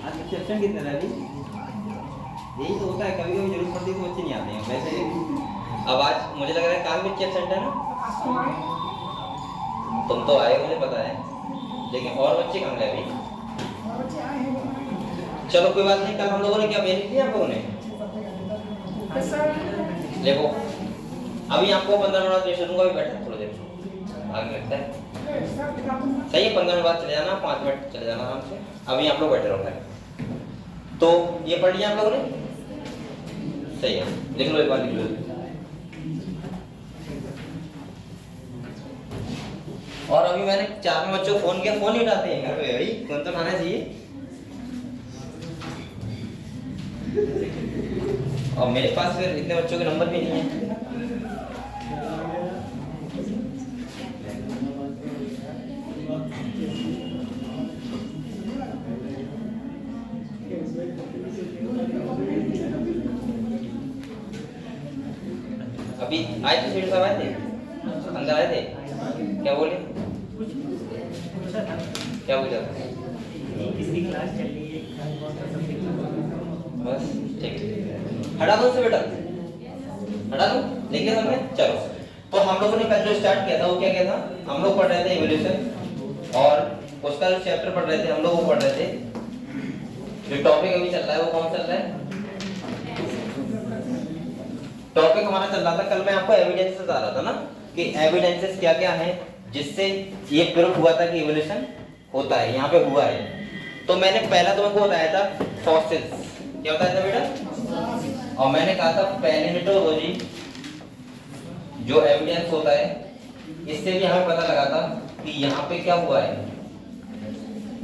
आज एक्सेप्शन कितने रहा अभी? यही तो होता है, कभी कभी जरूरत पड़ती है तो बच्चे नहीं आते हैं वैसे। अब आज मुझे लग रहा है काफी बच्चे एब्सेंट है ना? तुम तो आए मुझे पता है, लेकिन और बच्चे कहाँ गए अभी? चलो कोई बात नहीं, कल हम लोगों ने क्या मेल किया आप लोगों ने? देखो अभी आपको 15 मिनट रेस्ट दूंगा, अभी बैठा थोड़ी देर आगे लगता है सही है। 15 मिनट बाद चले जाना, 5 मिनट चले जाना आराम से। अभी आप लोग बैठे रहो है। तो ये पढ़ लिया आप लोगों ने? सही है, लिख लो एक बार, लिख लो। और अभी मैंने 4 बच्चों को फोन किया, फोन नहीं उठाते हैं घर पे भाई, फोन तो उठाना चाहिए। और मेरे पास फिर इतने बच्चों के नंबर भी नहीं है। अभी आए थे सीढ़ी साहब, आए थे अंदर, आए थे, क्या बोले, क्या पूछा? किसकी क्लास चल रही है? बस ठीक, हटा दो उसे बेटा, हटा दो, देखिए हमने। चलो तो हम लोगों ने कल जो स्टार्ट किया था वो क्या किया था, हम लोग पढ़ रहे थे इवोल्यूशन, और उसका जो चैप्टर पढ़ रहे थे हम लोग वो पढ़ रहे थे, जो टॉपिक अभी चल रहा है वो कौन चल रहा है? टॉपिक हमारा चल रहा था कल, मैं आपको एविडेंसेस बता रहा था ना कि एविडेंसेस क्या क्या है जिससे ये प्रूफ हुआ था कि इवोल्यूशन होता है, यहाँ पे हुआ है। तो मैंने पहला तुमको बताया था फॉसिल्स, क्या बताया था बेटा? और मैंने कहा था पैलियोंटोलॉजी जो एविडेंस होता है, इससे भी हमें पता लगा था कि यहाँ पे क्या हुआ है,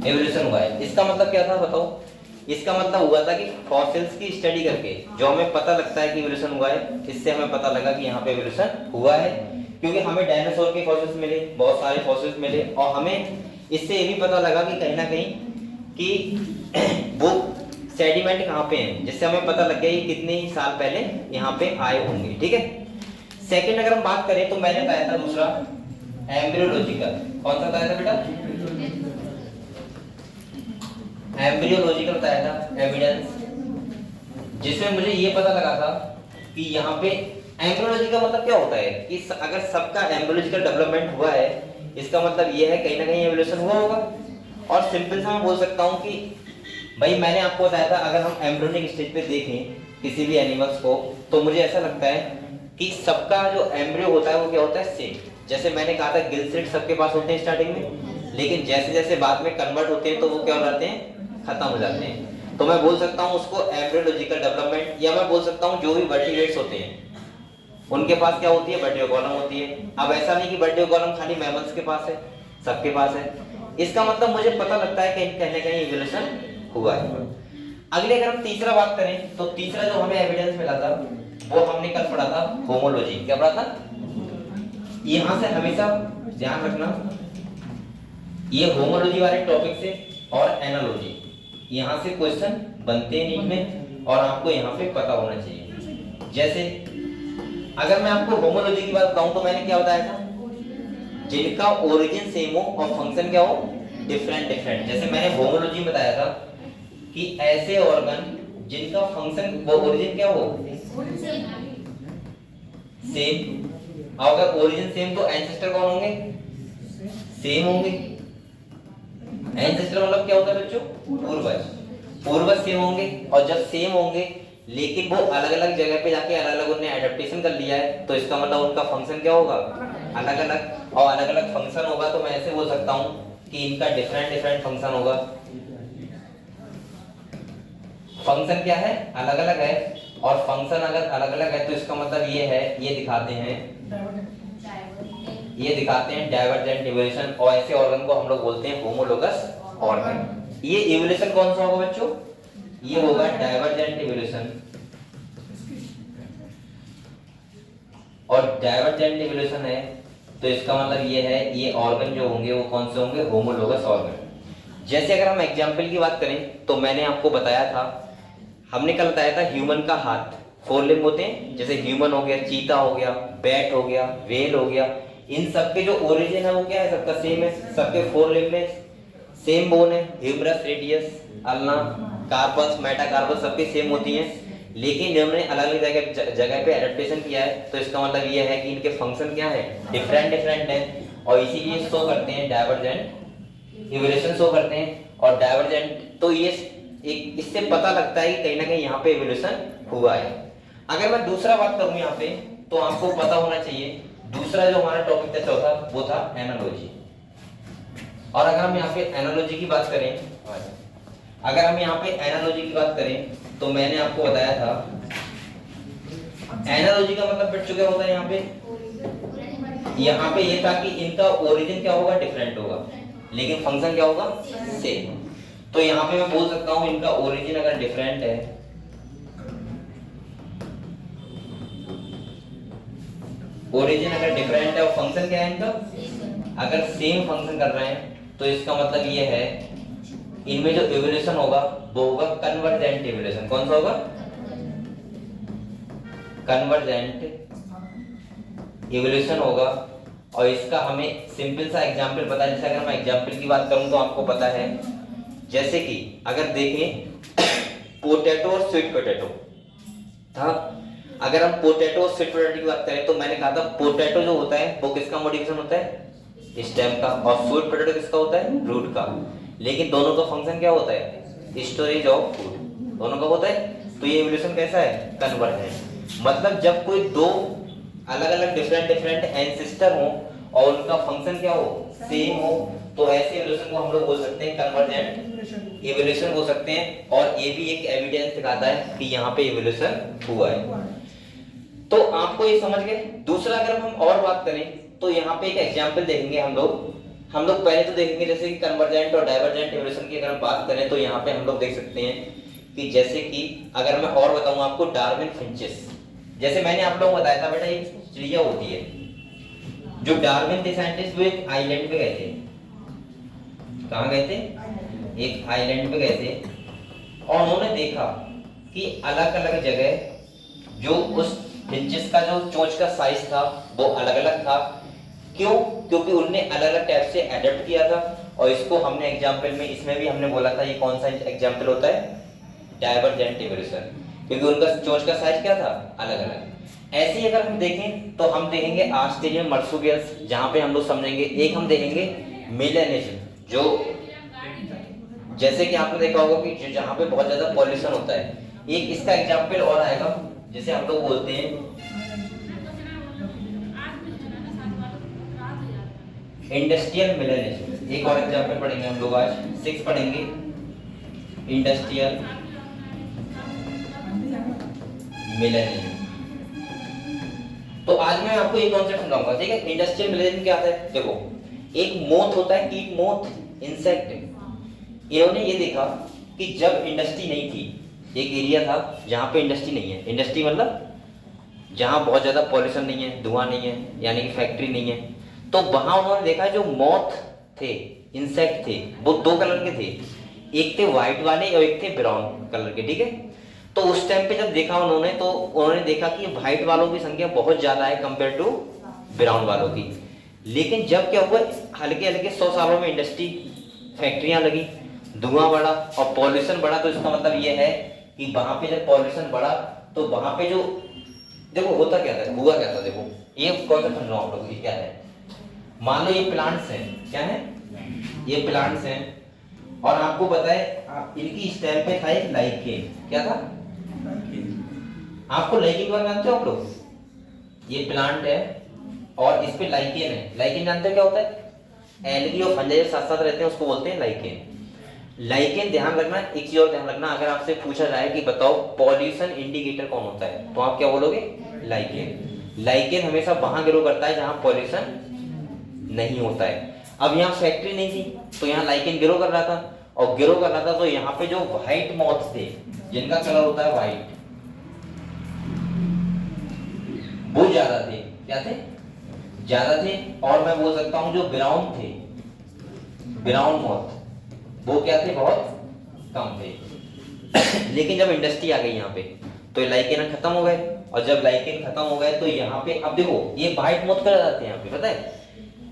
एवोल्यूशन हुआ है। इसका मतलब क्या था बताओ? इसका मतलब हुआ था कि फॉसिल्स की स्टडी करके जो हमें पता लगता है कि इवोल्यूशन हुआ है, इससे हमें पता लगा कि यहाँ पे इवोल्यूशन हुआ है, क्योंकि हमें डायनासोर के फॉसिल्स मिले, बहुत सारे फॉसिल्स मिले, और हमें इससे ये भी पता लगा कि कहीं ना कहीं कि वो सेडिमेंट कहाँ पे हैं, जिससे हमें पता लग गया कि कितने ही साल पहले यहाँ पे आए होंगे। ठीक है, सेकंड अगर हम बात करें तो मैंने बताया था दूसरा एम्ब्रियोलॉजिकल, कौन सा बताया था बेटा? एम्ब्रियोलॉजिकल बताया था एविडेंस, जिसमें मुझे ये पता लगा था कि यहाँ पे एम्ब्रियोलॉजी का मतलब क्या होता है कि अगर सबका एम्ब्रियोलॉजिकल डेवलपमेंट हुआ है, इसका मतलब ये है कहीं ना कहीं एवोल्यूशन हुआ होगा। और सिंपल सा मैं बोल सकता हूँ कि भाई मैंने आपको बताया था अगर हम एम्ब्रियोनिक स्टेज पे देखें किसी भी एनिमल्स को, तो मुझे ऐसा लगता है कि सबका जो एम्ब्रियो होता है वो क्या होता है, सेम। जैसे मैंने कहा था गिल स्लिट सबके पास होते हैं स्टार्टिंग में, लेकिन जैसे जैसे बाद में कन्वर्ट होते हैं तो वो क्या हो जाते हैं, खत्म हो जाते हैं। तो मैं बोल सकता हूँ उसको एम्ब्रियोलॉजिकल डेवलपमेंट, या मैं बोल सकता हूँ जो भी वर्टिब्रेट्स होते हैं उनके पास क्या होती है, वर्टिब्रो कॉलम होती है। अब ऐसा नहीं कि वर्टिब्रो कॉलम खाली मैमल्स के पास है, सबके पास है। इसका मतलब मुझे पता लगता है कि कहीं ना कहीं इवोल्यूशन हुआ है। अगले अगर हम तीसरा बात करें तो तीसरा जो हमें एविडेंस मिला था वो हमने कल पढ़ा था होमोलॉजी। क्या पढ़ा था? यहां से हमेशा ध्यान रखना, ये होमोलॉजी वाले टॉपिक से और एनालॉजी, यहां से क्वेश्चन बनते हैं नीट में, और आपको यहां पे पता होना चाहिए। जैसे अगर मैं आपको होमोलॉजी की बात बताऊं तो मैंने क्या बताया था, जिनका ओरिजिन सेम हो और फंक्शन क्या हो, डिफरेंट डिफरेंट। जैसे मैंने होमोलॉजी बताया था कि ऐसे ऑर्गन जिनका फंक्शन वो ओरिजिन क्या हो, सेम। अगर ओरिजिन सेम तो एंसेस्टर कौन होंगे, सेम होंगे। एंसेस्टर मतलब क्या होता है बच्चों, पूर्वज। पूर्वज सेम होंगे, और जब सेम होंगे लेकिन वो अलग अलग जगह पे जाके अलग अलग उन्हें एडेप्टेशन कर लिया है, तो इसका मतलब उनका फंक्शन क्या होगा, अलग अलग। और अलग अलग फंक्शन होगा तो मैं ऐसे बोल सकता हूँ कि इनका डिफरेंट डिफरेंट फंक्शन होगा। फंक्शन क्या है, अलग अलग है, और फंक्शन अगर अलग अलग है तो इसका मतलब ये है, ये दिखाते हैं डाइवर्जेंट इवोल्यूशन, और ऐसे ऑर्गन को हम लोग बोलते हैं होमोलोगस ऑर्गन। ये इवोल्यूशन कौन सा होगा बच्चों, ये होगा डाइवर्जेंट इवोल्यूशन। और डाइवर्जेंट इवोल्यूशन है तो इसका मतलब ये है, ये ऑर्गन जो होंगे वो कौन से होंगे, होमोलोगस ऑर्गन। जैसे अगर हम एग्जांपल की बात करें तो मैंने आपको बताया था, हमने कल बताया था ह्यूमन का हाथ 4 लिम्ब होते हैं, जैसे ह्यूमन हो गया, चीता हो गया, बैट हो गया, व्हेल हो गया, इन सबके जो ओरिजिन है वो क्या है, सबका सेम है। सबके 4 लिम्ब में सेम बोन है, ह्यूमरस रेडियस अल्ना कार्बन्स मेटाकार्बन सबकी सेम होती हैं, लेकिन इन्होंने अलग अलग जगह पे एडेप्टेशन किया है, तो इसका मतलब ये है कि इनके फंक्शन क्या है, डिफरेंट डिफरेंट है, और इसीलिए शो करते हैं डाइवर्जेंट इवोल्यूशन शो करते हैं। और डाइवर्जेंट तो ये एक इससे पता लगता है कि कहीं ना कहीं यहाँ पे इवोल्यूशन हुआ है। अगर मैं दूसरा बात करूँ यहाँ पे, तो आपको पता होना चाहिए दूसरा जो हमारा टॉपिक था चौथा, वो था एनालॉजी। और अगर हम यहाँ पे एनालॉजी की बात करें, अगर हम यहाँ पे एनालॉजी की बात करें, तो मैंने आपको बताया था एनालॉजी का मतलब बच्चों क्या होता है यहाँ पे ये था कि इनका ओरिजिन क्या होगा, डिफरेंट होगा, लेकिन फंक्शन क्या होगा, सेम। तो यहाँ पे मैं बोल सकता हूँ इनका ओरिजिन अगर डिफरेंट है, ओरिजिन अगर डिफरेंट है और फंक्शन क्या है इनका, अगर सेम फंक्शन कर रहे हैं, तो इसका मतलब ये है इनमें जो इवोल्यूशन होगा वो होगा कन्वर्जेंट इवोल्यूशन। कौन सा होगा, कन्वर्जेंट इवोल्यूशन होगा। और इसका हमें सिंपल सा एग्जांपल पता है, जैसे अगर मैं एग्जांपल की बात करूं तो आपको पता है, जैसे कि अगर देखें पोटैटो और स्वीट पोटैटो था, अगर हम पोटैटो और स्वीट पोटैटो की बात करें तो मैंने कहा था पोटैटो जो होता है वो किसका मॉडिफिकेशन होता है, स्टेम का, और स्वीट पोटैटो किसका होता है, रूट का। लेकिन दोनों का फंक्शन क्या होता है, स्टोरेज ऑफ फूड, दोनों का होता है। तो ये इवोल्यूशन कैसा है, कन्वर्जेंट। मतलब जब कोई दो अलग अलग डिफरेंट डिफरेंट एंसेस्टर हो और उनका फंक्शन क्या हो, सेम हो, तो ऐसे इवोल्यूशन को हम लोग बोल सकते हैं कन्वर्जेंट इवोल्यूशन बोल सकते हैं। और ये भी एक एविडेंस दिखाता है कि यहाँ पे इवोल्यूशन हुआ है। तो आपको ये समझ गए। दूसरा अगर हम और बात करें तो यहाँ पे एक एग्जांपल देखेंगे हम लोग पहले तो देखेंगे जैसे कि कन्वर्जेंट और डाइवर्जेंट इवोल्यूशन की अगर हम बात करें तो यहाँ पे हम लोग देख सकते हैं कि जैसे कि अगर मैं और बताऊं आपको डार्विन फिंचेस, जैसे मैंने आप लोगों को बताया था बेटा एक चिड़िया होती है, जो डार्विन थे साइंटिस्ट वो एक आइलैंड पे गए थे। कहाँ गए थे, एक आइलैंड पे गए थे, और उन्होंने देखा कि अलग अलग जगह जो उस फिंचेस का जो चोंच का साइज था वो अलग अलग था। क्यों, क्योंकि उनने अलग अलग टाइप से अडेप्ट किया था। और इसको हमने एग्जाम्पल में इसमें भी हमने बोला था, ये कौन सा एग्जाम्पल होता है, डाइवर्जेंट इवोल्यूशन, क्योंकि उनका चोंच का साइज क्या था, अलग अलग। ऐसे ही अगर हम देखें तो हम देखेंगे आस्ट्रेलियन मर्सुगियस, जहां पे हम लोग समझेंगे, एक हम देखेंगे मिलेनिज्म, जो जैसे कि आपने देखा होगा कि जहां पे बहुत ज्यादा पॉल्यूशन होता है। एक इसका एग्जाम्पल और आएगा, जैसे हम लोग बोलते हैं इंडस्ट्रियल मिलेनिज्म। एक और एग्जाम्पल पढ़ेंगे हम लोग आज 6 पढ़ेंगे, इंडस्ट्रियल मिलेनिज्म। तो आज मैं आपको एक कॉन्सेप्ट समझाऊंगा, ठीक है। इंडस्ट्रियल मिलेनिज्म क्या होता है, देखो एक मोथ होता है, कीट मोथ, इंसेक्ट। इन्होंने ये देखा कि जब इंडस्ट्री नहीं थी, एक एरिया था जहाँ पे इंडस्ट्री नहीं है, इंडस्ट्री मतलब जहाँ बहुत ज्यादा पॉल्यूशन नहीं है, धुआं नहीं है, यानी कि फैक्ट्री नहीं है, तो वहां उन्होंने देखा जो मोथ थे, इंसेक्ट थे, वो 2 कलर के थे, एक थे व्हाइट वाले और एक थे ब्राउन कलर के, ठीक है। तो उस टाइम पे जब देखा उन्होंने, तो उन्होंने देखा कि व्हाइट वालों की संख्या बहुत ज्यादा है कंपेयर टू ब्राउन वालों की। लेकिन जब क्या हुआ, हल्के हल्के 100 सालों में इंडस्ट्री, फैक्ट्रियां लगी, धुआं बढ़ा और पॉल्यूशन बढ़ा, तो इसका मतलब ये है कि वहां पे जब पॉल्यूशन बढ़ा तो वहां पे जो, देखो होता क्या था, हुआ क्या था, देखो ये कॉन्सेप्ट समझो आप लोग, ये क्या है। मान लो ये प्लांट्स हैं, क्या है, ये प्लांट्स हैं, और आपको पता है इनकी स्टेम पे था एक लाइकेन, क्या था, आपको लाइकेन के बारे में जानते हो आप लोग, ये प्लांट है और इस पे लाइकेन है। लाइकेन जानते हो क्या होता है, एल्गी और फंजाई साथ साथ रहते हैं, उसको बोलते हैं लाइकेन। लाइकेन, ध्यान रखना एक चीज और ध्यान रखना, अगर आपसे पूछा जाए कि बताओ पॉल्यूशन इंडिकेटर कौन होता है, तो आप क्या बोलोगे, लाइकेन। लाइकेन हमेशा वहां ग्रो करता है जहां पॉल्यूशन नहीं होता है। अब यहाँ फैक्ट्री नहीं थी तो यहाँ लाइकेन ग्रो कर रहा था, और ग्रो कर रहा था तो यहाँ पे जो व्हाइट मॉथ थे, जिनका कलर होता है व्हाइट, वो ज्यादा थे, क्या थे, ज्यादा थे। और मैं बोल सकता हूं जो ब्राउन थे, ब्राउन मॉथ, वो क्या थे, बहुत कम थे। लेकिन जब इंडस्ट्री आ गई यहाँ पे तो लाइकेन खत्म हो गए, और जब लाइकेन खत्म हो गए तो यहाँ पे अब देखो ये व्हाइट मॉथ कर जाते हैं यहाँ पे, पता है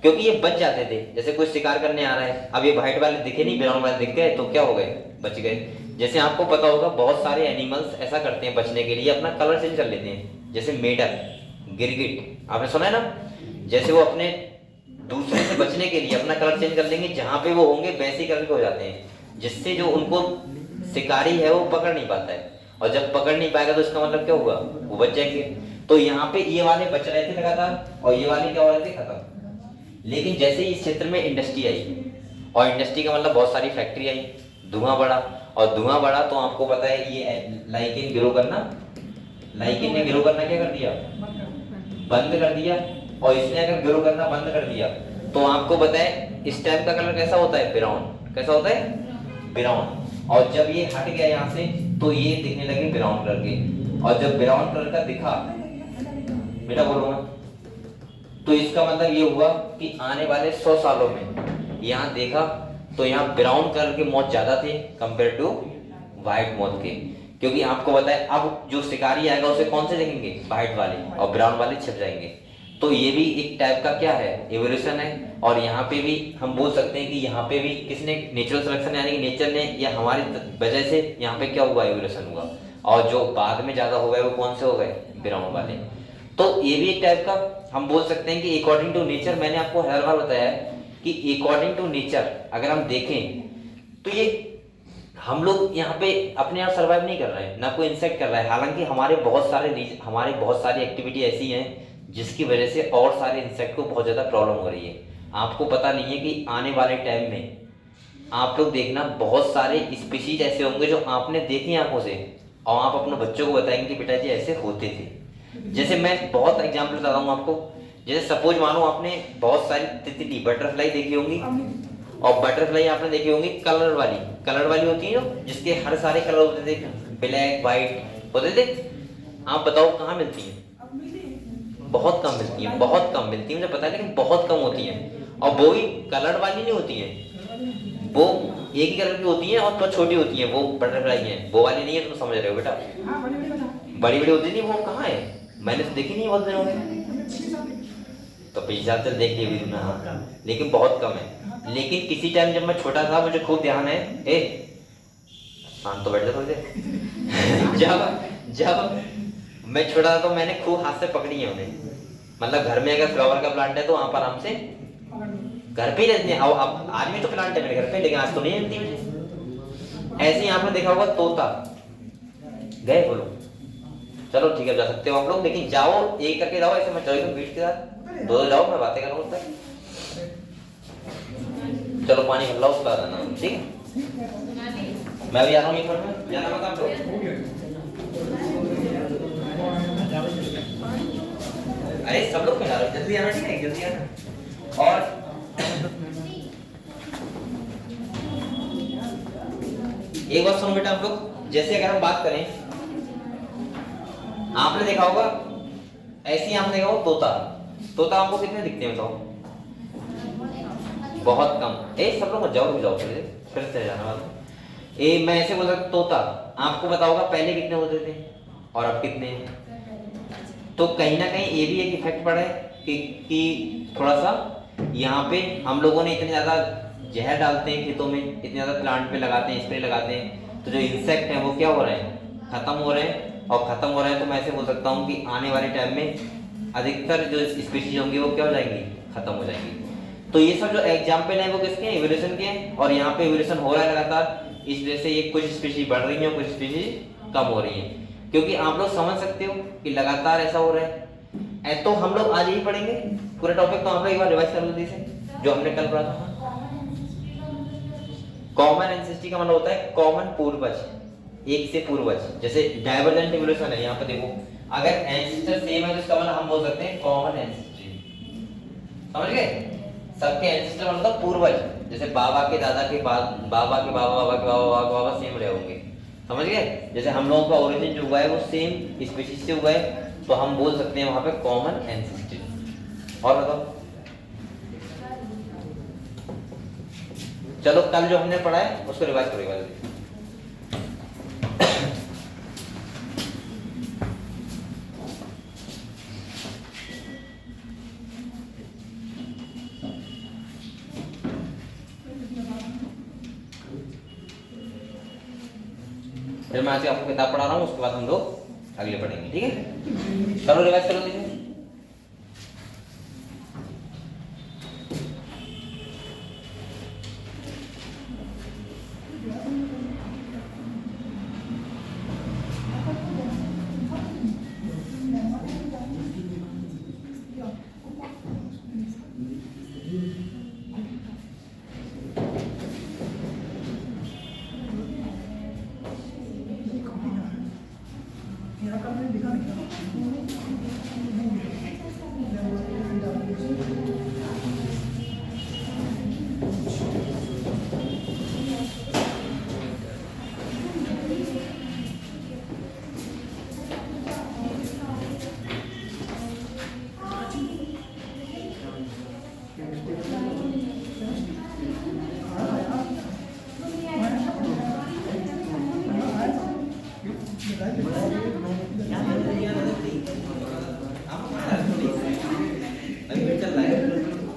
क्योंकि ये बच जाते थे। जैसे कोई शिकार करने आ रहा है, अब ये व्हाइट वाले दिखे नहीं, ब्राउन वाले दिख गए, तो क्या हो गए, बच गए। जैसे आपको पता होगा बहुत सारे एनिमल्स ऐसा करते हैं बचने के लिए, अपना कलर चेंज कर लेते हैं। जैसे मेढक, गिरगिट, आपने सुना है ना, जैसे वो अपने दूसरे से बचने के लिए अपना कलर चेंज कर लेंगे, जहां पे वो होंगे वैसे ही कलर के हो जाते हैं, जिससे जो उनको शिकारी है वो पकड़ नहीं पाता है। और जब पकड़ नहीं पाएगा तो इसका मतलब क्या होगा, वो बच जाएंगे। तो यहाँ पे ये वाले बच रहे थे लगातार, और ये वाले क्या हो रहे थे, खत्म। लेकिन जैसे ही इस क्षेत्र में इंडस्ट्री आई, और इंडस्ट्री का मतलब बहुत सारी फैक्ट्री आई, धुआं बढ़ा, और धुआं बढ़ा तो आपको पता है ये लाइकेन ग्रो करना, लाइकेन ने ग्रो करना क्या कर दिया, बंद कर दिया। और इसने अगर ग्रो करना बंद कर दिया तो आपको पता है इस टाइप का कलर कैसा होता है, ब्राउन। कैसा होता है, ब्राउन। और जब ये हट गया यहाँ से तो ये दिखने लगे ब्राउन कलर के। और जब ब्राउन कलर का दिखा, बेटा बोलो मैं, तो इसका मतलब ये हुआ कि आने वाले 100 सालों में यहाँ देखा तो यहाँ ब्राउन कलर के मौत ज्यादा थे कंपेयर टू व्हाइट मौत के। क्योंकि आपको पता है अब जो शिकारी आएगा उसे कौन से देखेंगे, व्हाइट वाले, और ब्राउन वाले छिप जाएंगे। तो ये भी एक टाइप का क्या है, एवोल्यूशन है। और यहाँ पे भी हम बोल सकते हैं कि यहाँ पे भी किसने, नेचुरल सिलेक्शन यानी कि नेचर ने, या हमारी वजह से यहाँ पे क्या हुआ, एवोल्यूशन हुआ। और जो बाद में ज्यादा हो गए वो कौन से हो गए, ब्राउन वाले। तो ये भी एक टाइप का हम बोल सकते हैं कि अकॉर्डिंग टू नेचर, मैंने आपको हर बार बताया है कि अकॉर्डिंग टू नेचर अगर हम देखें तो ये हम लोग यहाँ पे अपने आप सर्वाइव नहीं कर रहे हैं, ना कोई इंसेक्ट कर रहा है। हालांकि हमारे बहुत सारी एक्टिविटी ऐसी हैं जिसकी वजह से और सारे इंसेक्ट को बहुत ज़्यादा प्रॉब्लम हो रही है। आपको पता नहीं है कि आने वाले टाइम में आप लोग देखना बहुत सारे स्पीशीज ऐसे होंगे जो आपने देखी आंखों से, और आप अपने बच्चों को बताएंगे कि बेटा जी ऐसे होते थे। जैसे मैं बहुत एग्जाम्पल बताता हूँ आपको। जैसे सपोज मानो आपने बहुत सारी तितली, बटरफ्लाई देखी होंगी, और बटरफ्लाई आपने देखी होंगी कलर वाली होती है, जो जिसके हर सारे कलर होते थे, ब्लैक व्हाइट होते थे। आप बताओ कहाँ मिलती हैं, बहुत कम मिलती हैं, बहुत कम मिलती हैं, मुझे पता है, लेकिन बहुत कम होती हैं। और वो भी कलर वाली नहीं होती हैं, वो एक ही कलर की होती हैं और थोड़ा छोटी होती हैं, वो बटरफ्लाई हैं, वो वाली नहीं है। तुम समझ रहे हो बेटा, बड़ी बड़ी होती नहीं, वो कहाँ है, मैंने तो देखी नहीं बहुत दिनों में। तो पिछले साल देख लिया वीडियो में, हाँ, लेकिन बहुत कम है। लेकिन किसी टाइम जब मैं छोटा था, मुझे खूब ध्यान है, शांत तो बैठ जा थोड़ी देर। जब मैं छोटा था तो मैंने खूब हाथ से पकड़ी है उन्हें। मतलब घर में अगर फ्लावर का प्लांट है तो वहां पर आराम से घर पे ही रहती है। अब आज भी तो प्लांट है मेरे घर पे, लेकिन आज तो नहीं रहती मुझे। ऐसे ही आपने देखा होगा तोता, गए बोलो, चलो ठीक है जा सकते हो आप लोग, लेकिन जाओ एक करके जाओ, ऐसे मैं चलो बीट के साथ दो जाओ, मैं बातें करूँ उससे। चलो पानी भर लो, उसका आना, ठीक है। मैं भी आ रहा हूँ एक मिनट में, जाना मत आप लोग। अरे सब लोग मिला रहे, जल्दी आना, ठीक है, जल्दी आना। और एक बात सुनो बेटा आप लोग, जैसे अगर हम बात करें, आपने देखा होगा, ऐसे ही आपने देखा होगा तोता आपको कितने दिखते हैं बताओ, बहुत कम। सब लोग मत जाओ, रुक जाओ, फिर से जाना वाला। मैं ऐसे बोल सकता, तोता आपको पता होगा पहले कितने होते थे और अब कितने हैं। तो कहीं ना कहीं ये भी एक इफेक्ट पड़ा है कि थोड़ा सा यहाँ पे हम लोगों ने इतने ज़्यादा जहर डालते हैं खेतों में, इतने ज़्यादा प्लांट पे लगाते हैं, स्प्रे लगाते हैं, तो जो इंसेक्ट हैं वो क्या हो रहे हैं, खत्म हो रहे हैं। और खत्म हो रहे हैं तो मैं ऐसे बोल सकता हूँ कि आने वाले टाइम में अधिकतर जो स्पीशीज होंगी वो क्या हो जाएंगी, खत्म हो जाएंगी। तो ये सब जो एग्जाम्पल है वो किसके हैं, एवोल्यूशन के हैं। और यहाँ पे एवोल्यूशन हो रहा है लगातार, इस वजह से ये कुछ स्पीशीज बढ़ रही है, कुछ स्पीशीज कम हो रही है। क्योंकि आप लोग समझ सकते हो कि लगातार ऐसा हो रहा है। तो हम लोग आज यही पढ़ेंगे पूरा टॉपिक, तो आप लोग एक बार रिवाइज कर लो जैसे जो हमने कल पढ़ा था। कॉमन एंसेस्ट्री का मतलब होता है कॉमन पूर्वज, एक से पूर्वज। जैसे डाइवर्जेंट इवोल्यूशन है, यहाँ पे देखो अगर एंसेस्टर सेम है तो इसका मतलब हम बोल सकते हैं कॉमन एंसेस्ट्री। समझ गए, सबके एंसेस्टर मतलब पूर्वज, जैसे बाबा के दादा के बाबा के बाबा, बाबा के बाबा, बाबा सेम रहे होंगे। समझ गए, जैसे हम लोगों का ओरिजिन जो हुआ है वो सेम स्पीशीज से हुआ है, तो हम बोल सकते हैं वहां पे कॉमन एंसेस्ट्री। और बताओ, चलो कल जो हमने पढ़ा है उसको रिवाइज करो एक बार। फिर मैं आज आपको किताब पढ़ा रहा हूँ, उसके बाद हम लोग अगले पढ़ेंगे, ठीक है। करो रिवाइज करो दीजिए।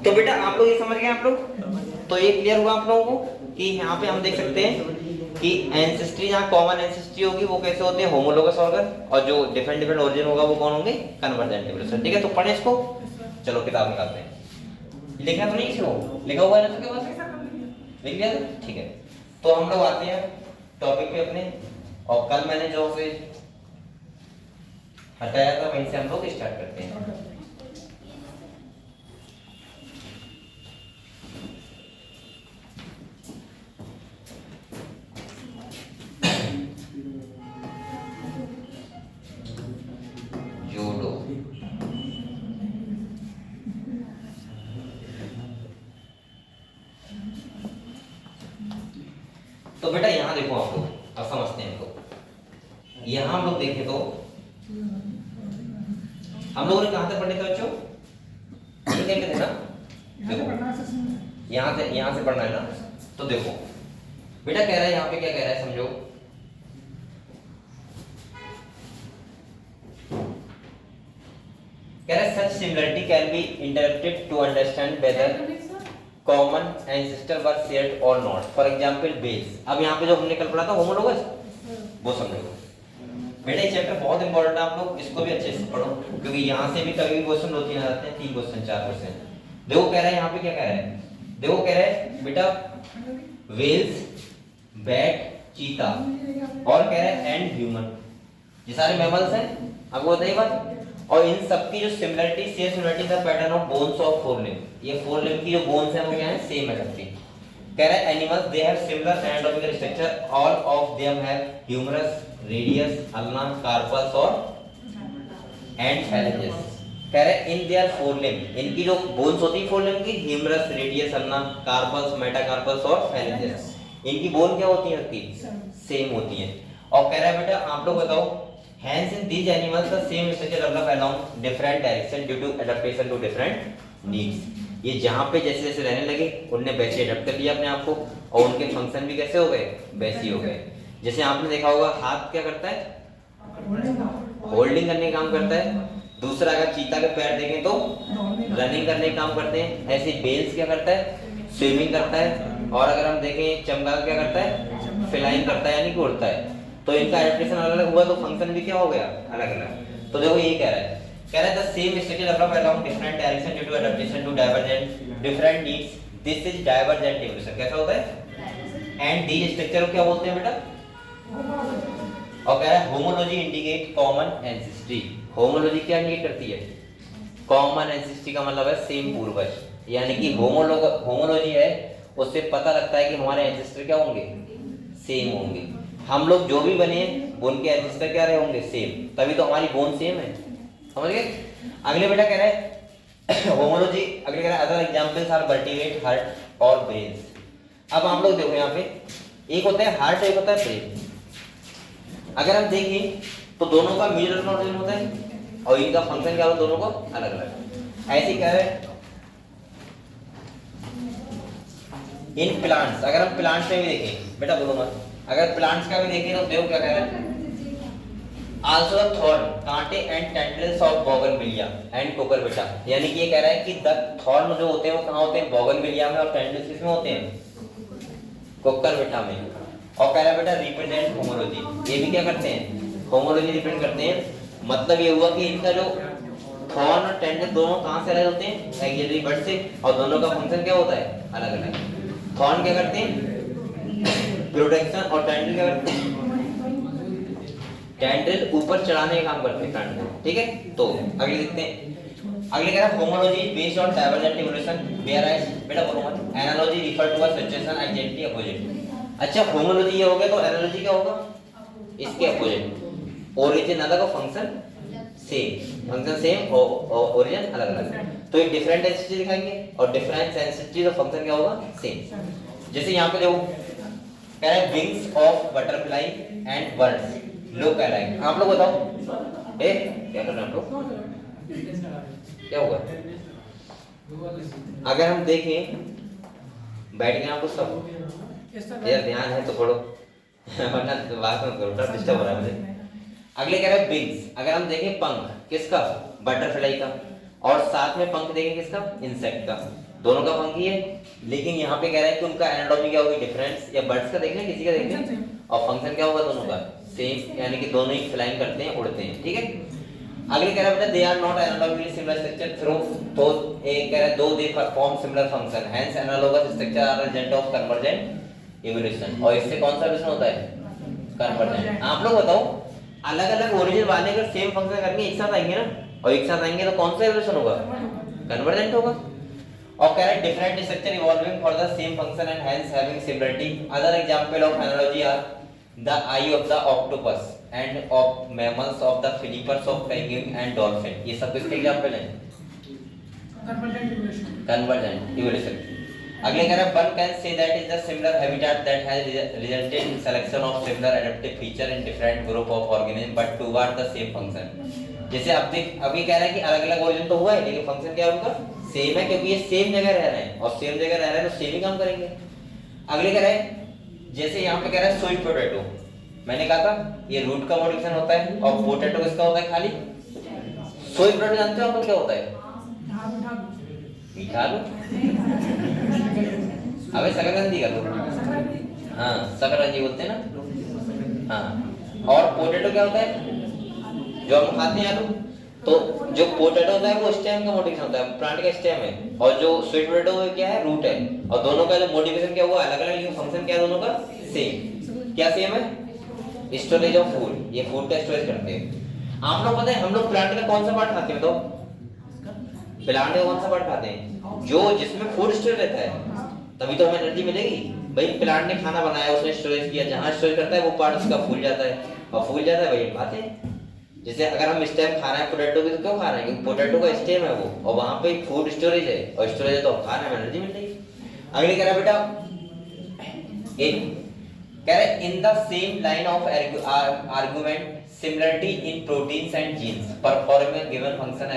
तो बेटा आप लोग ये समझ गए आप लोग, तो ये क्लियर हुआ आप लोगों को कि यहाँ पे हम देख सकते हैं कि एंसेस्ट्री, जहाँ कॉमन एंसेस्ट्री होगी वो कैसे होते हैं, होमोलोगस ऑर्गन, और जो डिफरेंट डिफरेंट ओरिजिन होगा वो कौन होंगे, कन्वर्जेंट एवोल्यूशन, ठीक है। तो पढ़े इसको, चलो किताब निकालते हैं। लिखा तो नहीं किसी को, लिखा हुआ है ना सबके पास, लिख लिया था, ठीक है। तो हम लोग आते हैं टॉपिक पे अपने, और कल मैंने जो से हटाया था वहीं से हम लोग स्टार्ट करते हैं। तो बेटा यहाँ देखो आप लोग, अब समझते हैं इनको। यहाँ हम लोग देखें तो हम लोगों ने कहाँ तक पढ़ने थे बच्चों, ये कहते थे ना, देखो यहाँ से पढ़ना है ना। तो देखो बेटा कह रहा है यहाँ पे, क्या कह रहा है समझो, कह रहा है such similarity can be interpreted to understand whether common ancestor were shared और नॉट, फॉर एग्जांपल बेस। अब यहाँ पे जो हमने कल पढ़ा था होमोलोगस, वो समझो बेटा। ये चैप्टर बहुत इंपॉर्टेंट है, आप लोग इसको भी अच्छे से पढ़ो, क्योंकि यहाँ से भी कभी भी क्वेश्चन 2-3 आ जाते हैं, 3 क्वेश्चन 4 क्वेश्चन। देखो कह रहा है यहाँ पे, क्या कह रहा है, देखो कह रहा है बेटा वेल्स, बैट, चीता, और कह रहा है एंड ह्यूमन, ये सारे मैमल्स हैं, आपको बताइए बात। और इन सबकी जो similarity, share similarity the pattern of bones of four limb, ये फोर लिम्ब की जो बोन्स हैं वो क्या है, सेम है सबकी। कह रहा है animals they have similar anatomical structure, all of them have humerus, radius, ulna, carpus और एंड फैलेंजेस। कह रहे हैं इन देयर फोर लिम्ब, इनकी जो बोन्स होती है फोर लिम्ब की, humerus, radius, ulna, carpus, metacarpus और फैलेंजेस, इनकी बोन क्या होती है, सेम होती है। और कह रहा है बेटा आप लोग बताओ, hence in these animals the same structure develop along different direction due to adaptation to different needs। ये जहाँ पे जैसे जैसे रहने लगे उनने वैसे अडॉप्ट कर लिया अपने आप को, और उनके फंक्शन भी कैसे हो गए, वैसे ही हो गए। जैसे आपने देखा होगा हाथ क्या करता है, होल्डिंग करने का काम करता है। दूसरा अगर चीता के पैर देखें तो रनिंग करने का काम करते हैं। ऐसे बेल्स क्या करता है, स्विमिंग करता है। और अगर हम देखें चमगादड़ क्या करता है, फ्लाइंग करता है, यानी कि उड़ता है। तो इनका एडेप्टेशन अलग अलग हुआ तो फंक्शन भी क्या हो गया, अलग अलग। तो देखो ये कह रहा है the same structure develop along different direction due to adaptation to divergent different needs, this is divergent evolution. कैसा होता है, एंड दीज स्ट्रक्चर को क्या बोलते हैं बेटा, और कह रहा है homology indicate common ancestry. Homology क्या इंडिकेट करती है, कॉमन एंसेस्ट्री का मतलब है सेम पूर्वज, यानी कि होमोलॉजी है उससे पता लगता है कि हमारे एंसेस्टर क्या होंगे, सेम होंगे। हम लोग जो भी बने उनके एंसेस्टर क्या रहे होंगे, सेम, तभी तो हमारी बोन सेम है, समझ गए। अगले बेटा कह रहा है होमोलॉजी, अगले कह रहा है other examples are vertebrate, heart और ब्रेन्स। अब हम लोग देखो यहाँ पे एक होता है हार्ट, एक होता है ब्रेन। अगर हम देखें तो दोनों का मेजर ऑर्गन होता है और इनका फंक्शन क्या होता है, दोनों को अलग अलग। ऐसे कह रहे हैं इन प्लांट्स, अगर हम प्लांट्स में भी देखें, बेटा बोलो मत, अगर प्लांट्स का भी देखें तो देखो क्या कह रहा है, आल्सो द थॉर्न, कांटे and tendrils of bougainvillea and Cucurbita. यानी कि ये कह रहा है कि द थॉर्न जो होते हैं वो कहाँ होते हैं, बोगनविलिया में, और टेंड्रिल्स किसमें होते हैं, कुकुरबिटा में। और कह रहा है बेटा रिप्रेजेंट होमोलॉजी, ये भी क्या करते हैं, होमोलॉजी रिप्रेजेंट करते हैं। मतलब ये हुआ कि इनका जो थॉर्न और टेंडन दोनों कहां से अलग होते हैं, एक्सिलरी बट से, और दोनों का फंक्शन क्या होता है, अलग अलग। थॉर्न क्या करते हैं, प्रोटेक्शन, और टेंडन क्या करते हैं, टेंडन ऊपर चढ़ाने का काम करते हैं प्लांट को, ठीक है। तो अगले देखते हैं, अगले कह रहा है homology based on divergent evolution whereas, बेटा बोलो मत, analogy refer to a situation exactly opposite. अच्छा होमोलॉजी ये हो गया, तो एनालॉजी क्या होगा, इसके अपोजिट, ओरिजिन अलग और फंक्शन सेम, फंक्शन सेम और ओरिजिन अलग अलग। तो ये डिफरेंट डेंसिटी दिखाएंगे और डिफरेंट डेंसिटी तो फंक्शन क्या होगा, सेम। जैसे यहाँ पे देखो कह रहा है wings of butterfly and birds लो कह रहा है, आप लोग बताओ ए क्या कर रहे हैं आप लोग, क्या होगा अगर हम देखें, बैठ गए आपको सब यार, ध्यान है तो पढ़ो वरना बात मत करो, थोड़ा डिस्टर्ब हो रहा है मुझे। अगले कह रहे हैं विंग्स, अगर हम देखें पंख किसका, बटरफ्लाई का, और साथ में पंख देखें किसका, इंसेक्ट का, दोनों का पंख ही है। लेकिन यहाँ पे कह रहा है कि उनका एनाटॉमी क्या होगी, डिफरेंस, या बर्ड्स का देखना किसी का देखना, और फंक्शन क्या होगा दोनों का सेम, यानी कि दोनों ही फ्लाइंग करते हैं, उड़ते हैं, ठीक है। अगले कह रहा है बेटा they are not analogically similar structure through, तो एक कह रहा है दो they perform similar function, hence analogous structure are result of convergent evolution. और इससे कौन सा इवोल्यूशन होता है, कन्वर्जेंट। आप लोग बताओ अलग अलग ओरिजिन वाले अगर सेम फंक्शन करके एक साथ आएंगे ना, और एक साथ आएंगे तो कौन सा इवोल्यूशन होगा, कन्वर्जेंट होगा। और कह रहा है different structure evolving for the same function and hence having similarity. Other example of analogy are the eye of the octopus and of mammals of the flippers of penguin and dolphin। ये सब किसके example हैं, convergent evolution। अगले कह रहा है one can say that is the similar habitat that has resulted in selection of similar adaptive feature in different group of organisms but toward the same function। जैसे अब देख, अभी कह रहा है कि अलग अलग ओरिजिन तो हुआ है लेकिन फंक्शन क्या है उनका, सेम है, क्योंकि ये सेम जगह रह रहे हैं, और सेम जगह रह रहे हैं तो सेम ही काम करेंगे। अगले कह रहा है जैसे यहाँ पे कह रहा है स्वीट पोटैटो, मैंने कहा था ये रूट का मॉडिफिकेशन होता है, और पोटैटो किसका होता है, खाली स्वीट पोटैटो जानते हो आप क्या होता है, मीठा आलू, अबे शकरकंदी का लो, हाँ शकरकंदी बोलते हैं ना, हाँ। और पोटैटो क्या होता है, जो हम खाते हैं आलू, तो जो पोटैटो होता है वो स्टेम का मॉडिफिकेशन होता है, प्लांट का स्टेम है, और जो स्वीट पोटैटो क्या है, रूट है, और दोनों का जो मॉडिफिकेशन क्या हुआ अलग अलग, लेकिन फंक्शन क्या है दोनों का सेम। क्या सेम है, स्टोरेज ऑफ फूड, ये फूड का स्टोरेज करते हैं। आप लोग पता है हम लोग प्लांट का कौन सा पार्ट खाते हैं, बताओ प्लांट का कौन सा पार्ट खाते हैं, जो जिसमें फूड स्टोर रहता है, तभी तो हमें एनर्जी मिलेगी। भाई प्लांट ने खाना बनाया, उसने स्टोरेज किया, जहां स्टोरेज करता है वो पार्ट उसका फूल जाता है, और फूल जाता है भाई हम खाते हैं। जैसे अगर हम स्टेम खा रहे हैं पोटैटो की, तो क्यों खा रहे हैं, क्योंकि पोटैटो का स्टेम है वो, और वहां पे फूड स्टोरेज है, और स्टोरेज है तो खा रहे हैं, एनर्जी मिल रही है। अगले कह रहा है बेटा कह रहे in the same line of argument similarity in proteins and genes performing a given function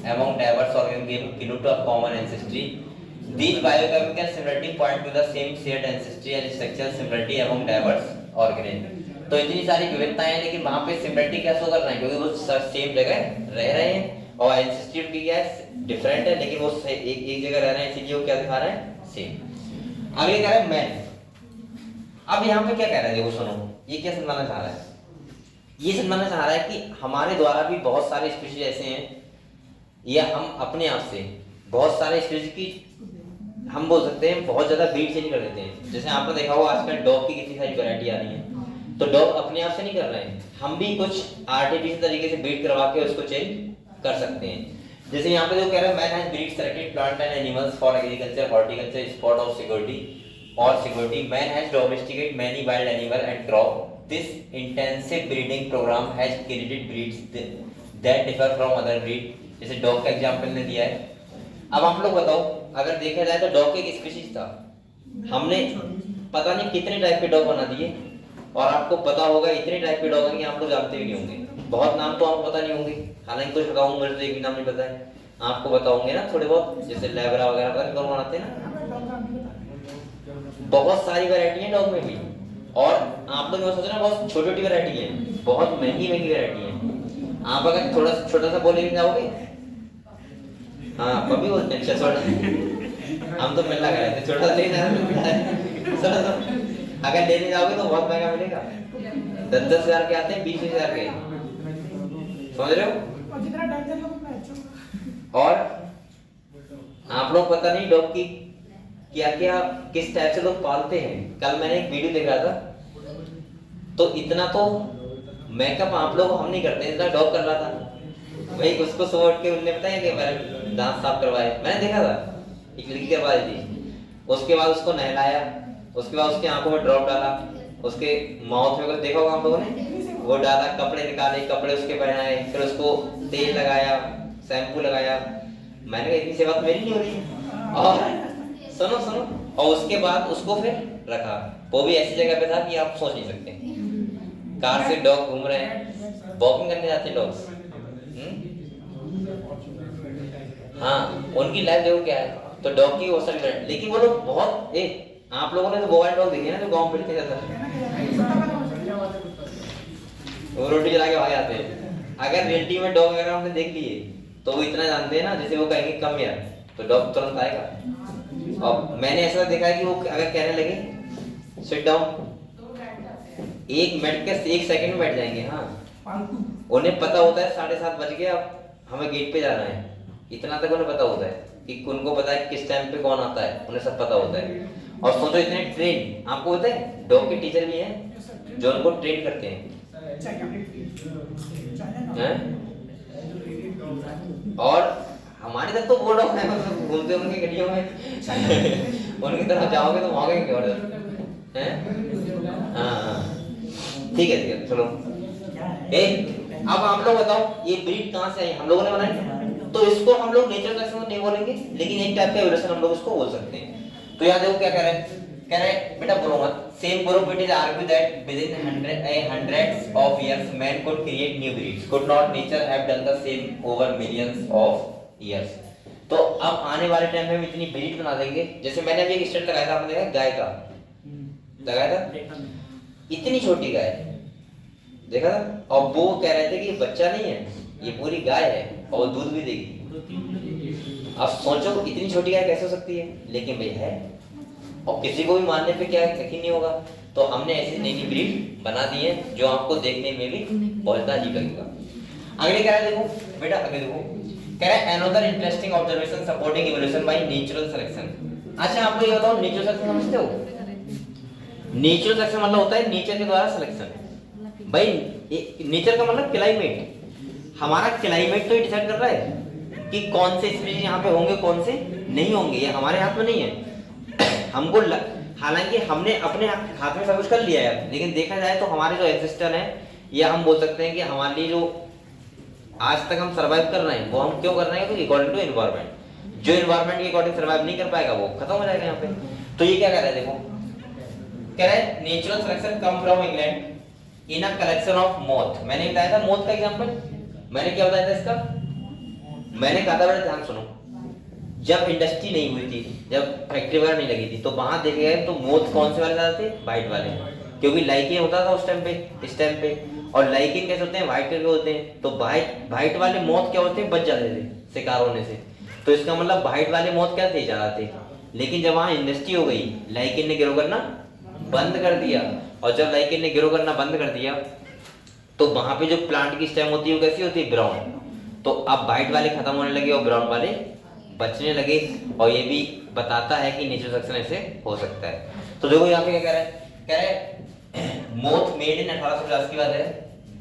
among diverse organisms belong to a common ancestry. These biochemical similarity point to the same shared ancestry and structural similarity among diverse organisms। तो इतनी सारी विविधताएं हैं, लेकिन वहां पे similarity क्या show कर रहे हैं, क्योंकि वो सेम जगह रह रहे हैं, और एंसेस्ट्री की क्या है, डिफरेंट है, लेकिन वो एक जगह रह रहे हैं, इसीलिए वो क्या दिखा रहे हैं, सेम। आगे कह रहा है मैन। अब यहाँ पे क्या कह रहा है, देखो सुनो, ये क्या समझाना चाह रहा है, ये समझाना चाह रहा है कि हमारे द्वारा भी बहुत सारे स्पीशीज ऐसे हैं, या हम अपने आप से बहुत सारे स्पीशीज की हम बोल सकते हैं बहुत ज्यादा ब्रीड चेंज कर देते हैं। जैसे आपने देखा होगा आजकल डॉग की कितनी सारी वैरायटी आ रही है, तो डॉग अपने आप से नहीं कर रहे हैं, हम भी कुछ आर्टिफिशियल तरीके से ब्रीड करवा के उसको चेंज कर सकते हैं। जैसे यहाँ पे जो कह रहा है man has breed selected plant and animals for agriculture horticulture spot of security man has domesticate many wild animal and crop this intensive breeding program has created breeds that differ from other breed. जैसे dog का example ने दिया है। अब आप लोग बताओ, अगर देखा जाए तो डॉग एक स्पीशीज था, हमने पता नहीं कितने टाइप के डॉग बना दिए, और आपको पता होगा इतने टाइप के डॉग हैं कि आप लोग जानते भी नहीं होंगे, बहुत नाम तो आपको पता नहीं होंगे, हालांकि कुछ बताऊंगा, मुझे तो एक भी नाम नहीं पता है, आपको बताऊंगे ना थोड़े बहुत, जैसे लैब्रा वगैरह पता नहीं कौन बनाते हैं ना, बहुत सारी वैरायटी है डॉग में भी, और आप लोग सोच रहे हैं बहुत छोटी छोटी वैरायटी है, बहुत महंगी महंगी वैरायटी है। आप अगर थोड़ा छोटा सा बोले जाओगे, हाँ पपी बोलते हैं, छोटा हम तो मिलना गए थे, छोटा नहीं था अगर लेने जाओगे तो बहुत महंगा मिलेगा, 10,000 के आते हैं, 20,000 के, समझ रहे हो। और जितना टाइम चलेगा उतना अच्छा होगा। और आप लोग पता नहीं डॉग की क्या क्या किस टाइप से लोग पालते हैं। कल मैंने एक वीडियो देख रहा था, तो इतना तो मेकअप आप लोग हम नहीं करते, इतना डॉग कर रहा था भाई। उसको सुबह उठ के उनने बताया कि मैंने दांत साफ करवाए, मैंने देखा था, एक लड़की करवा दी थी। उसके बाद उसको नहलाया, उसके बाद उसकी आंखों में ड्रॉप डाला, उसके माउथ में कुछ देखा होगा आप लोगों ने, वो डाला, कपड़े निकाले, कपड़े उसके पहनाए, फिर उसको तेल लगाया, शैम्पू लगाया। मैंने कहा इतनी सेवा तो मेरी नहीं हो रही है। और सुनो सुनो, और उसके बाद उसको फिर रखा, वो भी ऐसी जगह पे था कि आप सोच नहीं सकते। कार से डॉग घूम रहे हैं, वॉकिंग करने जाते हैं डॉग्स। हाँ, उनकी लाइफ देखो क्या है। तो डॉग की वो सारी, लेकिन वो लोग बहुत आप लोगों ने तो मोबाइल डॉग देखे ना जो गांव में फिरते रहता, वो रोटी चला के भाग जाते हैं। अगर रियलिटी में डॉग अगर हमने देख लिए तो वो इतना जानते हैं ना, जैसे वो कहेंगे कम यार, तो डॉग तुरंत आएगा। और मैंने ऐसा देखा है कि वो अगर कहने लगे सिट डाउन, 1 मिनट के 1 सेकंड में बैठ जाएंगे। हाँ, उन्हें पता होता है 7:30 बज गया, अब हमें गेट पे जाना है, इतना तक उन्हें पता होता है कि उनको पता है किस टाइम पे कौन आता है, उन्हें सब पता होता है। और सोचो इतने ट्रेन, आपको पता है डॉग के टीचर भी हैं जो उनको ट्रेन करते हैं। और हमारे तक तो वो डॉग है, मतलब घूमते उनकी गड्डियों में उनकी तरफ जाओगे तो भागेंगे और हैं। हाँ, ठीक है चलो। अब आप लोग बताओ ये ब्रीड कहाँ से आई, हम लोगों ने बनाई, तो इसको हम लोग नेचर सिलेक्शन नहीं बोलेंगे, लेकिन एक टाइप का एवोल्यूशन हम लोग इसको बोल सकते हैं। तो यहाँ देखो क्या कह रहे हैं, कह रहे हैं बेटा बोलो मत, same group it is argue that within hundreds of years man could create new breeds, could not nature have done the same over millions of years। तो अब आने वाले टाइम में हम इतनी ब्रीड बना देंगे, जैसे मैंने अभी एक स्टेट लगाया था, आपने देखा गाय का लगाया था, इतनी छोटी गाय देखा था, और वो कह रहे थे कि ये बच्चा नहीं है, ये पूरी गाय है और वो दूध भी देगी। अब सोचो इतनी छोटी गाय कैसे हो सकती है, लेकिन भाई है, और किसी को भी मानने पे क्या यकीन नहीं होगा। तो हमने ऐसी नई नई ब्रीड बना दी है जो आपको देखने में भी बहुत अजीब लगेगा। अगले क्या है देखो बेटा, अगले देखो कह रहा है another interesting observation supporting evolution by natural selection. अच्छा आपको ये बताओ नेचुरल सिलेक्शन समझते हो? नेचुरल सिलेक्शन मतलब होता है नेचर के द्वारा सिलेक्शन। भाई नेचर का मतलब क्लाइमेट, हमारा क्लाइमेट तो ये डिसाइड कर रहा है कि कौन से स्पीशीज यहाँ पे होंगे कौन से नहीं होंगे, ये हमारे हाथ में नहीं है। हमको हालांकि हमने अपने हाथ में सब कुछ कर लिया है, लेकिन देखा जाए तो हमारे जो एंसेस्टर हैं, या हम बोल सकते हैं कि हमारे लिए जो आज तक हम सर्वाइव कर रहे हैं वो हम क्यों कर रहे हैं, तो अकॉर्डिंग टू एनवायरनमेंट। जो एनवायरनमेंट के अकॉर्डिंग सर्वाइव नहीं कर पाएगा वो खत्म हो जाएगा यहाँ पे। तो ये क्या कह रहा है देखो, कह रहा है natural selection come from England in a collection of moth. मैंने बताया था मोथ का एग्जांपल, मैंने क्या बताया था इसका, मैंने कहा था बड़ा ध्यान सुनो, जब इंडस्ट्री नहीं हुई थी, जब फैक्ट्री वगैरह नहीं लगी थी, तो वहां देखे गए तो मोथ कौन से वाले ज्यादा थे, व्हाइट वाले, क्योंकि लाइकेन होता था उस टाइम पे, इस टाइम पे, और लाइकेन कैसे होते हैं, व्हाइट कलर के होते हैं। तो व्हाइट वाले मोथ क्या होते हैं, बच जाते थे शिकार होने से, तो इसका मतलब व्हाइट वाले मोथ क्या थे, ज्यादा थे। लेकिन जब वहां इंडस्ट्री हो गई, लाइकेन ने गिरो करना बंद कर दिया, और जब लाइकेन ने गिरो करना बंद कर दिया तो वहां पे जो प्लांट की स्टेम होती है वो कैसी होती है, ब्राउन। तो अब व्हाइट वाले खत्म होने लगे और ब्राउन वाले बचने लगे, और ये भी बताता है कि नेचुरल सिलेक्शन ऐसे हो सकता है। तो देखो यहाँ पे क्या कह रहा है, कह रहा है मोथ मेड इन 1850 की बात है,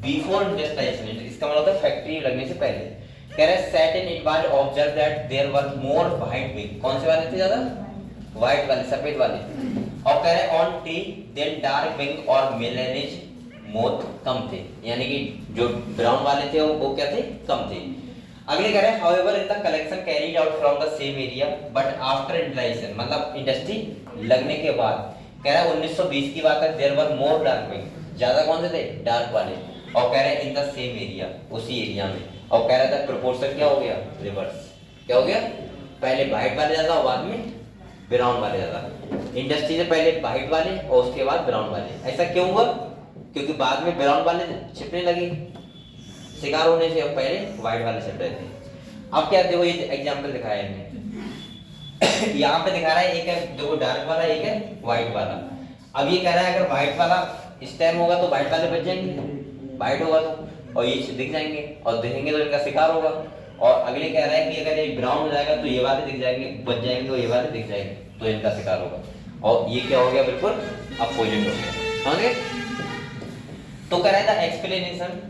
बिफोर इंडस्ट्रियलाइजेशन, इसका मतलब होता है फैक्ट्री लगने से पहले। कह रहा है set in it was observe that there were more white wing, कौन से वाले थे ज्यादा, व्हाइट वाले, सफेद वाले। और कह रहे हैं on tree then dark wing और मेलेनिज मोथ कम थे, यानी कि जो ब्राउन वाले थे वो क्या थे, कम थे। अगले कह रहे हैं however in the collection carried out from the same area but after industrialization, मतलब इंडस्ट्री लगने के बाद, कह रहा है 1920 की बात है, there were more dark wing, ज्यादा कौन से थे, डार्क वाले। और कह रहे हैं इन द सेम एरिया, उसी एरिया में। और कह रहा था प्रोपोर्शन क्या हो गया, रिवर्स, क्या हो गया, पहले व्हाइट वाले ज्यादा और बाद में ब्राउन वाले ज्यादा। इंडस्ट्री से पहले व्हाइट वाले और उसके बाद ब्राउन वाले। ऐसा क्यों हुआ, क्योंकि बाद में ब्राउन वाले छिपने लगे शिकार होने से, अब पहले व्हाइट वाले छिप रहे थे। अब क्या देखो, ये एग्जांपल दिखाया है यहाँ पे दिखा रहा है, एक है देखो डार्क वाला, एक है व्हाइट वाला। अब ये कह रहा है अगर व्हाइट वाला स्टेम होगा तो व्हाइट वाले बच जाएंगे, व्हाइट होगा तो, और ये दिख जाएंगे, और दिखेंगे तो इनका शिकार होगा। और अगले कह रहा है कि अगर ये ब्राउन हो जाएगा तो ये वाले दिख जाएंगे, बच जाएंगे तो ये वाले दिख जाएंगे, तो इनका शिकार होगा। और ये क्या हो गया, बिल्कुल अपोजिट हो गया, समझ गए। तो कह रहा है the explanation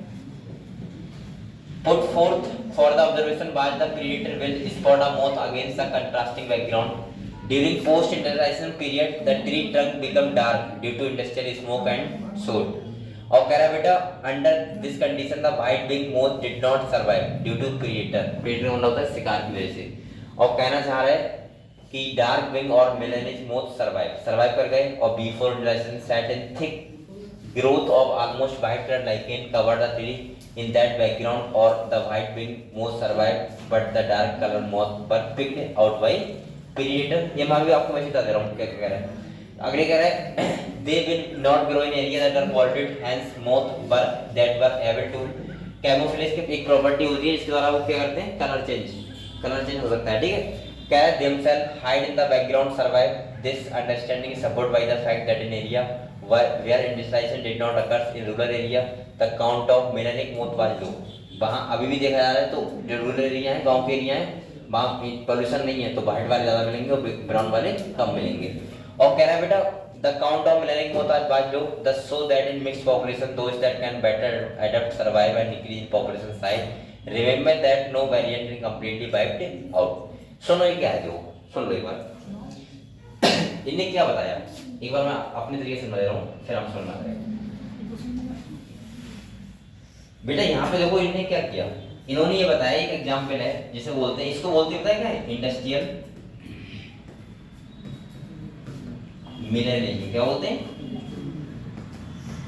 put forth for the observation by the predator will spot a moth against the contrasting background. During post-industrialization period, the tree trunk become dark due to industrial smoke and soot. और कह रहा है बेटा under this condition the white wing moth did not survive due to predator, predator मतलब होता है शिकार की वजह से। और कहना चाह रहा है कि डार्क विंग और मेलानिज मोथ सर्वाइव कर गए, और before industrialisation set in thick growth of almost white color lichen covered the tree in that background, or the white wing moth survived but the dark color moth were picked out by predator। ये मैं भी आपको वैसे बता दे रहा हूँ क्या क्या कह रहा है। अगले कह रहा है they will not grow in area that are polluted, hence moth were that were able to camouflage की एक प्रॉपर्टी होती है जिसके द्वारा वो क्या करते हैं, कलर चेंज हो सकता है, ठीक है। कह रहा है themselves hide in the background survive, this understanding is supported by the fact that in area where industrialization did not occur in rural area the count of melanic moth was low। वहाँ अभी भी देखा जा रहा है तो जो rural area है, गांव के एरिया है, वहाँ पोल्यूशन नहीं है तो व्हाइट वाले ज्यादा मिलेंगे और ब्राउन वाले कम मिलेंगे। और कह रहा है बेटा the count of melanic moth was low, thus show that in mixed population those that can better adapt survive and increase in population size। Remember that no variant is completely wiped out। सुनो ये क्या है, जो सुन लो एक बार इनने क्या बताया, एक बार मैं अपने तरीके से समझ रहा हूँ फिर हम सुनना है। बेटा यहाँ पे देखो इन्होंने क्या किया, इन्होंने ये बताया एक एग्जाम्पल है जिसे बोलते हैं, इसको बोलते हैं क्या है, इंडस्ट्रियल मिलेनियम, क्या बोलते हैं,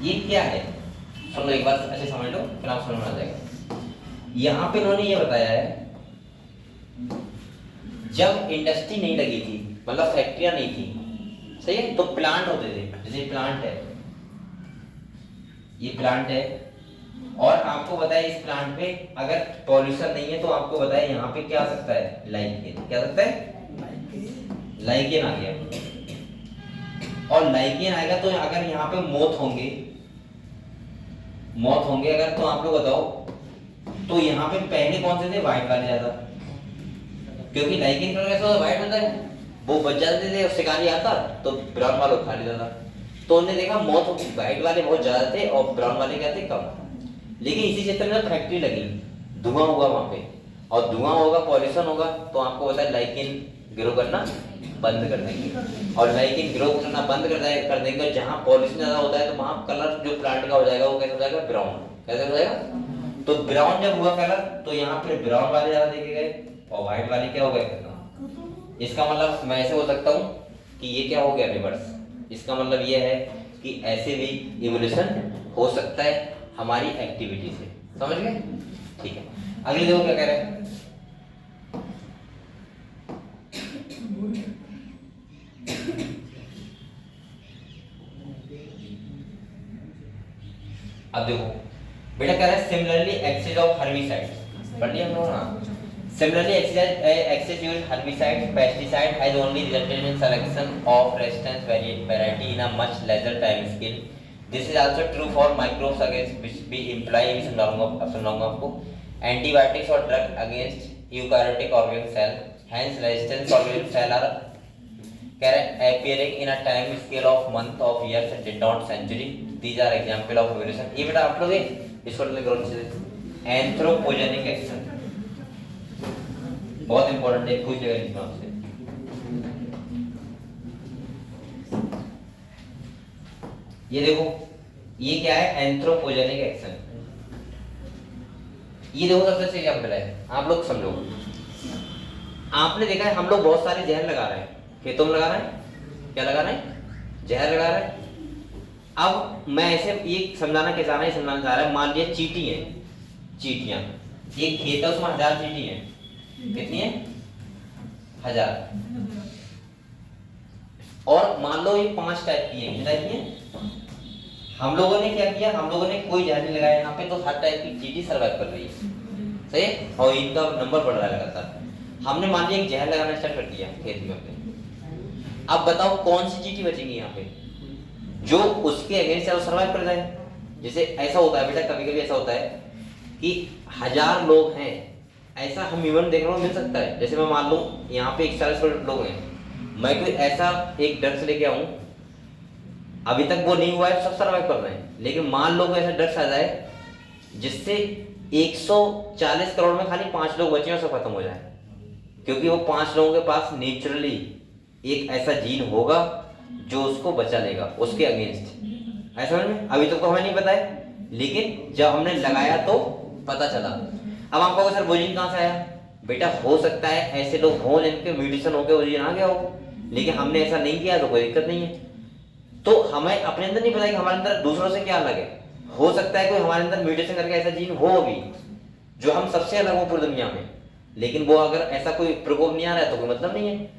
ये क्या है सुन लो एक बार अच्छे समझ लो फिर आप समझ में आ जाएगा। यहाँ पे इन्होंने ये बताया है जब इंडस्ट्री नहीं लगी थी, मतलब फैक्ट्रियां नहीं थी, सही है, तो प्लांट होते थे, जैसे प्लांट है, ये प्लांट है, और आपको बताया इस प्लांट पे अगर पॉल्यूशन नहीं है तो आपको बताया यहाँ पे क्या आ सकता है, लाइकेन, क्या आ सकता है, लाइकेन आ गया। और लाइकेन आएगा तो अगर यहाँ पे मोथ होंगे अगर, तो आप लोग बताओ तो यहाँ पे पहले कौन से थे, व्हाइट वाले ज्यादा, क्योंकि लाइकेन कलर कैसा व्हाइट होता है, वो बच जाते थे और शिकारी आता तो ब्राउन वाला खा लेता था। तो उन्होंने देखा मोथ व्हाइट वाले बहुत ज्यादा थे और ब्राउन वाले क्या थे, कम। लेकिन इसी क्षेत्र में फैक्ट्री लगी, धुआं होगा वहां पे, और धुआं होगा, पॉल्यूशन होगा, तो आपको पता है लाइकेन ग्रो करना बंद कर देंगे। और लाइकेन ग्रो करना बंद कर देंगे, जहाँ पॉल्यूशन ज्यादा होता है तो वहाँ कलर जो प्लांट का हो जाएगा वो कैसा हो जाएगा, ब्राउन, कैसा हो जाएगा। तो ब्राउन जब हुआ कलर तो यहाँ पे ब्राउन वाले ज्यादा देखे गए और व्हाइट वाले क्या हो गए, इसका मतलब मैं ऐसे बोल सकता हूँ कि ये क्या हो गया, रिवर्स। इसका मतलब ये है कि ऐसे भी इवोल्यूशन हो सकता है हमारी एक्टिविटी से, समझ गए, ठीक है। अगले देखो क्या कह रहे हैं, अब देखो बेटा कह रहा है सिमिलरली एक्सेस ऑफ हर्बिसाइड्स, पढ़ लिया हम लोग ना। Similarly, excess used herbicide, pesticide has only resulted in selection of resistance variety in a much larger time scale. This is also true for microbes against which we imply आपको antibiotics or drug against eukaryotic organ cell. Hence, resistance organ cell are appearing in a time scale of month of years and not century. These are example of evolution. ये बेटा आप लोग इसको anthropogenic action बहुत important है, कुछ जगह लिखना आपसे। ये देखो ये क्या है, एंथ्रोपोजेनिक एक्शन। ये देखो सबसे अच्छा एग्जांपल है, आप लोग समझो। आपने देखा है हम लोग बहुत सारे जहर लगा रहे हैं, खेतों में लगा रहे हैं, क्या लगा रहे हैं, जहर लगा रहे हैं। अब मैं ऐसे ये समझाना चाह रहा है, मान लिया चींटी है, चींटियां, एक खेत है उसमें 1000 चींटी है, कितनी है, 1000। और मान लो ये 5 टाइप की है, कितनी टाइप की है। हम लोगों ने क्या किया, हम लोगों ने कोई जहर नहीं लगाया यहाँ पे, तो हर टाइप की चींटी सर्वाइव कर रही है, सही है, और इनका नंबर बढ़ रहा है लगातार। हमने मान लिया एक जहर लगाना स्टार्ट कर दिया खेत में अपने। अब बताओ कौन सी चींटी बचेंगी यहाँ पे, जो उसके अगेंस्ट वो सर्वाइव कर जाए। जैसे ऐसा होता है बेटा, कभी कभी ऐसा होता है कि 1000 लोग हैं, ऐसा हम इवन देखने को मिल सकता है। जैसे मैं मान लूं यहाँ पे 41 लोग हैं, मैं कोई ऐसा एक ड्रग्स लेके आऊं, अभी तक वो नहीं हुआ है, सब सर्वाइव कर रहे हैं, लेकिन मान लो ऐसा ड्रग्स आ जाए जिससे 140 करोड़ में खाली 5 लोग बचे और सब खत्म हो जाए, क्योंकि वो 5 लोगों के पास नेचुरली एक ऐसा जीन होगा जो उसको बचा लेगा उसके अगेंस्ट। ऐसा में अभी तक तो हमें नहीं पता है, लेकिन जब हमने लगाया तो पता चला। अब आप कहोगे सर वो जीन कहाँ से आया? बेटा हो सकता है ऐसे लोग हों जिनके म्यूटेशन होकर वो जीन आ गया हो, लेकिन हमने ऐसा नहीं किया तो कोई दिक्कत नहीं है। तो हमें अपने अंदर नहीं पता कि हमारे अंदर दूसरों से क्या अलग है। हो सकता है कोई हमारे अंदर म्यूटेशन करके ऐसा जीन हो अभी जो हम सबसे अलग हो पूरी दुनिया में, लेकिन वो अगर ऐसा कोई प्रकोप नहीं आ रहा है तो कोई मतलब नहीं है।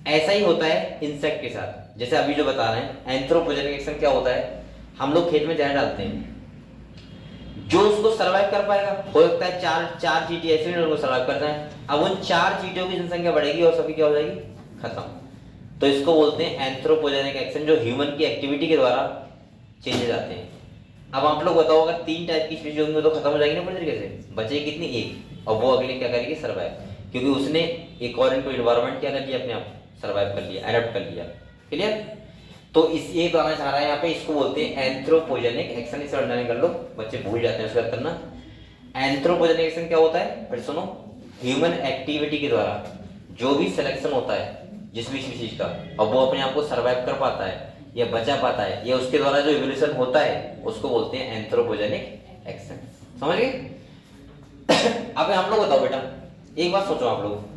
ऐसा ही होता है इंसेक्ट के साथ। जैसे अभी जो बता रहे हैं एंथ्रोपोजेनिक एक्शन क्या होता है, हम लोग खेत में जहर डालते हैं, जो उसको सर्वाइव कर पाएगा, हो सकता है चार चींटी ऐसे भी उनको सर्वाइव कर जाए। अब उन 4 चींटियों की जनसंख्या बढ़ेगी और सभी क्या हो जाएगी, खत्म। तो इसको बोलते हैं एंथ्रोपोजेनिक एक्शन, जो ह्यूमन की एक्टिविटी के द्वारा चेंजेस आते हैं। अब आप लोग बताओ, अगर 3 टाइप की स्पीशीज होंगी तो खत्म हो जाएगी ना पूरी तरीके से, बचेगी कितनी, एक, और वो अगले क्या करेगी, सर्वाइव, क्योंकि उसने अकॉर्डिंग टू एनवायरनमेंट क्या कर लिया, अपने आप सर्वाइव कर लिया, एडप्ट कर लिया। क्लियर? तो इस ये बताना चाह रहा है यहाँ पे, इसको बोलते हैं एंथ्रोपोजेनिक एक्शन। इसे अंडरलाइन कर लो, बच्चे भूल जाते हैं उसका करना। एंथ्रोपोजेनिक एक्शन क्या होता है, फिर सुनो, ह्यूमन एक्टिविटी के द्वारा जो भी सिलेक्शन होता है जिस भी स्पीशीज का, और वो अपने आप को सर्वाइव कर पाता है या बचा पाता है, या उसके द्वारा जो इवोल्यूशन होता है उसको बोलते हैं एंथ्रोपोजेनिक एक्शन। समझ गए? अब हम लोग बताओ बेटा, एक बात सोचो आप लोग,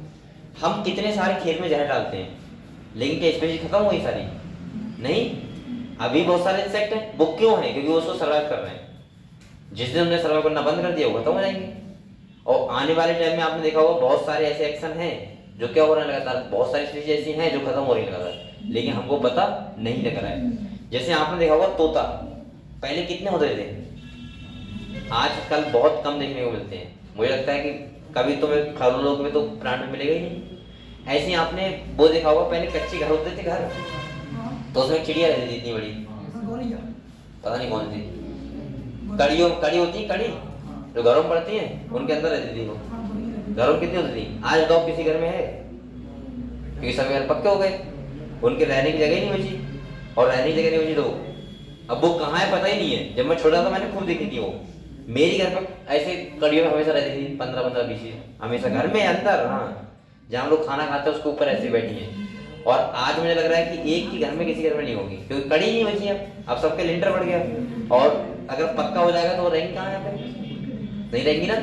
हम कितने सारे खेत में जहर डालते हैं, लेकिन क्या स्पीशीज खत्म हुई सारी? नहीं, अभी बहुत सारे इंसेक्ट हैं। वो क्यों हैं? क्योंकि वो उसको सर्वाइव कर रहे हैं। जिस दिन हमने सर्वाइव करना बंद कर दिया वो खत्म हो जाएंगे। और आने वाले टाइम में आपने देखा होगा बहुत सारे ऐसे एक्शन हैं जो क्या हो रहे हैं लगातार, बहुत सारी स्पीशीज ऐसी हैं जो खत्म हो रही है लगातार, लेकिन हमको पता नहीं लग रहा है। जैसे आपने देखा होगा तोता, पहले कितने होते थे, आजकल बहुत कम देखने को मिलते हैं। मुझे लगता है कि कभी तुम्हें खरगोश में तो प्लांट में मिलेगा ही नहीं। ऐसे ही आपने वो देखा होगा, पहले कच्चे घर होते थे घर, तो उसमें चिड़िया रहती थी इतनी बड़ी, गोरिया, पता नहीं कौन सी, कड़ी होती है, कड़ी जो घरों में पड़ती है, उनके अंदर रहती थी वो। घरों में कितनी होती थी? आज बताओ किसी घर में है? क्योंकि सभी घर पक्के हो गए, उनके रहने की जगह ही नहीं बची, और रहने की जगह नहीं बची तो अब वो कहाँ है पता ही नहीं है। जब मैं छोटा था मैंने खूब देखी थी वो, मेरी घर पर ऐसे कड़ियों में हमेशा रहती थी, 15-15 20 हमेशा घर में अंदर, हाँ, जहाँ हम लोग खाना खाते हैं उसके ऊपर ऐसे बैठी है। और आज मुझे लग रहा है कि एक ही घर में किसी घर में नहीं होगी, क्योंकि कड़ी नहीं बची अब सबके लिंटर बढ़ गया। और अगर पक्का हो जाएगा तो वो रहेंगी कहाँ, यहाँ पे नहीं रहेंगी ना।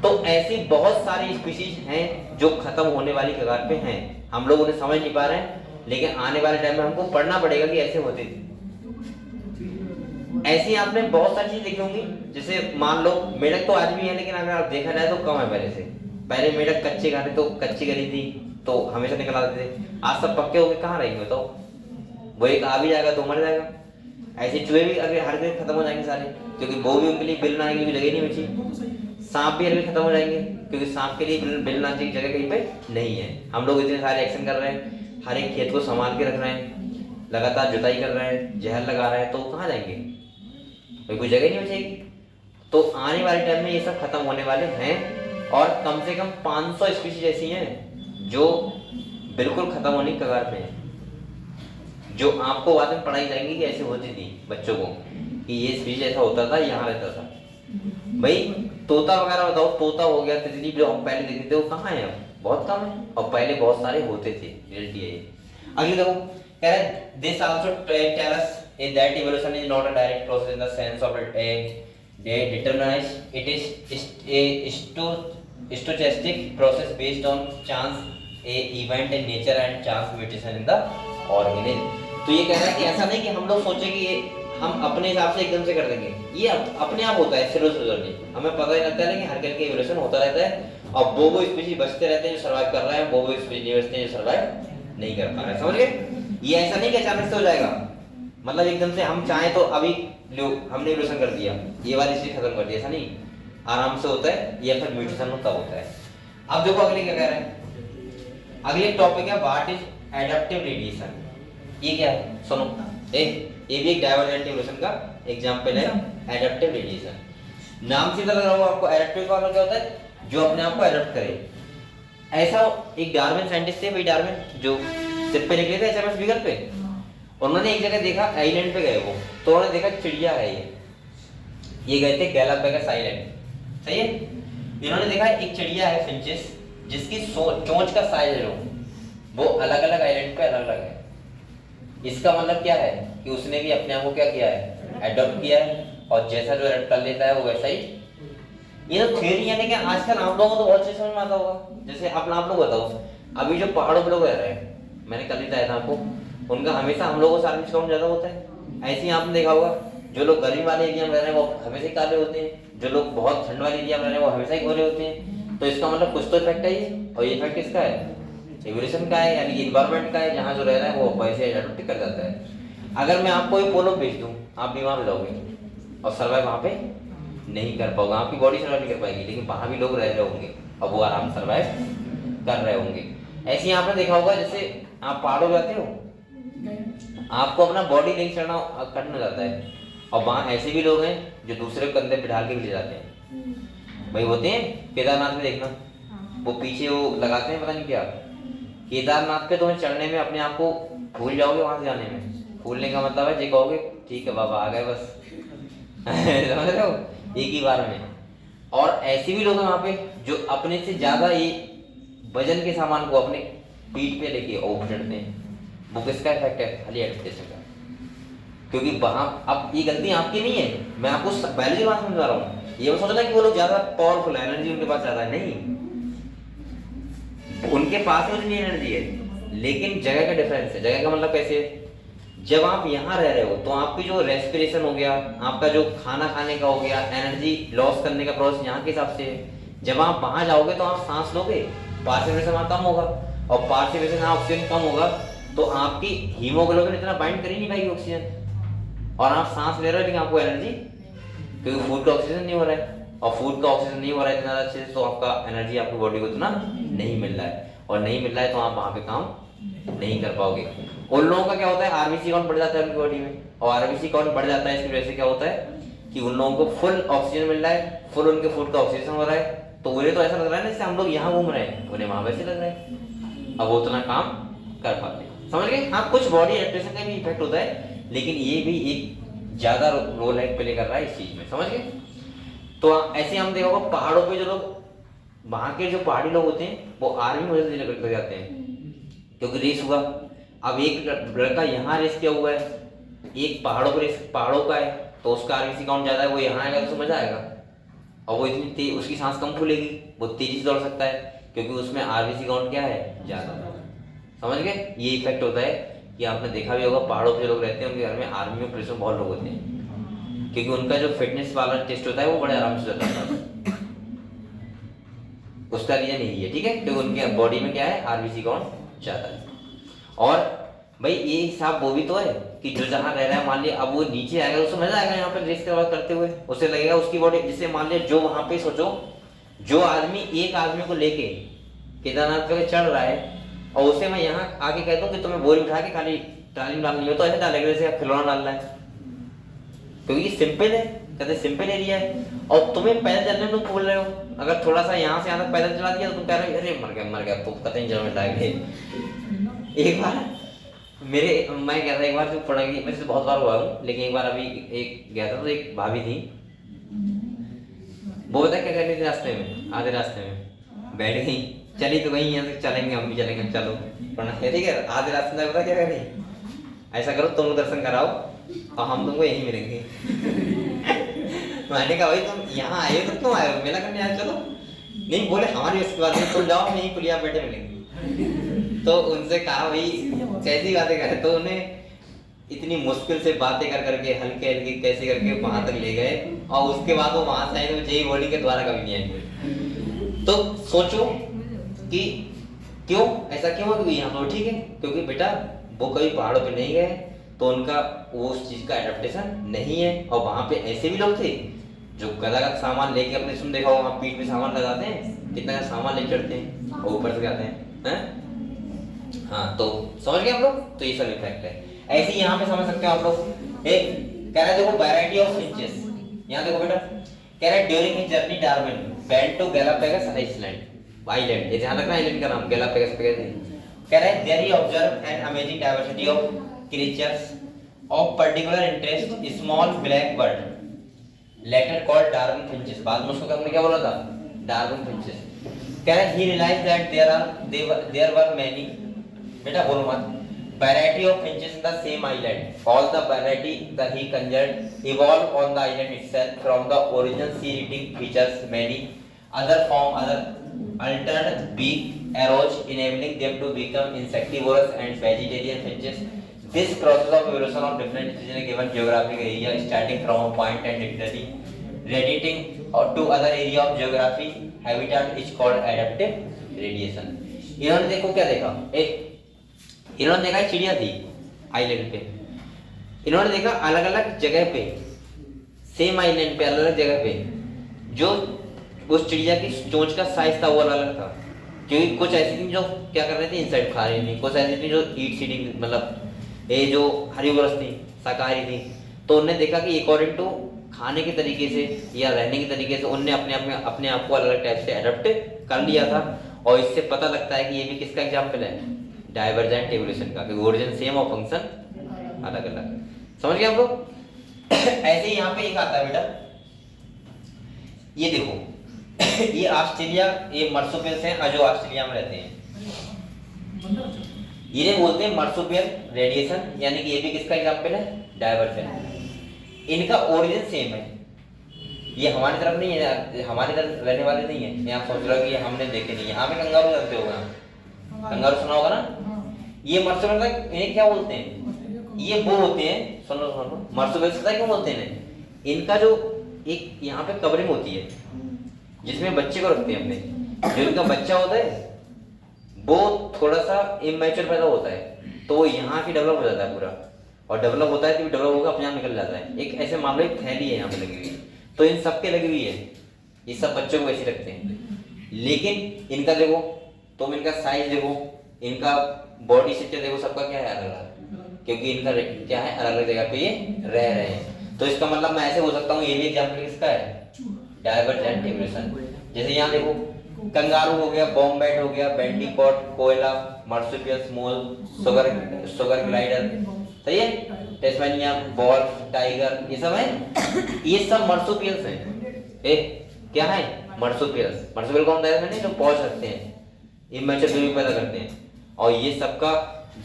तो ऐसी बहुत सारी स्पीशीज हैं जो खत्म होने वाली कगार पे हैं, हम लोग उन्हें समझ नहीं पा रहे हैं, लेकिन आने वाले टाइम में हमको पढ़ना पड़ेगा कि ऐसे होते थे। ऐसी आपने बहुत सारी चीज देखी होंगी, जैसे मान लो मेढक तो आज भी है, लेकिन अगर आप देखा जाए तो कम है पहले से। पहले मेढक कच्चे घर तो कच्ची गली थी तो हमेशा निकल आते थे, आज सब पक्के हो गए, कहाँ रहेंगे बताओ? वो एक आ भी जाएगा तो मर जाएगा। ऐसे चूहे भी अगर हर जगह खत्म हो जाएंगे सारे, क्योंकि वो भी उनके लिए बिल बनाने के लिए जगह नहीं बची। सांप भी हर खत्म हो जाएंगे, क्योंकि सांप के लिए बिल बनाने की जगह कहीं पे नहीं है। हम लोग इतने सारे एक्शन कर रहे हैं, हर एक खेत को संभाल के रख रहे हैं, लगातार जुताई कर रहे हैं, जहर लगा रहे हैं, तो कहाँ जाएंगे? कोई जगह नहीं बचेगी। तो आने वाले टाइम में ये सब खत्म होने वाले हैं, और कम से कम 500 स्पीशीज ऐसी हैं जो बिल्कुल खत्म होने की कगार पे हैं, जो आपको बाद में पढ़ाई जाएंगी कि ऐसे होती थी बच्चों को, कि ये स्पीशीज ऐसा होता था, यहाँ रहता था। भाई तोता वगैरह बताओ, तोता हो गया, तितली जो हम पहले देखते थे वो कहाँ है? अब बहुत कम है, और पहले बहुत सारे होते थे। रियलिटी है ये। अगली देखो, कह रहे this also tell us that evolution is not a direct process in the sense of a determinist. It is a stochastic process based on chance a event in nature and chance mutation in the organism. तो ये कह रहा है कि ऐसा नहीं कि हम लोग सोचे कि ये हम अपने हिसाब से एकदम से कर देंगे, ये अपने आप होता है स्लोली, हमें पता ही लगता है कि हर करके इवोल्यूशन होता रहता है, और वो स्पीशीज बचते रहते हैं जो सर्वाइव कर रहे हैं, वो स्पीशीज नहीं बचते हैं जो सर्वाइव नहीं कर पा रहे। समझ गए? ये ऐसा नहीं कि अचानक से हो जाएगा, मतलब एकदम से हम चाहें तो अभी हमने इवोल्यूशन कर दिया, ये वाली चीज खत्म कर दी, ऐसा नहीं, आराम से होता है, या फिर म्यूटेशन तब होता है। अब देखो अगले क्या कह रहे हैं, अगले टॉपिक है व्हाट इज एडाप्टिव रेडिएशन। ये क्या है? सुनो, ये भी एक डाइवर्जेंट इवोल्यूशन का एग्जांपल है, एडेप्टिव रेडिएशन। नाम से लग रहा होगा आपको, एडेप्टिव का मतलब क्या होता है, जो अपने आप को एडेप्ट करे। ऐसा एक डार्विन साइंटिस्ट थे, भाई डार्विन जो शिप पे निकले थे एचएमएस बीगल पे, उन्होंने एक जगह देखा, आइलैंड पे गए वो, तो उन्होंने देखा चिड़िया है ये गए थे गैलापागोस आइलैंड, सही है। इन्होंने देखा एक चिड़िया है फिंचेस, जिसकी चोंच का साइज है वो अलग अलग आइलैंड पे अलग अलग है। इसका मतलब क्या है कि उसने भी अपने आप को क्या किया है, एडॉप्ट किया है, और जैसा जो एडॉप्ट कर लेता है वो वैसा ही। ये तो थ्योरी यानी कि आजकल आप लोगों को तो बहुत अच्छे समझ में आता होगा। जैसे अपना आप लोग बताओ, अभी जो पहाड़ों पे लोग रह रहे हैं, मैंने कल ही बताया था आपको, उनका हमेशा हम लोगों का सर्विस काउंट ज्यादा होता है। ऐसे ही आपने देखा होगा, जो लोग गर्मी वाले एरिया में रह रहे हैं वो हमेशा ही काले होते हैं, जो लोग बहुत ठंड वाले एरिया में रह रहे हैं वो हमेशा ही गोरे होते हैं। तो इसका मतलब कुछ तो इफेक्ट है ये, और ये इफेक्ट किसका है, एवोल्यूशन का है, यानी कि इन्वायरमेंट का है, जहाँ जो रह रहा है वो वैसे एडॉप्ट कर जाता है। अगर मैं आपको एक पोलो भेज दूं, आप बीमार हो जाओगे और सर्वाइव वहाँ पे नहीं कर पाओगे, आपकी बॉडी सर्वाइव नहीं कर पाएगी, लेकिन वहाँ भी लोग रह रहे होंगे और वो आराम सर्वाइव कर रहे होंगे। ऐसे ही आपने देखा होगा, जैसे आप पहाड़ों जाते हो, आपको अपना बॉडी नहीं चढ़ना करना जाता है, और वहाँ ऐसे भी लोग हैं जो दूसरे को कंधे पे ढाल के भी ले जाते हैं। भाई होते हैं केदारनाथ में, देखना वो पीछे वो लगाते हैं पता नहीं क्या, केदारनाथ पे तुम्हें चढ़ने में अपने आप को भूल जाओगे, वहां से जाने में भूलने का मतलब है जी कहोगे ठीक है बाबा आ गए बस समझ रहे हो, एक ही बार में। और ऐसे भी लोग हैं वहां पे जो अपने से ज्यादा ये वजन के सामान को अपने पीठ पे लेके और चढ़ते हैं। वो किसका इफेक्ट है, खाली एडप्टेशन का, क्योंकि वहां अब ये गलती आपकी नहीं है, मैं आपको पहले की बात समझा रहा हूँ। ये मत सोचना कि वो लोग ज्यादा पावरफुल है, एनर्जी उनके पास ज्यादा है, नहीं, उनके पास उतनी एनर्जी है, लेकिन जगह का डिफरेंस है। जगह का मतलब कैसे, जब आप यहाँ रह रहे हो तो आपकी जो रेस्पिरेशन हो गया, आपका जो खाना खाने का हो गया, एनर्जी लॉस करने का प्रोसेस यहाँ के हिसाब से है। जब आप वहां जाओगे तो आप सांस लोगे, पार्सिफिकेशन वहाँ कम होगा, और पार्सिफिकेशन ऑक्सीजन कम होगा तो आपकी हीमोग्लोबिन इतना बाइंड कर ही नहीं पाएगी ऑक्सीजन, और आप सांस ले रहे हो लेकिन आपको एनर्जी, क्योंकि फूड का ऑक्सीजन नहीं हो रहा है, और फूड का ऑक्सीजन नहीं हो रहा है इतना अच्छे से, तो आपका एनर्जी आपकी बॉडी को इतना नहीं मिल रहा है, और नहीं मिल रहा है तो आप वहां पे काम नहीं कर पाओगे। उन लोगों का क्या होता है, आरबीसी काउंट बढ़ जाता है उनकी बॉडी में, और आरबीसी काउंट बढ़ जाता है, इसकी वजह से क्या होता है कि उन लोगों को फुल ऑक्सीजन मिल रहा है, फुल उनके फूड का ऑक्सीजन हो रहा है, तो उन्हें तो ऐसा लग रहा है ना जैसे हम लोग यहाँ घूम रहे हैं, उन्हें वहां वैसे लग रहा है, अब वो उतना काम कर पाते हैं। समझ गए, हाँ कुछ बॉडी एडेप्टेशन का भी इफेक्ट होता है, लेकिन ये भी एक ज्यादा रोल है प्ले कर रहा है इस चीज में, समझ गए। तो ऐसे हम देखोगे पहाड़ों पे जो लोग, वहां के जो पहाड़ी लोग होते हैं वो आर्मी में वजह से लग जाते हैं, क्योंकि रेस हुआ, अब एक लड़का यहाँ रेस किया हुआ है, एक पहाड़ों पर रेस पहाड़ों का है, तो उसका आरबीसी काउंट ज्यादा है, वो यहाँ आएगा तो मजा आएगा, और वो इतनी तेज, उसकी सांस कम फूलेगी, वो तेजी से दौड़ सकता है, क्योंकि उसमें आरबीसी काउंट क्या है, ज्यादा। समझ गए, ये इफेक्ट होता है कि आपने देखा भी होगा पहाड़ों पे जो लोग रहते हैं उनके घर में आर्मी में पुलिस में बहुत लोग होते हैं, क्योंकि उनका जो फिटनेस वाला टेस्ट होता है वो बड़े आराम से होता है, उसका रीजन यही है, ठीक है, क्योंकि उनके बॉडी में क्या है, आरबीसी काउंट ज्यादा है। और भाई ये हिसाब वो भी तो है कि जो जहाँ रह रहा है, मान लिया अब वो नीचे आएगा, उसको मजा आएगा यहाँ पे रेस करते हुए, उसे लगेगा उसकी बॉडी, जिससे मान लिया जो वहां पे सोचो, जो आदमी एक आदमी को लेके केदारनाथ पे चढ़ रहा है, और उसे मैं यहाँ आके कहता हूँ कि तुम्हें बोरी उठा के खाली ट्राली डालनी हो, तो ऐसे डालेगा जैसे आप खिलौना डाल रहा है, क्योंकि सिंपल है, कहते सिंपल एरिया है, और तुम्हें पैदल चलने तुम बोल रहे हो, अगर थोड़ा सा यहाँ से यहाँ तक पैदल चला दिया तो तुम कह रहे हो अरे मर गया तो पता नहीं जब लाएंगे। एक बार मैं गया था, एक बार जो पढ़ेंगे, मेरे से बहुत बार हुआ हूँ, लेकिन एक बार अभी एक गया था तो एक भाभी थी, वो बता क्या कर रही थी, रास्ते में आधे रास्ते में बैठ गई, चली तो गई, यहाँ से चलेंगे हम भी चलेंगे, चलो पढ़ना है, ठीक है, आधे रास्ते में पता क्या कर रही, ऐसा करो तुम दर्शन कराओ और हम तुमको यहीं मिलेंगे। मैंने कहा भाई तुम यहाँ आए हो तो क्यों आए हो, मेला करने आए, चलो, नहीं बोले हमारी उसके बाद तुम जाओ, हम यहीं पुलिया बैठे मिलेंगे। तो उनसे कहा भाई कैसी बातें करे, तो उन्हें इतनी मुश्किल से बातें कर करके हल्के हल्के कैसे करके वहां तक ले गए, और उसके बाद वो वहां से आए तो जेई बॉडी के द्वारा कभी नहीं आएंगे। तो सोचो कि क्यों ऐसा क्यों है, क्योंकि यहाँ तो ठीक है, क्योंकि बेटा वो कभी पहाड़ों पे नहीं गए तो उनका वो उस चीज का एडेप्टेशन नहीं है। और वहां पे ऐसे भी लोग थे जो गदागद सामान लेके अपने, सुन देखा होगा पीठ में सामान लगाते हैं, कितना सामान ले चढ़ते हैं और ऊपर से जाते हैं। हाँ तो समझ गए आप लोग, तो ये सब इफेक्ट है। ऐसे ही यहाँ पे समझ सकते हो आप लोग, एक कह रहा है देखो वैरायटी ऑफ फिंचेस, यहाँ देखो बेटा कह रहा है during his journey Darwin went to Galapagos island, ये ध्यान रखना आइलैंड का नाम गैलापागोस पे कह रहा है there he observe an amazing diversity of creatures of particular interest small black bird later called Darwin finches, बाद में उसको हमने क्या बोला था डार्विन फिंचेस। कह रहा है he realised that there were many, बेटा बोलो मत, variety of finches in the same island. All the variety that he conjured evolved on the island itself from the original sea-eating features. Many other altered beak arose, enabling them to become insectivorous and vegetarian finches. This process of evolution of different species in a given geographic area, starting from a point and literally radiating to other area of geography habitat, is called adaptive radiation. इन्होंने देखो क्या देखा, इन्होंने देखा चिड़िया थी island पे, इन्होंने देखा अलग अलग जगह पे सेम आइलैंड पे अलग अलग जगह पे जो उस चिड़िया की चोंच का साइज था वो अलग अलग था, क्योंकि कुछ ऐसी थी जो क्या कर रहे थे इंसेक्ट खा रही थी, कुछ ऐसी थी जो ईट सीडिंग मतलब ये जो हरीवरस थी शाकाहारी थी। तो उन्होंने देखा कि अकॉर्डिंग टू खाने के तरीके से या रहने के तरीके से उनने अपने आप को अलग अलग टाइप से अडॉप्ट कर लिया था। और इससे पता लगता है कि ये भी किसका एग्जाम्पल है, डाइवर्जेंट एवोल्यूशन का, क्योंकि ओरिजिन सेम और फंक्शन अलग अलग। समझ गए हम लोग। ऐसे ही यहाँ पे एक आता है बेटा, ये देखो ये ऑस्ट्रेलिया, ये मर्सुपियल्स हैं जो ऑस्ट्रेलिया में रहते हैं, इन्हें बोलते हैं मर्सुपियल रेडिएशन, यानी कि ये भी किसका एग्जाम्पल है, डाइवर्जेंट। इनका ओरिजिन सेम है, ये हमारी तरफ नहीं है, हमारी तरफ रहने वाले नहीं है। यहाँ सोच रहा कि हमने देखे नहीं है, यहाँ पे कंगारू रहते होगा, कंगारू सुना होगा ना। ये मर्सुपियल इन्हें क्या बोलते हैं, ये वो होते हैं, सुनो सुनो मर्सुपियल से क्यों बोलते हैं, इनका जो एक यहाँ पे कवरिंग होती है जिसमें बच्चे को रखते हैं अपने, जो इनका बच्चा होता है वो थोड़ा सा इमैच्योर पैदा होता है, तो वो यहाँ की डेवलप हो जाता है पूरा, और डेवलप होता है तो डेवलप होकर अपने आप निकल जाता है। एक ऐसे मामले एक थैली है यहाँ पे लगी हुई, तो इन सब के लगी हुई है, ये सब बच्चों को ऐसे रखते हैं। लेकिन इनका देखो, तुम इनका साइज देखो, इनका बॉडी स्ट्रक्चर देखो, सबका क्या है अलग अलग, क्योंकि इनका क्या है अलग अलग जगह पे ये रह रहे हैं। तो इसका मतलब मैं ऐसे बोल सकता हूँ, ये भी एग्जाम्पल किसका है, डाइवर्जेंट एवोल्यूशन। जैसे यहाँ देखो कंगारू हो गया, बॉम्बैट हो गया, बैंडिकॉट, कोयला, मार्सुपियल्स, मोल, सुगर ग्लाइडर, सही है, टेस्मेनिया, वॉल्फ, टाइगर, ये सब है, ये सब मार्सुपियल्स हैं। क्या है मार्सुपियल्स, मार्सुपियल कौन बताया मैंने, जो पॉज रखते हैं, इमैच्योर बेबी पैदा करते हैं। और ये सबका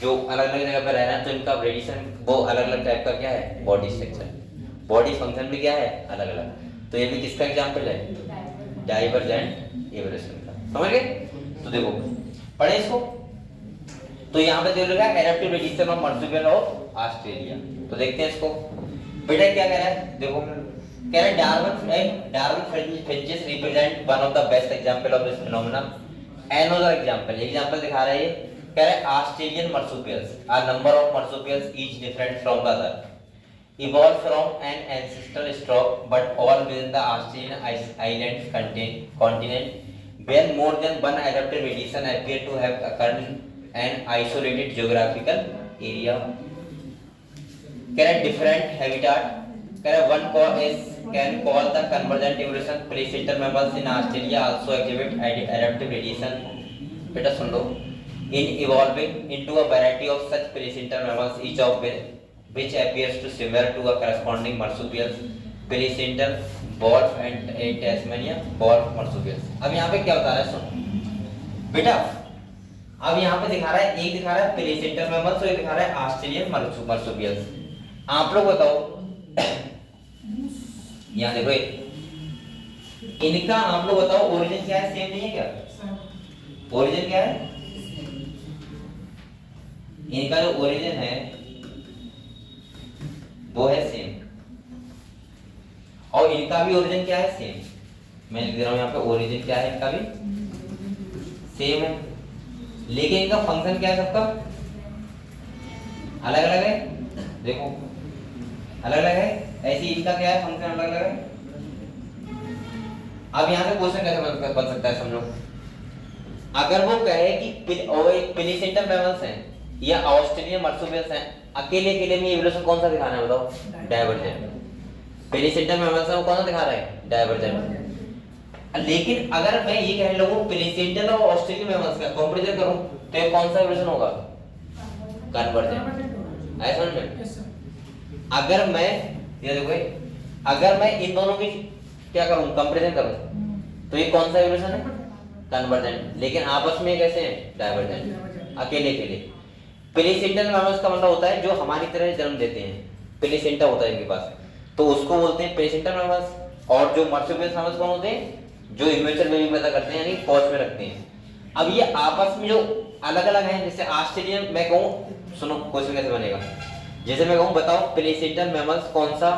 जो अलग अलग जगह पे रह रहा है, तो इनका रेडिएशन वो अलग अलग टाइप का क्या है, बॉडी स्ट्रक्चर, बॉडी फंक्शन भी क्या है अलग अलग। तो ये भी किसका एग्जाम्पल है, डाइवर्जेंट एवोल्यूशन का। समझ गए। तो देखो पढ़े इसको, तो यहाँ पे देखो adaptive radiation of marsupial of Australia. तो देखते हैं इसको, बेटा क्या कह रहा है, देखो कह रहा है Darwin finches represent one of the best example of this phenomenon. Another example दिखा रहा है, ये कह रहा है Australian marsupials are number of marsupials each different from the other, evolved from an ancestral stock but all within the Australian island continent, where more than one adaptive radiation appear to have occurred in an isolated geographical area. Can different habitat, one can call the convergent evolution. Placental mammals in Australia also exhibit adaptive radiation. बेटा सुन लो, in evolving into a variety of such placental mammals, each of which appears to similar to a corresponding marsupials, placental, wolf and Tasmania wolf marsupials. अब यहाँ पे क्या बता रहा है, सुन बेटा, अब यहाँ पे दिखा रहा है, एक दिखा रहा है प्लेसेंटल मैमल्स और एक दिखा रहा है ऑस्ट्रेलियन मार्सुपियल्स। आप लोग बताओ, यहाँ देखो इनका, आप लोग बताओ ओरिजिन क्या है, सेम नहीं है क्या, ओरिजिन क्या है इनका, जो ओरिजिन है वो है सेम, और इनका भी ओरिजिन क्या है सेम। मैं लिख दे रहा हूं यहाँ पे, ओरिजिन क्या है इनका भी सेम है, लेकिन इनका फंक्शन क्या है सबका अलग अलग है। देखो अलग अलग है, ऐसे इनका क्या है फंक्शन अलग अलग है। अब यहाँ से क्वेश्चन कैसे बन सकता है, समझो, अगर वो कहे कि प्लेसेंटल मैमल्स हैं या ऑस्ट्रेलियन मर्सुपियल्स हैं, अकेले अकेले में इवोल्यूशन कौन सा दिखाना है बताओ? डाइवर्जेंट। प्लेसेंटल मैमल्स में कौन सा दिखा रहा है? डाइवर्जेंट। लेकिन अगर मैं ये कहने लगूं प्लेसेंटल और ऑस्ट्रेलियन मैमल्स का कंपैरिजन करूं तो ये कौन सा इवोल्यूशन होगा? कन्वर्जेंट। ऐसा नहीं। अगर मैं ये देखो, अगर मैं इन दोनों की क्या करूं? कंपैरिजन करूं तो ये कौन सा इवोल्यूशन है? कन्वर्जेंट। लेकिन आपस में कैसे हैं? डाइवर्जेंट, अकेले अकेले। प्लेसेंटल मैमल्स का मतलब होता है जो हमारी तरह जन्म देते हैं, प्लेसेंटा होता है इनके पास, तो उसको बोलते हैं प्लेसेंटल मैमल्स। और जो मर्सुपियस मैमल्स कौन होते हैं? जो इमेच्योर बेबी पैदा करते हैं, यानी पौच में रखते हैं। अब ये आपस में जो अलग अलग हैं, जैसे ऑस्ट्रेलियन, मैं कहूं, सुनो क्वेश्चन कैसे बनेगा, जैसे मैं कहूं बताओ प्लेसेंटल मैमल्स कौन सा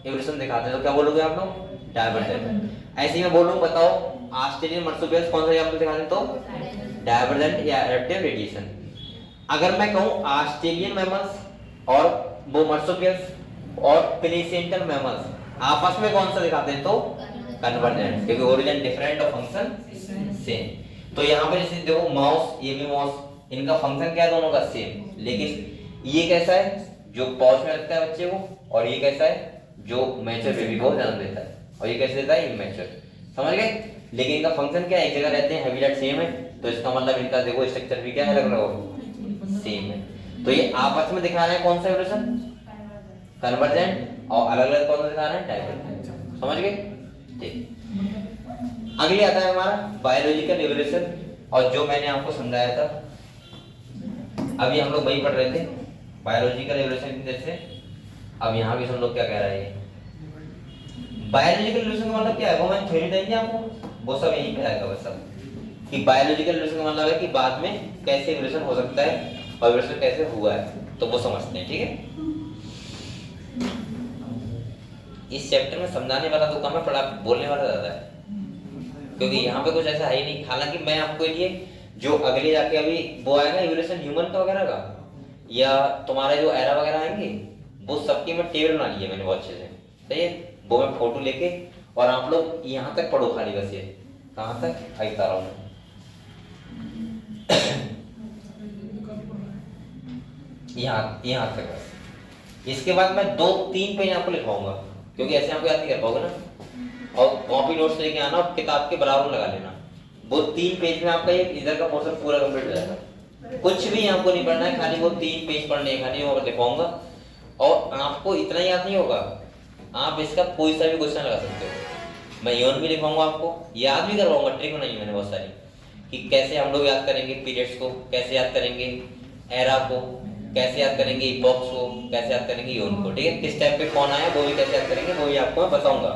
इवोल्यूशन दिखाते हैं, तो क्या बोलोगे आप लोग? डाइवर्जेंट। ऐसे ही मैं बोलूं बताओ ऑस्ट्रेलियन मर्सुपियल्स कौन सा एग्जांपल दिखाते हैं, तो डाइवर्जेंट या एडाप्टिव रेडिएशन। अगर मैं कहूं ऑस्ट्रेलियन मैमल्स और वो मर्सुपियल्स और प्लेसेंटल मैमल्स आपस में कौन सा दिखाते हैं, तो कन्वर्जेंट, क्योंकि ओरिजिन डिफरेंट और फंक्शन सेम। तो यहाँ पे जैसे देखो माउस, ये भी माउस, इनका फंक्शन क्या है दोनों का? सेम। लेकिन ये कैसा है? जो पॉच में रखता है बच्चे को, और ये कैसा है? जो मैच्योर बेबी को जन्म देता है, और ये कैसे देता है? इमैच्योर। समझ गए? लेकिन इनका फंक्शन क्या है? एक जगह रहते हैं, हैबिटेट सेम है, तो इसका मतलब इनका देखो स्ट्रक्चर भी क्या है? अलग अलग सेम है। तो ये आपस में दिखा रहे हैं कौन सा इवोल्यूशन? कन्वर्जेंट। और अलग अलग कौन सा दिखा रहे हैं? डाइवर्जेंट। समझ गए? ठीक। अगली आता है हमारा बायोलॉजिकल इवोल्यूशन, और जो मैंने आपको समझाया था अभी हम लोग वही पढ़ रहे थे, बायोलॉजिकल इवोल्यूशन जैसे। अब यहाँ भी सुन लो क्या कह रहा है ये। बायोलॉजिकल इवोल्यूशन का मतलब क्या है, वो मैं थ्योरी देंगे आपको, वो सब यहीं पे आएगा बस सब, कि बायोलॉजिकल इवोल्यूशन का मतलब है कि बाद में कैसे इवोल्यूशन हो सकता है और इवोल्यूशन कैसे हुआ है, तो वो समझते हैं। ठीक है, इस चैप्टर में समझाने वाला तो कम है, पढ़ा बोलने वाला ज्यादा है, क्योंकि यहाँ पे कुछ ऐसा है ही नहीं। हालांकि मैं आपको लिए जो अगले जाके अभी वो आएगा इवोल्यूशन ह्यूमन का वगैरह का, या तुम्हारे जो एरा वगैरह आएंगे, वो सबकी मैं टेबल बना ली है मैंने बहुत अच्छे से। सही है, वो मैं फोटो लेके, और आप लोग यहाँ तक पढ़ो खाली बस। ये कहाँ तक आई बता रहा हूँ यहाँ तक बस। इसके बाद मैं 2-3 पेज आपको लिखवाऊंगा, क्योंकि ऐसे आपको याद नहीं कर पाओगे ना। और कॉपी नोट्स लेके आना और किताब के बराबर लगा लेना। वो 3 पेज में आपका ये इधर का पोर्शन पूरा कंप्लीट हो जाएगा। कुछ भी आपको नहीं पढ़ना है, खाली वो 3 पेज पढ़ने हैं, खाली वो लिखवाऊंगा। और आपको इतना याद नहीं होगा, आप इसका कोई सा भी क्वेश्चन लगा सकते हो। मैं योन भी लिखवाऊंगा, आपको याद भी करवाऊंगा। ट्रिक बनाई है मैंने बहुत सारी, कि कैसे हम लोग याद करेंगे पीरियड्स को, कैसे याद करेंगे एरा को, कैसे याद करेंगे इपॉक्स को, कैसे याद करेंगे योन को। ठीक है, किस टाइम पे कौन आया वो भी कैसे याद करेंगे वो भी आपको मैं बताऊंगा,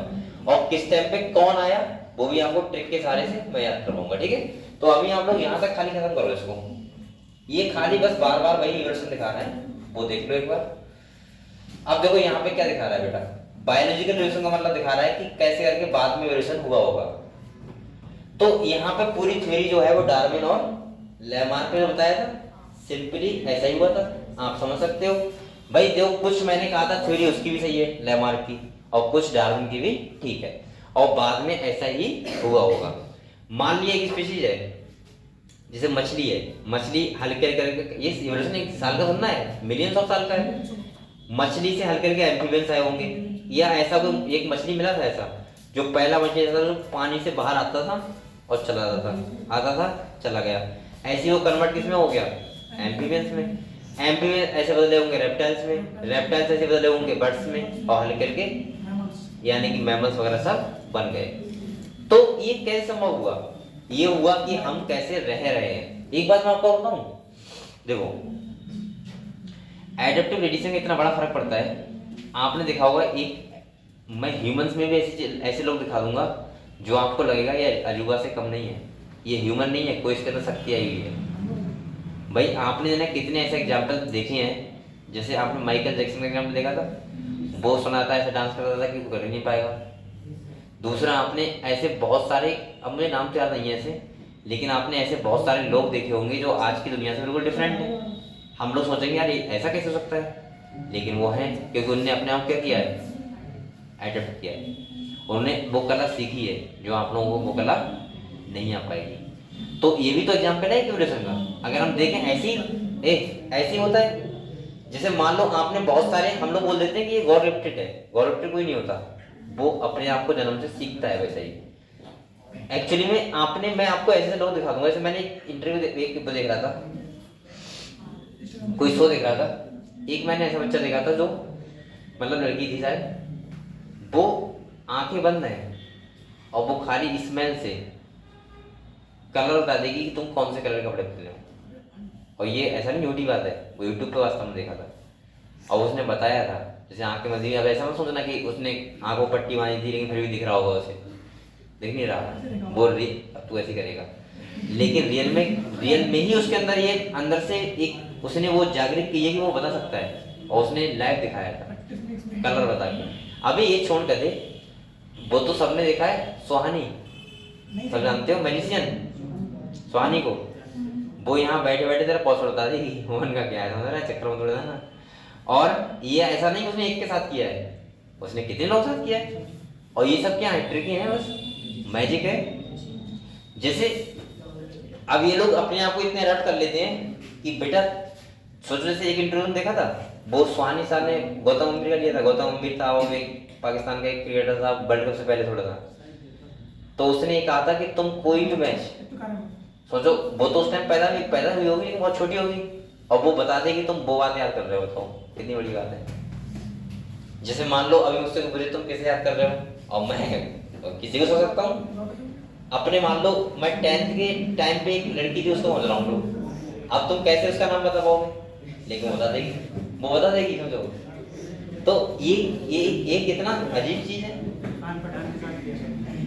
और किस टाइम पे कौन आया वो भी आपको ट्रिक के सहारे से मैं याद करवाऊंगा। ठीक है, तो अभी आप लोग यहाँ तक खाली खत्म करो इसको। ये खाली बस बार बार वही इवोल्यूशन दिखा रहा है, वो देख लो एक बार। अब देखो यहाँ पे क्या दिखा रहा है बेटा, बायोलॉजिकल इवोल्यूशन का मतलब दिखा रहा है कि कैसे करके बाद में इवोल्यूशन हुआ होगा। तो यहाँ पे पूरी थ्योरी जो है वो डार्विन और लेमार्क ने बताया था, सिंपली ऐसा ही हुआ था, आप समझ सकते हो भाई। देखो कुछ मैंने कहा था थ्योरी उसकी भी सही है लेमार्क की, और कुछ डार्विन की भी ठीक है, और बाद में ऐसा ही हुआ होगा। मान लिया एक स्पीशीज है, जैसे मछली है, मछली हल्के करके, ये इवोल्यूशन 1 साल का सुनना है, मिलियंस ऑफ साल का है। मछली से हल्के हल्के एम्फीबियंस आए होंगे, या ऐसा कोई एक मछली मिला था ऐसा, जो पहला मछली था जो पानी से बाहर आता था और चला जाता था, आता था चला गया। ऐसे वो कन्वर्ट किस में हो गया, एम्फीबियंस में। एम्फीबियंस ऐसे बदले होंगे रेप्टाइल्स में, रेप्टाइल्स ऐसे बदले होंगे बर्ड्स में, और हल्के हल्के यानी कि मैमल्स वगैरह सब बन गए। तो ये कैसे संभव हुआ, ये हुआ कि हम कैसे रह रहे हैं। एक बात मैं आपको बताऊं, देखो एडेप्टिव रेडिएशन का इतना बड़ा फर्क पड़ता है। आपने देखा होगा, एक मैं ह्यूमंस में भी ऐसे लोग दिखा दूंगा जो आपको लगेगा ये अजूबा से कम नहीं है, ये ह्यूमन नहीं है, कोई इसके अंदर शक्ति आई हुई है। भाई आपने ना कितने ऐसे एग्जाम्पल देखे हैं, जैसे आपने माइकल जैक्सन का एग्जाम्पल देखा था, वो सुना था ऐसे डांस करता था कि वो कर ही नहीं पाएगा। दूसरा आपने ऐसे बहुत सारे, अब मुझे नाम तो याद नहीं है ऐसे, लेकिन आपने ऐसे बहुत सारे लोग देखे होंगे जो आज की दुनिया से बिल्कुल डिफरेंट है। हम लोग सोचेंगे यार ऐसा कैसे हो सकता है, लेकिन वो है क्योंकि उन्होंने अपने आप क्या किया है, एडप्ट किया है। उन्होंने वो कला सीखी है जो आप लोगों को वो कला नहीं आ पाएगी। तो ये भी तो एग्जाम्पल है इवोल्यूशन का। अगर हम देखें ऐसी ऐसे ही होता है। जैसे मान लो आपने बहुत सारे, हम लोग बोल देते हैं कि ये गॉड गिफ्टेड है, गॉड गिफ्टेड कोई नहीं होता, वो अपने आप को जन्म से सीखता है वैसे ही। एक्चुअली में मैं आपको ऐसे लोग दिखा दूंगा। जैसे मैंने एक इंटरव्यू देख रहा था, कोई शो देख रहा था, एक मैंने ऐसा बच्चा देखा था जो मतलब लड़की थी शायद, वो आंखें बंद है और वो खाली स्मेल से कलर बता देगी कि तुम कौन से कलर के कपड़े पहने हो। और ये ऐसा नहीं झूठी बात है, वो यूट्यूब पे वास्तव में देखा था और उसने बताया था। जैसे आंखें बंद थी, अब ऐसा मत सोचना कि उसने आंखों पट्टी बांधी थी लेकिन फिर भी दिख रहा होगा उसे, दिख नहीं रहा, बोल रही अब तू ऐसे करेगा, लेकिन रियल में ही उसके अंदर ये अंदर से एक उसने वो जागृत की है कि वो बता सकता है और उसने लाइव दिखाया था कलर बता के। अभी ये छोड़ कर दे, वो तो सबने देखा है सुहानी, सब जानते हो मैजिशियन सुहानी को, वो यहाँ बैठे बैठे तेरा पासवर्ड बता देगी मोहन का क्या है, समझ रहा है, चक्कर में थोड़ा ना। और ये ऐसा नहीं उसने एक के साथ किया है, उसने कितने लोग साथ किया है। और ये सब क्या है, ट्रिकी है, बस मैजिक है। जैसे अब ये लोग अपने आप को इतने रट कर लेते हैं कि बेटा सोचो, जैसे एक इंटरव्यू देखा था, वो सुहानी साहब ने गौतम गंभीर का लिया था। गौतम गंभीर था वो एक पाकिस्तान का एक क्रिकेटर था, वर्ल्ड कप से पहले थोड़ा था, तो उसने ये कहा था कि तुम कोई भी मैच सोचो, वो तो उस टाइम पैदा हुई होगी लेकिन बहुत छोटी होगी, और वो बता दे कि तुम वो बात याद कर रहे हो, बताओ कितनी बड़ी बात है। जैसे मान लो अभी मुझसे पूछे तुम कैसे याद कर रहे हो, और मैं किसी को सोच सकता हूँ अपने, मान लो मैं 10th के टाइम पे एक लड़की थी उसको समझ रहा हूँ, अब तुम कैसे उसका नाम बता पाओगे, लेकिन वो बता देगी समझो। तो ये कितना अजीब चीज है।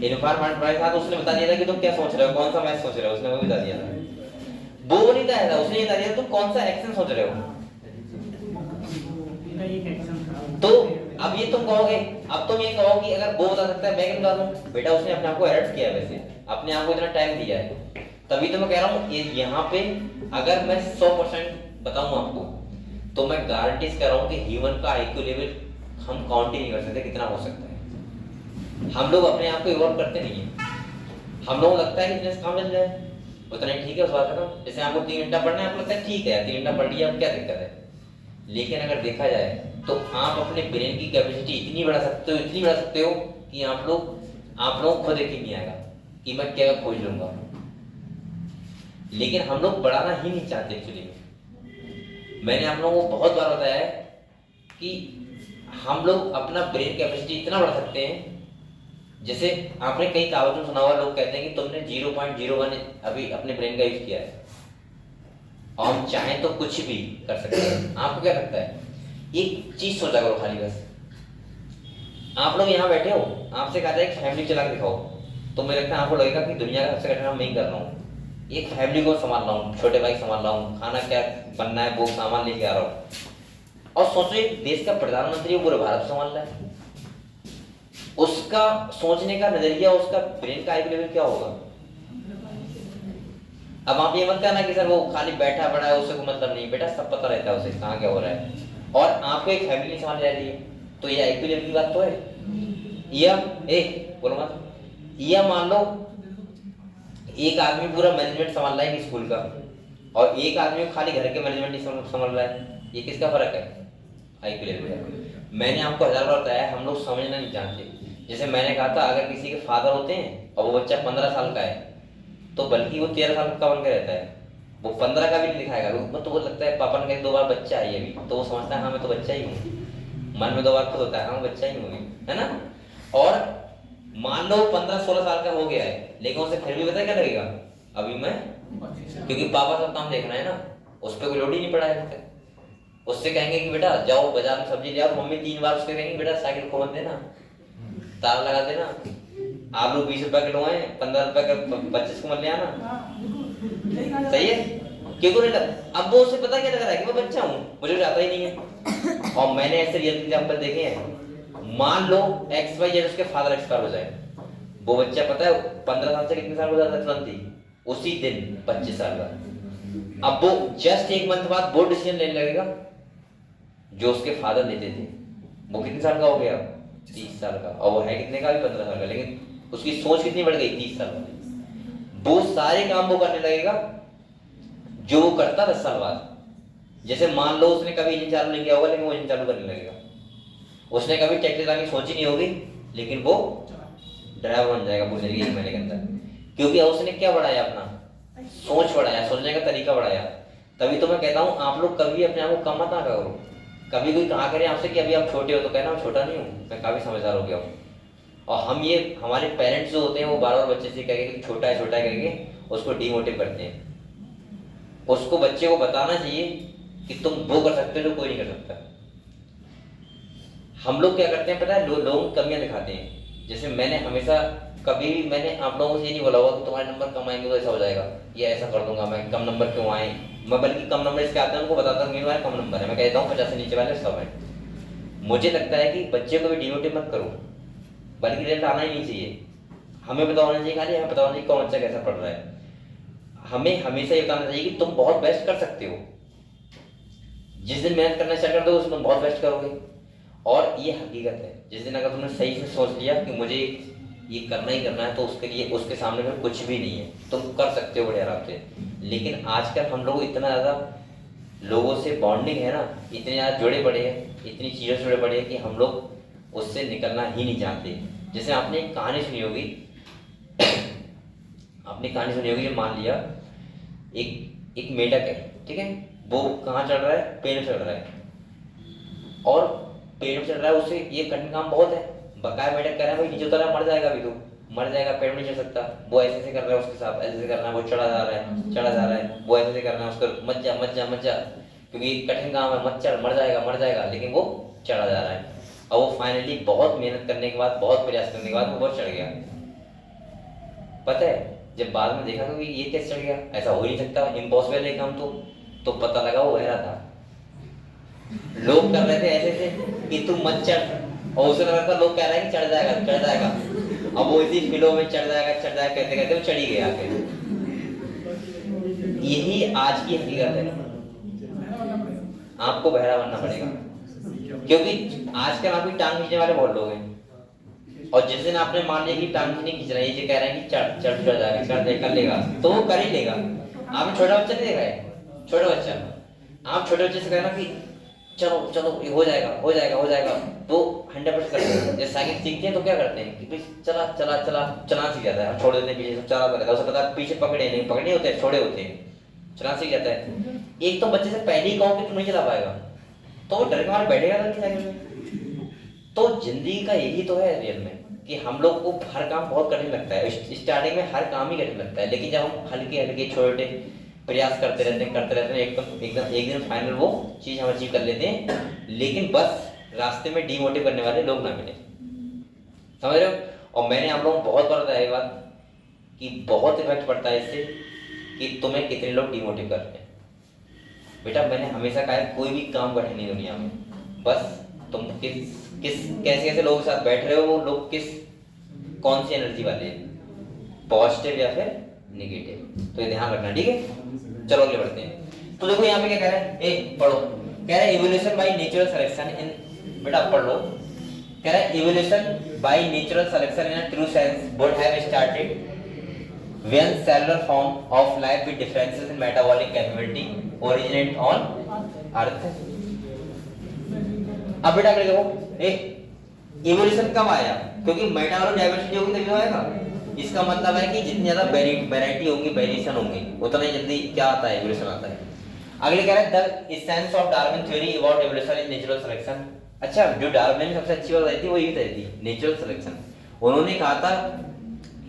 इरफान पठान के साथ उसने बता दिया था कि तुम क्या सोच रहे हो, कौन सा मैच सोच रहे हो, उसने वो बता दिया था। वो नहीं बताया था, उसने ये बता दिया था तुम कौन सा एक्शन सोच रहे हो। तो अब ये तुम कहोगे, अब तुम ये कहो कि अगर वो बता सकता है मैं क्यों बता दूं, बेटा उसने अपने आप को एडिट किया है, वैसे अपने आप को इतना टाइम दिया है, तभी तो मैं कह रहा हूँ यहाँ पे अगर मैं 100% बताऊं आपको, तो मैं गारंटी कर रहा हूँ कि ह्यूमन का आईक्यू लेवल हम काउंट ही नहीं कर सकते कितना हो सकता है। हम लोग अपने आप को इवॉल्व करते नहीं है, हम लोगों को लगता है कि जितना काम मिल जाए उतना ही ठीक है, उस बात का। जैसे आपको 3 घंटा पढ़ना है, आपको लगता है ठीक है 3 घंटा पढ़ लिया, अब क्या दिक्कत है। लेकिन अगर देखा जाए तो आप अपने ब्रेन की कैपेसिटी इतनी बढ़ा सकते हो कि आप लोग खुद यकीन नहीं आएगा कि मैं क्या खोज लूंगा। लेकिन हम लोग बढ़ाना ही नहीं चाहते एक्चुअली में। मैंने आप लोगों को बहुत बार बताया है कि हम लोग अपना ब्रेन कैपेसिटी इतना बढ़ा सकते हैं, जैसे आपने कई कहावतों में सुना हुआ, लोग कहते हैं कि तुमने 0.01 अभी अपने ब्रेन का यूज किया है और हम चाहें तो कुछ भी कर सकते हैं। आपको क्या लगता है, एक चीज सोचा करो खाली, बस आप लोग यहाँ बैठे हो, आपसे कहा जाए फैमिली चला के दिखाओ, तो मुझे लगता है आपको लगेगा कि दुनिया का सबसे कठिन काम मैं ही कर रहा हूँ। एक फैमिली को संभाल रहा हूँ, छोटे भाई संभाल रहा हूँ, खाना क्या बनना है वो सामान लेके आ रहा हूँ, और सोचो एक देश का प्रधानमंत्री पूरे भारत संभाल रहा है, उसका सोचने का नजरिया, उसका ब्रेन का आईक्यू लेवल क्या होगा। अब आप ये मत कहना कि सर वो खाली बैठा पड़ा है उससे कोई मतलब नहीं, बेटा सब पता रहता है उसे कहाँ क्या हो रहा है, और आपको एक फैमिली संभाल जा रही है, तो ये आईक्यू लेवल की बात तो है। या बोलो मत, या मान लो एक आदमी पूरा मैनेजमेंट संभाल रहा है स्कूल का, और एक आदमी खाली घर के मैनेजमेंट नहीं संभाल रहा है, ये किसका फर्क है, आईक्यू लेवल का। मैंने आपको 1000 बार बताया, हम लोग समझना नहीं जानते। जैसे मैंने कहा था, अगर किसी के फादर होते हैं और वो बच्चा 15 साल का है, तो बल्कि वो 13 साल का बन के रहता है, वो 15 का भी नहीं दिखाएगा, तो वो लगता है पापा ने कहा 2 बार बच्चा है अभी, तो वो समझता है हाँ मैं तो बच्चा ही हूँ, मन में 2 बार खुद होता है हाँ बच्चा ही हूँ, है ना। और मान लो 15-16 साल का हो गया है, लेकिन उसे फिर भी पता है क्या लगेगा, अभी मैं, क्योंकि पापा सब काम देखना है ना, उस पर कोई लोड ही नहीं पड़ा है। उससे कहेंगे कि बेटा जाओ बाजार में सब्जी ले आओ, मम्मी 3 बार उसके कहेंगे बेटा साइकिल खोल देना, तार लगा देना, आलू 20 रुपए किलो है, 15 रुपए का 25 को मत ले आना, सही है। क्यों नहीं लगा, अब वो उसे पता क्या लग रहा है कि मैं बच्चा हूँ, मुझे आता ही नहीं है। और मैंने ऐसे रियल एग्जांपल देखे हैं, मान लो XYZ उसके फादर एक्सपायर हो जाए, वो बच्चा पता है 15 साल से कितने साल हो जाता है तुरंत ही, उसी दिन 25 साल का। अब वो जस्ट 1 मंथ बाद वो डिसीजन लेने लगेगा जो उसके फादर लेते थे। वो कितने साल का हो गया, 30 साल का, और वो है कितने का भी 15 साल का, लेकिन उसकी सोच कितनी बढ़ गई 30 साल में। वो सारे काम वो करने लगेगा जो वो करता 10 साल बाद। जैसे मान लो उसने कभी इंजन चालू नहीं किया होगा लेकिन वो इंजन चालू करने लगेगा। उसने कभी ट्रैक्टर चलाने की सोची नहीं होगी लेकिन वो ड्राइवर बन जाएगा पूरी तरीके 1 महीने के अंदर, क्योंकि उसने क्या बढ़ाया, अपना सोच बढ़ाया, सोचने का तरीका बढ़ाया। तभी तो मैं कहता हूँ आप लोग कभी अपने आप को कम मत ना करो। कभी कोई कहा करे आपसे कि अभी आप छोटे हो, तो कहना मैं छोटा नहीं हूँ, मैं काफी समझदार हो गया हूँ। और हम ये हमारे पेरेंट्स जो होते हैं वो बार बार बच्चे से कह के छोटा है करके उसको डिमोटिव करते हैं। उसको बच्चे को बताना चाहिए कि तुम वो कर सकते हो जो कोई नहीं कर सकता। हम लोग क्या करते हैं पता है, लोगों की कमियां दिखाते हैं। जैसे मैंने हमेशा कभी भी मैंने आप लोगों से ये नहीं बोला होगा कि तुम्हारे नंबर कम आएंगे तो ऐसा हो जाएगा, ये ऐसा कर दूंगा मैं, कम नंबर क्यों आए। मैं बल्कि कम नंबर इसके आते हैं उनको बताता हूँ मेरे तुम्हारे कम नंबर है, मैं कहता हूँ 50 से नीचे वाले सब है। मुझे लगता है कि बच्चे को भी डिमोटिव मत करो, बल्कि रिजल्ट आना ही नहीं चाहिए। हमें पता होना चाहिए, खाली हमें पता होना चाहिए कौन बच्चा कैसा पढ़ रहा है। हमें हमेशा ये बताना चाहिए कि तुम बहुत बेस्ट कर सकते हो। जिस दिन मेहनत करना स्टार्ट कर दो उस दिन तुम बहुत बेस्ट करोगे। और ये हकीकत है, जिस दिन अगर तुमने सही से सोच लिया कि मुझे ये करना ही करना है तो उसके लिए उसके सामने में कुछ भी नहीं है, तुम कर सकते हो बड़े आराम से। लेकिन आजकल हम लोग इतना ज़्यादा लोगों से बॉन्डिंग है ना, इतने ज़्यादा जुड़े पड़े हैं, इतनी चीज़ों से जुड़े पड़े हैं कि हम लोग उससे निकलना ही नहीं चाहते। जैसे आपने एक कहानी सुनी होगी आपने कहानी सुनी होगी, मान लिया एक मेढक है, ठीक है, वो कहाँ चढ़ रहा है, पेड़ चढ़ रहा है। और पेड़ चढ़ रहा है, उससे ये कठिन काम बहुत है। बकाया मेढक कह रहा है भाई नीचे उतरा मर जाएगा, अभी तो मर जाएगा, पेड़ नहीं चढ़ सकता। वो ऐसे से कर रहा है, उसके साथ ऐसे से कर रहा है, वो चढ़ा जा रहा है, चढ़ा जा रहा है, वो ऐसे से कर रहा है उसको, मत जा मत जा मत जा, क्योंकि कठिन काम है, मत चढ़, मर जाएगा मर जाएगा, लेकिन वो चढ़ा जा रहा है। और वो फाइनली बहुत मेहनत करने के बाद, बहुत प्रयास करने के बाद वो बहुत चढ़ गया। पता है जब बाद में देखा कि ये कैसे चढ़ गया, ऐसा हो ही नहीं सकता, इम्पॉसिबल है काम, तो पता लगा वो बहरा था। लोग कर रहे थे ऐसे थे कि तू मत चढ़, और उसे लगा था लोग कह रहे हैं कि चढ़ जाएगा चढ़ जाएगा। अब वो इसी फिलो में चढ़ जाएगा कहते कहते वो चढ़ ही गया आके। यही आज की हकीकत है, आपको बहरा बनना पड़ेगा, क्योंकि आजकल आपकी टांग खींचने वाले बहुत लोग हैं। और जिस दिन आपने मान लिया कि टांग नहीं खींच रहा है, ये कह रहे हैं कि चढ़ चढ़ चढ़ जाएगा, चढ़ दे कर लेगा, तो वो कर ही लेगा। आपने छोटा बच्चा नहीं देखा है, छोटा बच्चा, आप छोटे बच्चे से कहना कि चलो चलो ये हो जाएगा हो जाएगा हो जाएगा, तो 100% करते हैं। जैसे साइकिल सीखते हैं तो क्या करते हैं कि चला चला चला चलाना सीख जाता है, छोड़ देते हैं पीछे, चला रहता है, उसे पता है पीछे पकड़े नहीं, पकड़े होते हैं, छोड़े होते हैं, चलाना सीख जाता है। एक तो बच्चे से पहले ही कहो कि तुम नहीं चला पाएगा तो वो डर के मारे बैठेगा तो नहीं साइकिल में। तो जिंदगी का यही तो है रियल में, कि हम लोग को हर काम बहुत कठिन लगता है, स्टार्टिंग में हर काम ही कठिन लगता है, लेकिन जब हम हल्के हल्के छोटे प्रयास करते रहते हैं एकदम एक दिन फाइनल वो चीज हम अचीव कर लेते हैं। लेकिन बस रास्ते में डीमोटिव करने वाले लोग ना मिले, समझ रहे हो। और मैंने आप लोगों को बहुत बार बताया ये बात कि बहुत इफेक्ट पड़ता है इससे कि तुम्हें कितने लोग डीमोटिव करते हैं। बेटा मैंने हमेशा कहा है कोई भी काम कठिन नहीं दुनिया में, बस तुम किस कैसे लोगों के साथ बैठ रहे हो, वो लोग कौन सी एनर्जी वाले हैं, पॉजिटिव या फिर नेगेटिव, तो ये ध्यान रखना, ठीक है। चलो आगे बढ़ते हैं। तो देखो यहाँ पे क्या कह रहा है, ए पढ़ो, कह रहा है evolution by natural selection in, बेटा पढ़ लो, कह रहा है evolution by natural selection in a true sense would have started when cellular form of life with differences in metabolic capability originate on earth। अब बेटा अगर देखो इवोल्यूशन कब आया, क्योंकि मेटाबॉलिक डाइवर्सिटी होगी तभी तो आएगा। इसका मतलब है कि जितनी ज्यादा वैरायटी होंगी, वेरिएशन होंगे, उतना ही जल्दी क्या आता है, इवोल्यूशन आता है। अगले कह रहा है the essence of Darwin theory about evolution is natural selection. अच्छा, जो डार्विन ने सबसे अच्छी बात बताई थी वो यही बताई थी, नेचुरल सिलेक्शन। उन्होंने कहा था,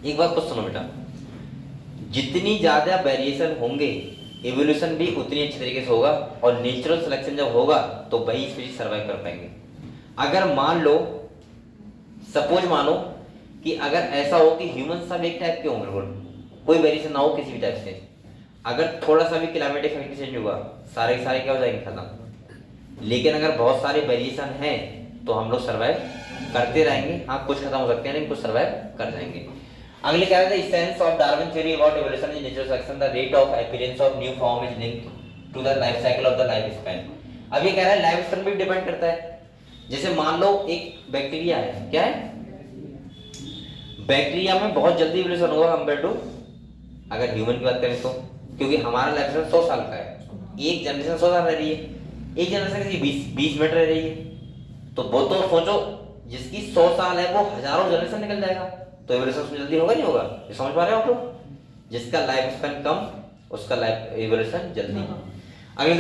एक बात कुछ सुनो बेटा, जितनी ज्यादा वेरिएशन होंगे इवोल्यूशन भी उतनी अच्छी तरीके से होगा, और नेचुरल सिलेक्शन जब होगा तो वही स्पीशीज सर्वाइव कर पाएंगे। अगर मान लो, सपोज मानो कि अगर ऐसा हो कि ह्यूमन सब एक टाइप के हों, बिल्कुल कोई वेरिएशन ना हो किसी भी टाइप से, अगर थोड़ा सा भी क्लाइमेटिक फैक्टर चेंज हुआ सारे सारे क्या हो जाएंगे, खत्म। लेकिन अगर बहुत सारे वेरिएशन हैं तो हम लोग सर्वाइव करते रहेंगे। हाँ कुछ खत्म हो सकते हैं लेकिन कुछ सर्वाइव कर जाएंगे। अगले क्या है, essence of Darwin theory about evolution in natural selection, the rate of appearance of new form is linked to the life cycle of the life span. अब ये कह रहा है लाइफ स्पैन भी डिपेंड करता है। जैसे मान लो एक बैक्टीरिया है, क्या है, बैक्टीरिया में बहुत जल्दी इवोल्यूशन होगा कंपेयर टू अगर ह्यूमन की बात करें तो, क्योंकि हमारा लाइफ स्पैन 100 साल का है, एक जनरेशन 100 साल रह रही है, एक जनरेशन की 20 मिनट रह रही है, तो वो तो सोचो जिसकी 100 साल है वो हजारों जनरेशन निकल जाएगा, तो एवोल्यूशन जल्दी होगा नहीं होगा? ये समझ पा रहे हो आप लोग? जिसका लाइफ स्पैन कम उसका लाइफ एवोल्यूशन जल्दी। अगले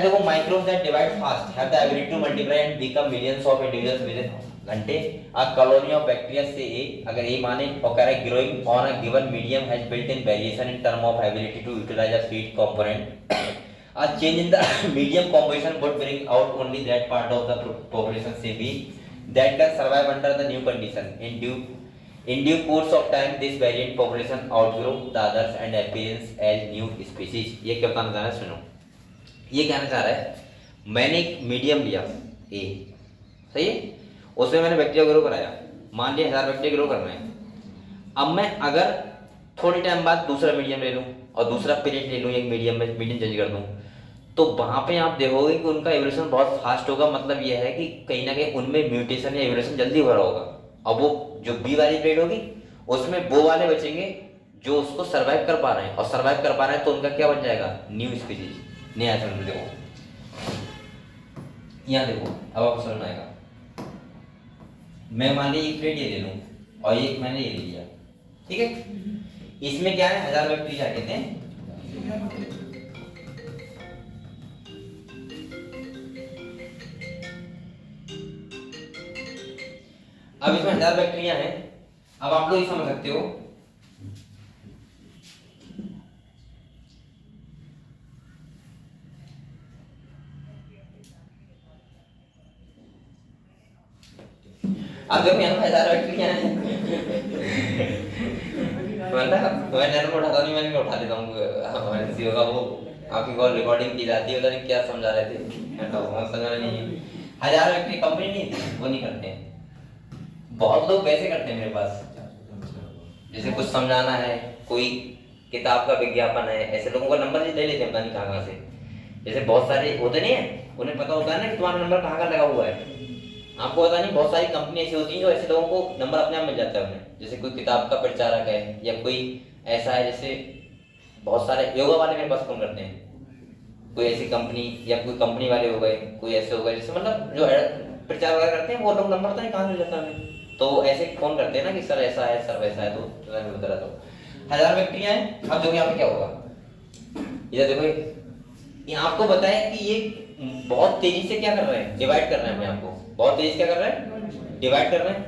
देखो microbes that divide fast have the ability to multiply and become millions of individuals within घंटे। अ कॉलोनी ऑफ बैक्टीरिया से अगर ए माने और कह रहा है growing on a given medium has built in variation in term of ability to utilise a feed component. A change in the medium composition would bring out only that part of the population say B that can survive under the new condition. In due course of time, this variant population outgrow the others and appears as new species. ये क्या बताना चाह रहा है सुनो, ये कहना चाह रहा है मैंने एक मीडियम लिया A, सही है, उसमें मैंने बैक्टीरिया ग्रो कराया, मान लिया 1000 बैक्टीरिया ग्रो करना है। अब मैं अगर थोड़ी टाइम बाद दूसरा मीडियम ले लूँ और दूसरा पीरियड ले लूँ, एक मीडियम में मीडियम चेंज कर दूँ, तो वहाँ पे आप देखोगे कि उनका एवोल्यूशन बहुत फास्ट होगा। मतलब यह है कि कहीं ना कहीं उनमें म्यूटेशन या एवोल्यूशन जल्दी हो रहा होगा। अब वो जो बी वाली ब्रीड होगी उसमें वो वाले बचेंगे जो उसको सर्वाइव कर पा रहे हैं, और सर्वाइव कर पा रहे हैं तो उनका क्या बन जाएगा? न्यू स्पीसीज, नया जन्म। देखो यहाँ देखो, अब आपको समझ आएगा। मैं मान ली एक ब्रीड ये ले लूँ और एक मैंने ये ले लिया, ठीक है, इसमें क्या है 1000 बैक्टीरिया कहते हैं। अब इसमें 1000 बैक्टीरिया हैं। अब आप लोग ये समझ सकते हो अब देखो यहाँ पे 1000 बैक्टीरिया हैं। मैं नैनो उठाता नहीं, मैंने उठा लेता हूँ, हमारे किसी होगा वो आपकी कॉल रिकॉर्डिंग की जाती है, पता नहीं क्या समझा रहे थे, समझ नहीं। 1000 बैक्टीरिया कंपनी नहीं थी, वो नहीं करते हैं। बहुत लोग वैसे करते हैं मेरे पास, जैसे कुछ समझाना है, कोई किताब का विज्ञापन है, ऐसे लोगों का नंबर ले लेते हैं पता नहीं कहाँ से। जैसे बहुत सारे होते नहीं है, उन्हें पता होता है ना कि तुम्हारा नंबर कहाँ का लगा हुआ है, आपको पता नहीं। बहुत सारी कंपनी ऐसी होती है जो ऐसे लोगों को नंबर अपने आप मिल जाता है उन्हें। जैसे कोई किताब का प्रचारक है या कोई ऐसा है, जैसे बहुत सारे योगा वाले मेरे पास फोन करते हैं, कोई ऐसी कंपनी या कोई कंपनी वाले हो गए, कोई ऐसे हो गए, जैसे मतलब जो प्रचार वगैरह करते हैं, वो लोग नंबर पता नहीं कहाँ मिल जाता है हमें, तो ऐसे फोन करते हैं ना कि सर ऐसा है, सर वैसा है, तो मैं बता रहा हूँ 1000 बैक्टीरिया हैं। अब देखो यहाँ पे क्या होगा, इधर देखो ये आपको बताया कि ये बहुत तेजी से क्या कर रहे हैं, डिवाइड कर रहे हैं अपने आप को, बहुत तेजी से क्या कर रहे हैं, डिवाइड कर रहे हैं।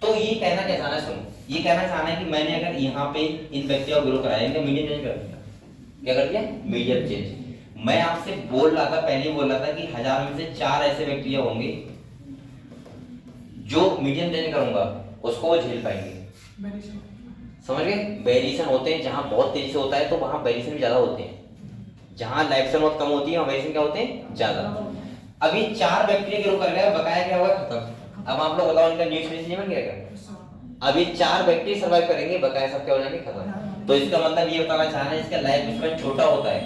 तो ये कहना क्या चाहना है, सुनो, ये कहना चाहना है कि मैंने अगर यहाँ पे इन बैक्टीरिया को ग्रो कराया, इनका मीडियम चेंज कर दिया, क्या कर दिया, मीडियम चेंज। मैं आपसे बोल रहा था, पहले बोल रहा था कि 1000 में से 4 ऐसे बैक्टीरिया होंगे जो मीडियम चेंज करूंगा उसको वो झेल पाएंगे। समझ गए? वेरिएशन होते हैं जहां बहुत तेजी से होता है तो वहां वेरिएशन भी ज्यादा होते हैं, जहां लाइफ स्पैन बहुत कम होती है वहां वेरिएशन क्या होते हैं, ज्यादा। अभी 4 बैक्टीरिया ग्रो कर गया, बकाया क्या होगा, खत्म। अब आप लोग बताओ इनका न्यू स्पीशीज नहीं बन गया क्या? अभी 4 बैक्टीरिया सर्वाइव करेंगे, बकाया सब क्या हो जाएंगे, खत्म। तो इसका मतलब ये बताना चाह रहे हैं इसका लाइफ स्पैन छोटा होता है,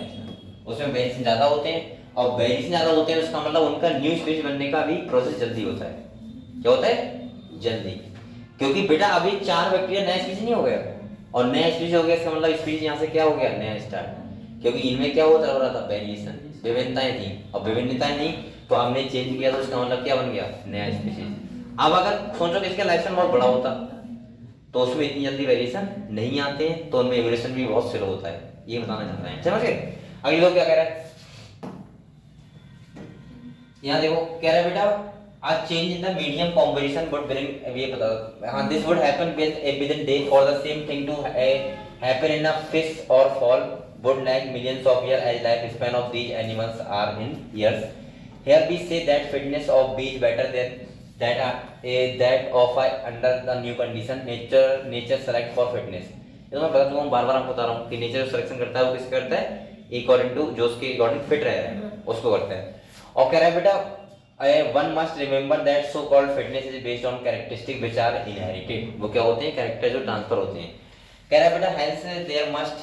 उसमें वेरिएशन ज्यादा होते हैं, और वेरिएशन ज्यादा होते हैं उसका मतलब उनका न्यू स्पीशीज बनने का भी प्रोसेस जल्दी होता है। क्या होता है, जल्दी। क्योंकि बेटा अभी 4 बैक्टीरिया नया स्पीशीज नहीं हो गया, और नया स्पीशीज हो गया इसका मतलब स्पीशीज यहाँ से क्या हो गया, नया स्टार्ट। क्योंकि इनमें क्या होता रहा था, वेरिएशन, विभिन्नताएं थी, और विभिन्नताएं नहीं तो हमने चेंज किया, तो इसका मतलब क्या बन गया, नया स्पीशीज। अब अगर सोचो कि इसका लाइफ स्पैन बहुत बड़ा होता तो उसमें इतनी जल्दी वेरिएशन नहीं आते हैं, तो उनमें एवोल्यूशन भी बहुत स्लो होता है, ये बताना चाहते हैं। समझ गए? अगले लोग क्या कह रहे हैं, यहाँ देखो कह रहे हैं बेटा a change in the medium composition would bring ये पता this would happen within days for the same thing to happen in a fish or fall would like millions of years as life span of these animals are in years. Here we say that fitness of bees better than that of under the new condition nature select for fitness. ये तो मैं बता दूँ, बार-बार आपको बता रहा हूँ कि नेचर सिलेक्शन करता है वो किस करता है, अकॉर्डिंग टू जो उसके अकॉर्डिंग फिट रह रहा है उसको करता है। और कह रहा है बेटा one must remember that so called fitness is based on characteristics which are inherited. वो क्या होते हैं, कैरेक्टर जो ट्रांसफर होते हैं। कह रहा है बेटा hence there must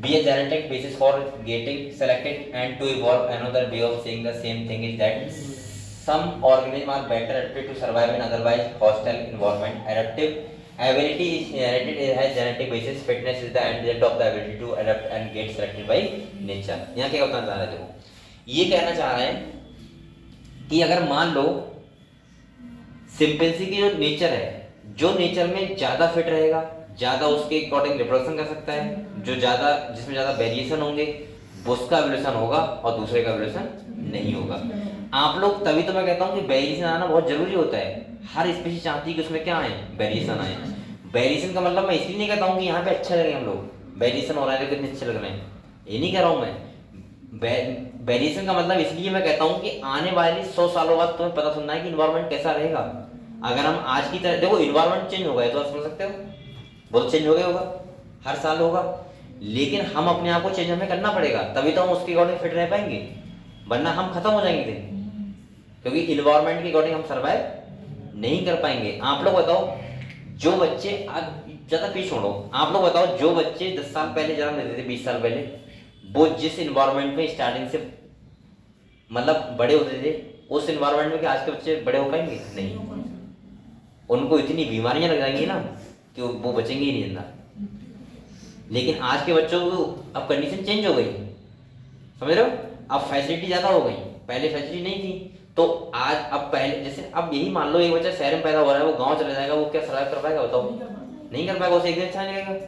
be a genetic basis for getting selected and to evolve. Another way of saying the same thing is that some organisms are better adapted to survive in otherwise hostile environment. Ability is inherited, it has genetic basis. Fitness is the end result of the ability to adapt and get selected by nature. यहाँ क्या बताना चाह रहे हैं? देखो ये कहना चाह रहे हैं कि अगर मान लो सिंपल्सी की जो नेचर है, जो नेचर में ज्यादा फिट रहेगा, ज्यादा उसके अकॉर्डिंग रिप्रोडक्शन कर सकता है, जो ज्यादा जिसमें ज्यादा वेरिएशन होंगे उसका एवोल्यूशन होगा और दूसरे का एवोल्यूशन नहीं होगा। आप लोग तभी तो मैं कहता हूँ कि वेरिएशन आना बहुत जरूरी होता है। हर स्पीशीज चाहती है कि उसमें क्या आए, वेरिएशन आए। वेरिएशन का मतलब मैं इसलिए नहीं कहता हूँ कि यहाँ पे अच्छे लगे हम लोग, वेरिएशन हो रहा है तो कितने अच्छे लग रहे हैं, ये नहीं कह रहा हूँ मैं। वेरिएशन का मतलब इसलिए मैं कहता हूँ कि आने वाले 100 सालों बाद तुम्हें पता सुनना है कि इन्वायरमेंट कैसा रहेगा। अगर हम आज की तरह देखो इन्वायरमेंट चेंज हो गया तो आप समझ सकते हो, बहुत चेंज हो गया होगा, हर साल होगा, लेकिन हम अपने आप को चेंज हमें करना पड़ेगा, तभी तो हम उसके अकॉर्डिंग फिट रह पाएंगे, वरना हम खत्म हो जाएंगे दिन, क्योंकि इन्वायरमेंट के अकॉर्डिंग हम सर्वाइव नहीं कर पाएंगे। आप लोग बताओ जो बच्चे आज ज्यादा पीछे छोड़ो, आप लोग बताओ जो बच्चे 10 साल पहले जन्म लेते थे, 20 साल पहले, वो जिस इन्वायरमेंट में स्टार्टिंग से मतलब बड़े होते थे, उस इन्वायरमेंट में कि आज के बच्चे बड़े हो पाएंगे? नहीं, उनको इतनी बीमारियां लग जाएंगी ना कि वो बचेंगे ही नहीं जिंदा। लेकिन आज के बच्चों को अब कंडीशन चेंज हो गई, समझ रहे हो, अब फैसिलिटी ज्यादा हो गई, पहले फैसिलिटी नहीं थी। तो आज अब पहले जैसे अब यही मान लो एक बच्चा शहर में पैदा हो रहा है, वो गांव चला जाएगा, वो क्या सर्वाइव कर पाएगा? बताओ, नहीं कर पाएगा, उसे एक दिन अच्छा नहीं लगेगा।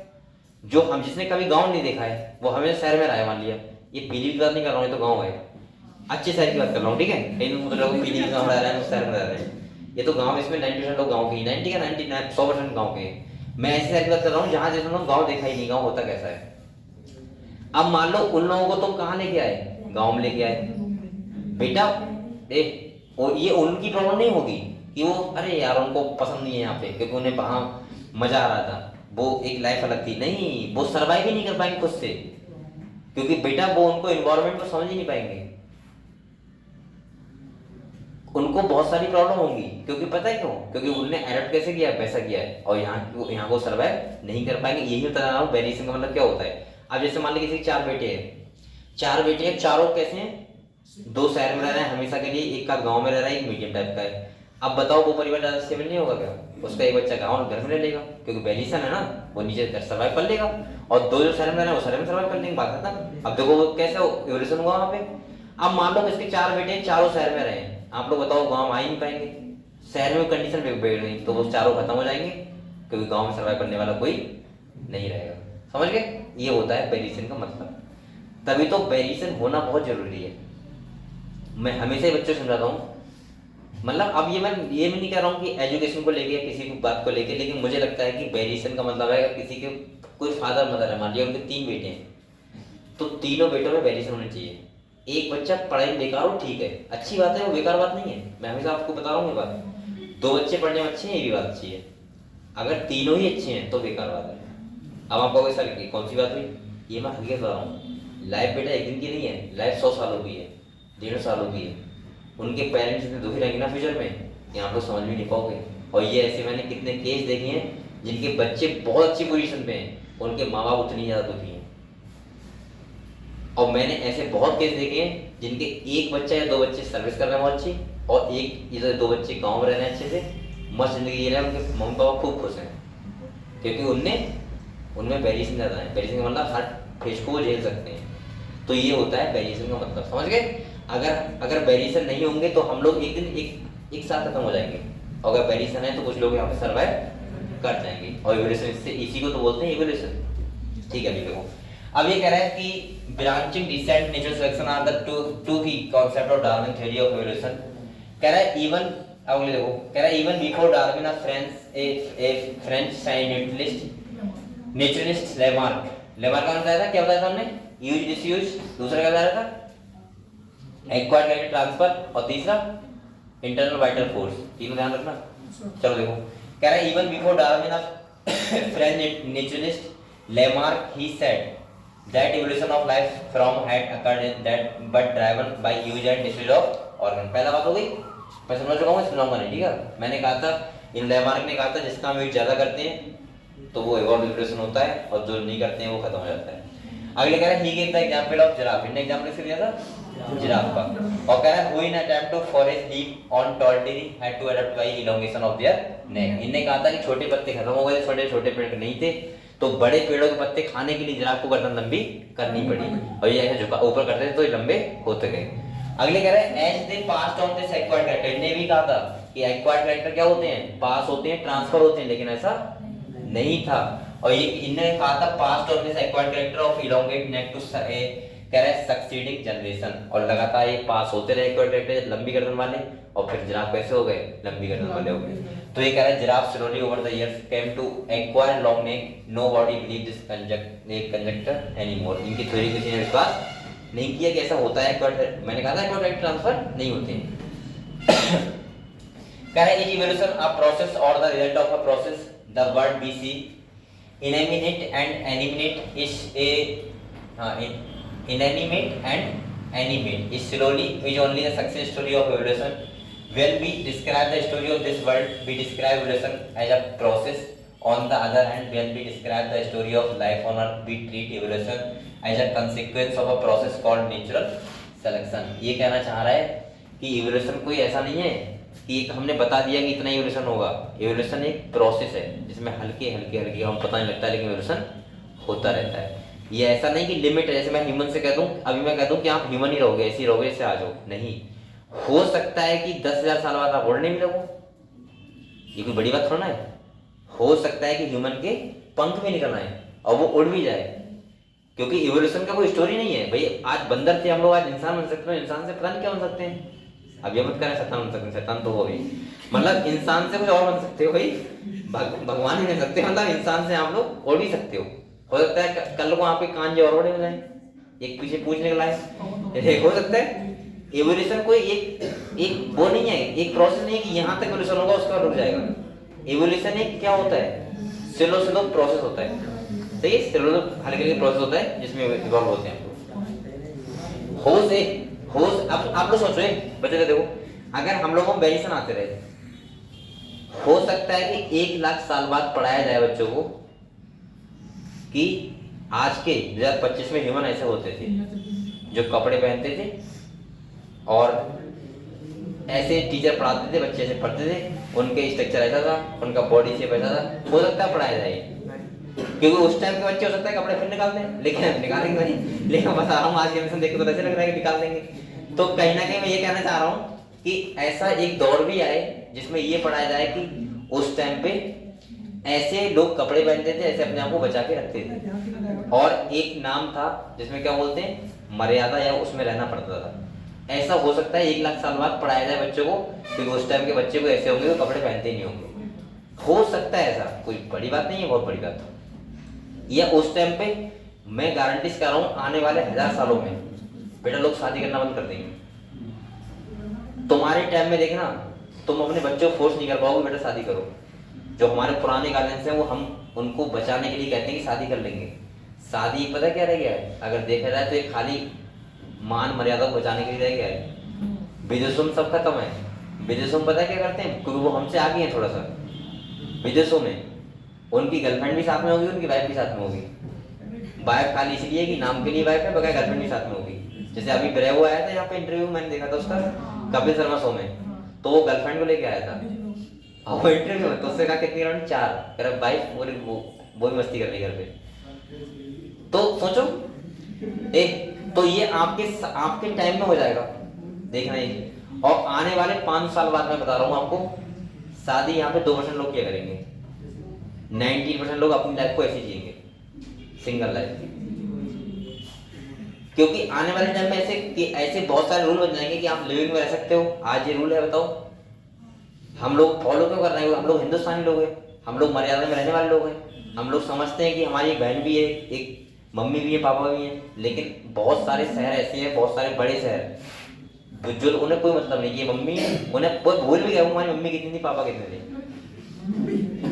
जो हम जिसने कभी गांव नहीं देखा है वो हमें शहर में रहा है, मान लिया, ये पीली की बात नहीं कर रहा हूँ, ये तो गाँव है, अच्छे शहर की बात कर रहा हूँ, ठीक है, कहीं तो लोग पीली गाँव रह रहे हैं, शहर में रह रहे हैं, ये तो गाँव, इसमें 90% लोग गाँव के, 90 का 99 100% गाँव के। मैं ऐसे शहर की बात कर रहा हूँ जहाँ जिस लोग गाँव देखा ही नहीं, गाँव होता कैसा है। अब मान लो उन लोगों को तुम कहाँ लेके आए, गाँव में लेके आए, बेटा देख, और ये उनकी प्रॉब्लम नहीं होगी कि वो अरे यार उनको पसंद नहीं है यहाँ पे क्योंकि उन्हें वहाँ मजा आ रहा था, वो एक लाइफ अलग थी, नहीं, वो सर्वाइव ही नहीं कर पाएंगे खुद से, क्योंकि बेटा वो उनको एनवायरनमेंट को समझ ही नहीं पाएंगे, उनको बहुत सारी प्रॉब्लम होंगी, क्योंकि पता है क्यों, क्योंकि उन्होंने एडप्ट कैसे किया है, वैसा किया है, और यहाँ को सर्वाइव नहीं कर पाएंगे। यही बता रहा हूँ वेरिएशन का मतलब क्या होता है। अब जैसे मान लीजिए किसी के 4 बेटे हैं, चारों कैसे हैं, 2 शहर में रह रहे हैं हमेशा के लिए, एक का गांव में रह रहा है, एक मीडियम टाइप का है। अब बताओ वो परिवार ज्यादा स्टेबल नहीं होगा क्या? उसका एक बच्चा गाँव घर में रह लेगा क्योंकि वेरिएशन है ना, वो नीचे सर्वाइव कर लेगा, और 2 जो शहर में रह रहे हैं वो शहर में सर्वाइव कर लेंगे, बात खत्म। अब देखो वो कैसे इवोल्यूशन हुआ वहाँ पे। अब मान लो इसके 4 बेटे चारों शहर में रहे, आप लोग बताओ गाँव आ ही नहीं पाएंगे, शहर में कंडीशन बिगड़ गई तो वो चारों खत्म हो जाएंगे, क्योंकि गाँव में सर्वाइव करने वाला कोई नहीं रहेगा। समझ गए? ये होता है वेरिएशन का मतलब। तभी तो वेरिएशन होना बहुत जरूरी है। मैं हमेशा ही बच्चों से समझाता हूँ, मतलब अब ये मैं नहीं कह रहा हूँ कि एजुकेशन को लेके या किसी को बात को लेके, लेकिन मुझे लगता है कि वेरिएशन का मतलब है अगर किसी के कोई फादर मदर है, मान लिया उनके 3 बेटे हैं, तो तीनों बेटों में वेरिएशन होनी चाहिए। एक बच्चा पढ़ाई में बेकार हो, ठीक है, अच्छी बात है, वो बेकार बात नहीं है, मैं हमेशा आपको बता रहा हूँ ये बात। 2 बच्चे पढ़ने में अच्छे हैं, ये भी बात अच्छी है, अगर तीनों ही अच्छे हैं तो बेकार बात है। अब आपको कोई सर की कौन सी बात हुई, ये मैं हकीकत बता रहा हूँ। लाइफ बेटा एक दिन की नहीं है, लाइफ 100 सालों की है, 1.5 सालों की है। उनके पेरेंट्स इतने दुखी रहेंगे ना फ्यूचर में कि आप लोग समझ भी नहीं पाओगे। और ये ऐसे मैंने कितने केस देखे हैं जिनके बच्चे बहुत अच्छी पोजीशन पे हैं, उनके माँ बाप उतनी ज़्यादा दुखी हैं। और मैंने ऐसे बहुत केस देखे हैं जिनके एक बच्चा या 2 बच्चे सर्विस कर रहे हैं बहुत अच्छी, और एक या 2 बच्चे गाँव में रह रहे हैं अच्छे से, मस्त जिंदगी जी रहे हैं, उनके मम्मी पापा खूब खुश हैं, क्योंकि उनमें वेरिएशन ज़्यादा है। वेरिएशन का मतलब हर फेज को वो झेल सकते हैं। तो ये होता है वेरिएशन का मतलब, समझ गए? अगर वेरिएशन नहीं होंगे तो हम लोग एक दिन एक साथ खत्म हो जाएंगे, और अगर वेरिएशन है तो कुछ लोग यहाँ पे सर्वाइव कर जाएंगे। और इवोल्यूशन इससे इसी को तो बोलते हैं इवोल्यूशन। ठीक है, अभी देखो, अब ये कह रहा है कि branching, descent, natural selection are the two key concept of Darwin theory of evolution. कह रहा है इवन, अगले देखो, कह रहा है even before Darwin a French scientist naturalist Lamarck का बताया था, क्या बताया था हमने, यूज डिसयूज, दूसरा क्या बताया था, एक्वायर्ड कैरेक्टर ट्रांसफर, और तीसरा इंटरनल वाइटल फोर्स। तीनों ध्यान रखना। चलो देखो, कह रहा है even before Darwin of French naturalist Lamarck he said that evolution of life from had occurred that but driven by use and disuse of organ. पहला बात हो गई, मैं समझ चुका हूँ, सुनाऊंगा नहीं, ठीक है। मैंने कहा था, इन लेमार्क ने कहा था जिसका हम यूज ज्यादा करते हैं तो वो इवोल्यूशन होता है, और जो नहीं करते हैं वो खत्म हो जाता है। अगले कह रहा है he give the example of giraffe, इनने एग्जांपल किसका दिया था, जिराफ का। और कह रहा है who in attempt to forest leaf on tall tree had to adopt by elongation of their neck, इनने कहा था कि छोटे पत्ते खत्म हो गए, छोटे छोटे पेड़ नहीं थे, तो बड़े पेड़ों के पत्ते खाने के लिए जिराफ को गर्दन लंबी करनी पड़ी, और ये ऐसे झुका ऊपर करते थे तो ये लंबे होते गए। अगले कह रहे हैं as they passed on this acquired character, इन्हें भी कहा था कि एक्वायर्ड कैरेक्टर क्या होते हैं, पास होते हैं, ट्रांसफर होते हैं, लेकिन ऐसा नहीं था। और ये इन्होंने कहा था passed on this acquired character of elongate neck to कह रहा है सक्सीडिंग जनरेशन, और लगातार ये पास होते रहे एक्वायर्ड कैरेक्टर लंबी गर्दन वाले, और फिर जिराफ कैसे हो गए, लंबी गर्दन वाले हो गए। तो ये कह रहा है giraffe slowly over the years came to acquire long neck, nobody believe this conjecture anymore, इनकी थ्योरी किसी ने विश्वास नहीं किया कि ऐसा होता है, मैंने कहा था एक्वायर ट्रांसफर नहीं होते हैं। कह रहा है इवोल्यूशन अ प्रोसेस और the result of a process, the word we see inanimate and animate is a inanimate and animate is slowly is only the success story of evolution. When we describe the story of this world, we describe evolution as a process. On the other hand, when we describe the story of life on earth, we treat evolution as a consequence of a process called natural selection. ये कहना चाह रहा है कि evolution कोई ऐसा नहीं है कि एक हमने बता दिया कि इतना इवोल्यूशन होगा, इवोल्यूशन एक प्रोसेस है जिसमें हल्के हल्के हल्के हम पता नहीं लगता, लेकिन इवोल्यूशन होता रहता है। ये ऐसा नहीं कि लिमिट है, जैसे मैं ह्यूमन से कह दूं, अभी मैं कह दूं कि आप ह्यूमन ही रहोगे, ऐसे ही रहोगे, इससे आ जाओ, नहीं हो सकता है कि 10,000 साल बाद आप उड़ने भी लगो, ये कोई बड़ी बात थोड़ा है। हो सकता है कि ह्यूमन के पंख भी निकल आए और वो उड़ भी जाए, क्योंकि इवोल्यूशन का कोई स्टोरी नहीं है भाई। आज बंदर थे हम लोग, आज इंसान बन सकते हैं, इंसान से पता नहीं क्या बन सकते हैं। अब ये मत करें शैतान बन सकते हैं, शैतान तो हो गई, मतलब इंसान से कुछ और बन सकते हो भाई, भगवान ही बन सकते हो, मतलब इंसान से आप लोग उड़ भी सकते हो सकता है कल को आपके कान जो और बड़े हो जाए, एक पीछे पूछ निकला है, हो सकता है। एवोल्यूशन कोई एक वो नहीं है, एक प्रोसेस नहीं है कि यहाँ तक एवोल्यूशन होगा उसके बाद रुक जाएगा। एवोल्यूशन एक क्या होता है, स्लो स्लो प्रोसेस होता है, सही है, स्लो हल्के हल्के प्रोसेस होता है जिसमें इवॉल्व होते हैं। होश अब आप लोग सोच रहे हैं बच्चे, देखो अगर हम लोगों को वेरिएशन आते रहे, हो सकता है कि 1,00,000 साल बाद पढ़ाया जाए बच्चों को कि आज के 2025 में ह्यूमन ऐसे होते थे, जो कपड़े पहनते थे और ऐसे टीचर पढ़ाते थे, बच्चे ऐसे पढ़ते थे, उनके स्ट्रक्चर ऐसा था, उनका बॉडी शेप ऐसा था, हो सकता है पढ़ाया जाए। क्योंकि उस टाइम के बच्चे हो सकता है कपड़े फिर निकाल दें, लेकिन निकालेंगे नहीं, लेकिन बता रहा हूँ आज जनरेशन देख के तो ऐसे लग रहा है कि निकाल देंगे। तो कहीं ना कहीं मैं ये कहना चाह रहा हूँ कि ऐसा एक दौर भी आए जिसमें ये पढ़ाया जाए कि उस टाइम पे ऐसे लोग कपड़े पहनते थे, ऐसे अपने आप को बचा के रखते थे, और एक नाम था जिसमें क्या बोलते हैं, मर्यादा, या उसमें रहना पड़ता था। ऐसा हो सकता है 1,00,000 साल बाद पढ़ाया जाए बच्चों को, क्योंकि उस टाइम के बच्चे को ऐसे होंगे वो कपड़े पहनते ही नहीं होंगे। हो सकता है ऐसा, कोई बड़ी बात नहीं है, बहुत बड़ी बात। या उस टाइम पे मैं गारंटी कर रहा हूँ आने वाले 1000 सालों में बेटा लोग शादी करना बंद कर देंगे। तुम्हारे टाइम में देखना, तुम अपने बच्चों को फोर्स नहीं कर पाओगे बेटा शादी करो। जो हमारे पुराने गार्जियंस हैं वो हम उनको बचाने के लिए कहते हैं कि शादी कर लेंगे। शादी पता क्या रह गया है, अगर देखा जाए तो ये खाली मान मर्यादा को बचाने के लिए रह गया है। विदेशों में सब खत्म है। विदेशों में पता क्या करते हैं, क्योंकि वो हमसे आगे हैं थोड़ा सा। विदेशों में उनकी गर्लफ्रेंड भी साथ में होगी, उनकी वाइफ भी साथ में होगी। वाइफ खाली इसलिए कि नाम के लिए वाइफ है, बगैर गर्लफ्रेंड भी साथ में होगी। जैसे अभी ब्रेवो आया था यहाँ पे इंटरव्यू, मैंने देखा था उसका, कपिल शर्मा शो में, तो वो गर्लफ्रेंड को लेके आया था और वो इंटरव्यू में तो उससे कहा कितनी राउंड 4 कर वाइफ, वो भी मस्ती कर रही घर पे। तो सोचो तो ये आपके टाइम में हो जाएगा, देखना ही। और आने वाले 5 साल बाद मैं बता रहा हूँ आपको, शादी यहाँ पे 2% लोग क्या करेंगे, 90% लोग अपनी लाइफ को ऐसे जिएंगे, सिंगल लाइफ। क्योंकि आने वाले टाइम में ऐसे बहुत सारे रूल बन जाएंगे कि आप लिविंग में रह सकते हो। आज ये रूल है, बताओ हम लोग फॉलो क्यों कर रहे हैं? हम लोग हिंदुस्तानी लोग हैं, हम लोग मर्यादा में रहने वाले लोग हैं। हम लोग समझते हैं कि हमारी एक बहन भी है, एक मम्मी भी है, पापा भी है। लेकिन बहुत सारे शहर ऐसे हैं, बहुत सारे बड़े शहर जो उन्हें कोई मतलब नहीं, ये मम्मी उन्हें कोई भूल भी गया हमारी मम्मी कितनी थी, पापा कितने थे।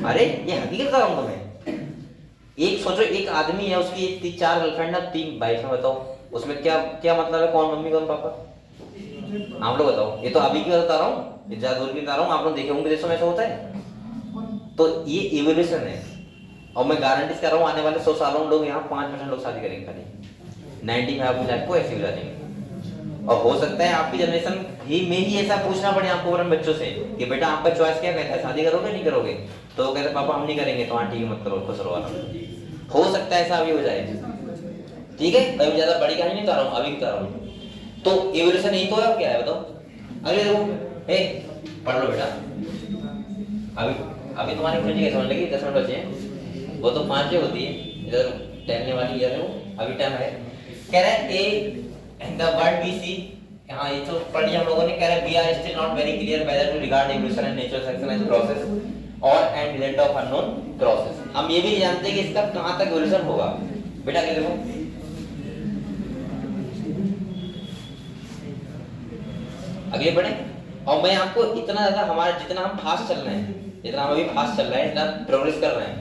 अरे ये हकीकत बता रहा हूँ तुम्हें। एक सोचो, एक आदमी है, उसकी 4 गर्लफ्रेंड है, 3 वाइफ है, बताओ उसमें क्या क्या मतलब है, कौन मम्मी कौन पापा? आप लोग बताओ। ये तो अभी की बता रहा हूँ, ज्यादा दूर की बता रहा हूँ, आप लोग देखे होंगे देशों में ऐसा होता है। तो ये इवोल्यूशन है, और मैं गारंटी कर रहा हूँ आने वाले 100 सालों में लोग यहाँ 5% लोग शादी करेंगे खाली। 95% को ऐसे हो जाएंगे। और हो सकता है आपकी जनरेशन में ही ऐसा पूछना पड़े आपको अपने बच्चों से कि बेटा आपका चॉइस क्या कहता है, शादी करोगे नहीं करोगे, तो वो कहते पापा हम नहीं करेंगे, तो हाँ ठीक है मत करो, खुश रहो आराम। हो सकता है ऐसा अभी हो जाए, ठीक है। अभी ज्यादा बड़ी कहानी नहीं बता रहा हूँ, अभी बता रहा हूँ। तो इवोल्यूशन यही तो है, क्या है बताओ। अगले देखो, ए पढ़ लो बेटा, अभी अभी तुम्हारी फ्रेंड कैसे होने लगी, 10 मिनट बचे हैं, वो तो 5 बजे होती है, इधर टहलने वाली इधर है, वो अभी टाइम है। कह रहा है ए द वर्ड वी सी, हाँ ये तो पढ़ लिया हम लोगों ने। कह रहा है we are still not very clear whether to regard evolution and natural selection as process और and result of unknown process. हम ये भी नहीं जानते कि इसका कहां तक इवोल्यूशन होगा। बेटा क्या देखो, अगले बढ़े। और मैं आपको इतना ज्यादा हमारा जितना हम फास्ट चल रहे हैं, जितना हम अभी फास्ट चल रहे हैं, इतना प्रोग्रेस कर रहे हैं,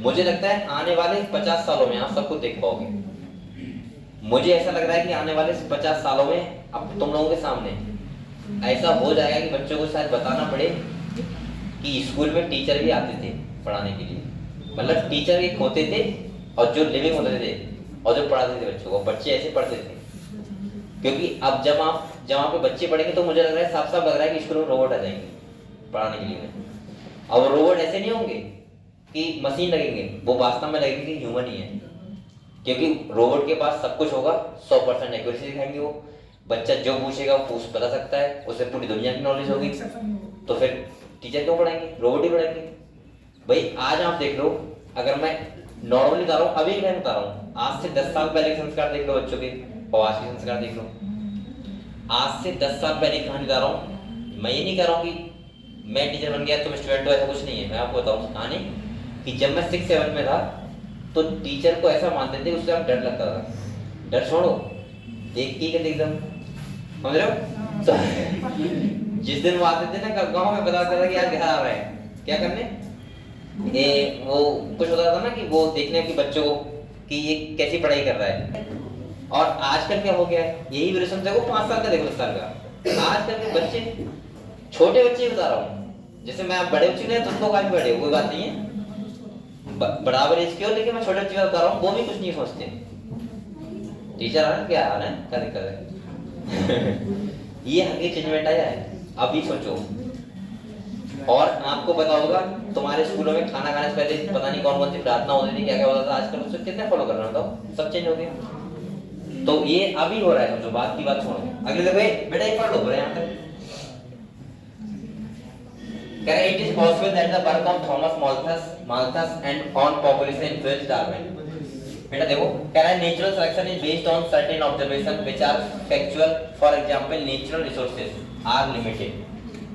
मुझे लगता है आने वाले 50 सालों में आप सब कुछ देख पाओगे। मुझे ऐसा लग रहा है कि आने वाले 50 सालों में अब तुम लोगों के सामने ऐसा हो जाएगा कि बच्चों को शायद बताना पड़े कि स्कूल में टीचर भी आते थे पढ़ाने के लिए, मतलब टीचर एक होते थे और जो लिविंग होते थे और जो पढ़ाते थे बच्चों को, बच्चे ऐसे पढ़ते थे। क्योंकि अब जब वहाँ पे बच्चे पढ़ेंगे तो मुझे लग रहा है साफ साफ लग रहा है कि स्कूल में रोबोट आ जाएंगे पढ़ाने के लिए। अब रोबोट ऐसे नहीं होंगे कि मशीन लगेंगे, वो वास्तव में लगेंगे कि ह्यूमन ही है, क्योंकि रोबोट के पास सब कुछ होगा, 100% एक्यूरेसी दिखाएंगे वो। बच्चा जो पूछेगा वो पूछ बता सकता है, उसे पूरी दुनिया की नॉलेज होगी, तो फिर टीचर क्यों पढ़ाएंगे, रोबोट ही पढ़ाएंगे। भाई आज आप देख लो, अगर मैं नॉर्मली बता रहा हूँ, अभी मैं बता रहा हूँ, आज से 10 साल पहले के संस्कार देख लो बच्चों के, और आज के संस्कार देख लो। आज से 10 साल पहले की कहानी बता रहा हूँ, मैं ये नहीं कह रहा हूँ कि मैं टीचर बन गया तुम स्टूडेंट हो, ऐसा कुछ नहीं है। मैं आपको बताऊँ कहानी कि जब मैं 6-7 में था तो टीचर को ऐसा मानते थे, उससे आप डर लगता था। डर छोड़ो, देख के एकदम समझ रहे हो। तो जिस दिन वो आते थे ना गाँव में, पता चला कि यार घर आ रहे हैं क्या करने, ये वो कुछ होता था ना कि वो देखने की बच्चों को कि ये कैसी पढ़ाई कर रहा है। और आजकल क्या हो गया है, यही इवोल्यूशन देखो, 5 साल का देखो, 10 साल का। आजकल के बच्चे, छोटे बच्चे बता रहा हूँ, जैसे मैं आप बड़े बच्चे नहीं, तुम तो काफी बड़े हो, कोई बात नहीं है, बराबर एज के हो, लेकिन मैं छोटे बच्चे बता रहा हूँ, वो भी कुछ नहीं सोचते। टीचर आ रहे क्या हाल है, क्या दिक्कत है। ये आगे चेंजमेंट आया है, अभी सोचो। और आपको पता होगा तुम्हारे स्कूलों में खाना खाने से पहले पता नहीं कौन कौन सी प्रार्थना होती थी, क्या क्या होता था, आजकल उसको कितने फॉलो कर रहे हो, तो सब चेंज हो गया। तो ये अभी हो रहा है, समझो, बात की बात छोड़ो। अगले देखो बेटा एक पढ़ लो पूरा यहाँ तक। कह रहा है it is possible that the work of Thomas Malthus and on population influenced Darwin. बेटा देखो, कह रहा है natural selection is based on certain observation which are factual, for example natural resources are limited.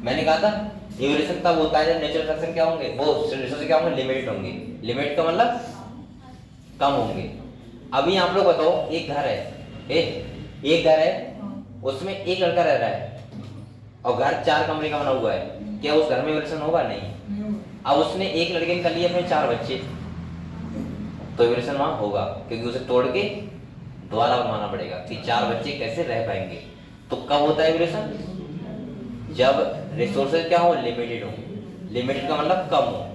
मैंने कहा था इवोल्यूशन तब होता है जब नेचुरल सिलेक्शन क्या होंगे, वो रिसोर्सेज क्या होंगे, लिमिटेड होंगे। लिमिट का मतलब कम होंगे। अभी आप लोग बताओ, एक घर है, एक घर है, उसमें एक लड़का रह रहा है और घर 4 कमरे का बना हुआ है, क्या उस घर में इवोल्यूशन होगा? नहीं। अब उसने एक लड़के ने कर लिए अपने 4 बच्चे, तो इवोल्यूशन वहां होगा, क्योंकि उसे तोड़ के दोबारा बनवाना पड़ेगा कि 4 बच्चे कैसे रह पाएंगे। तो कब होता है इवोल्यूशन? जब रिसोर्सेज क्या हो, लिमिटेड हो। लिमिटेड का मतलब कम हो।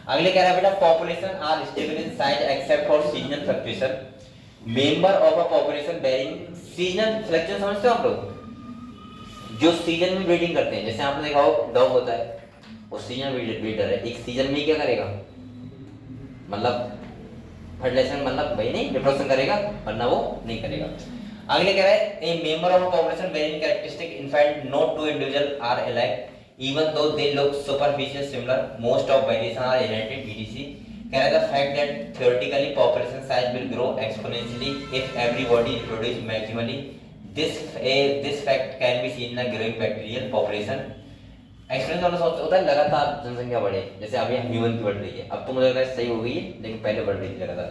अगले कह रहा है बेटा population are stable in size except for seasonal fluctuation. Member of a population bearing seasonal fluctuation, समझते हो आप लोग? जो सीजन में ब्रीडिंग करते हैं, जैसे आपने देखा हो डॉग होता है, वो सीजनल ब्रीडर है, एक सीजन में क्या करेगा, मतलब फर्टिलाइजेशन, मतलब वही नहीं रिप्रोडक्शन करेगा, वरना वो नहीं करेगा। अगले कह रहा है a member of a population bearing characteristic in fact no two individual are alike even though they look superficially similar, most of variation are inherited etc. Keh raha the fact that theoretically population size will grow exponentially if everybody reproduce maximally. This fact can be seen in the growing bacterial population. Experience वाला होता है लगातार जनसंख्या बढ़े, जैसे अभी human की बढ़ रही है, अब तो मुझे लग रहा है सही हो गई है, लेकिन पहले बढ़ रही थी लगातार।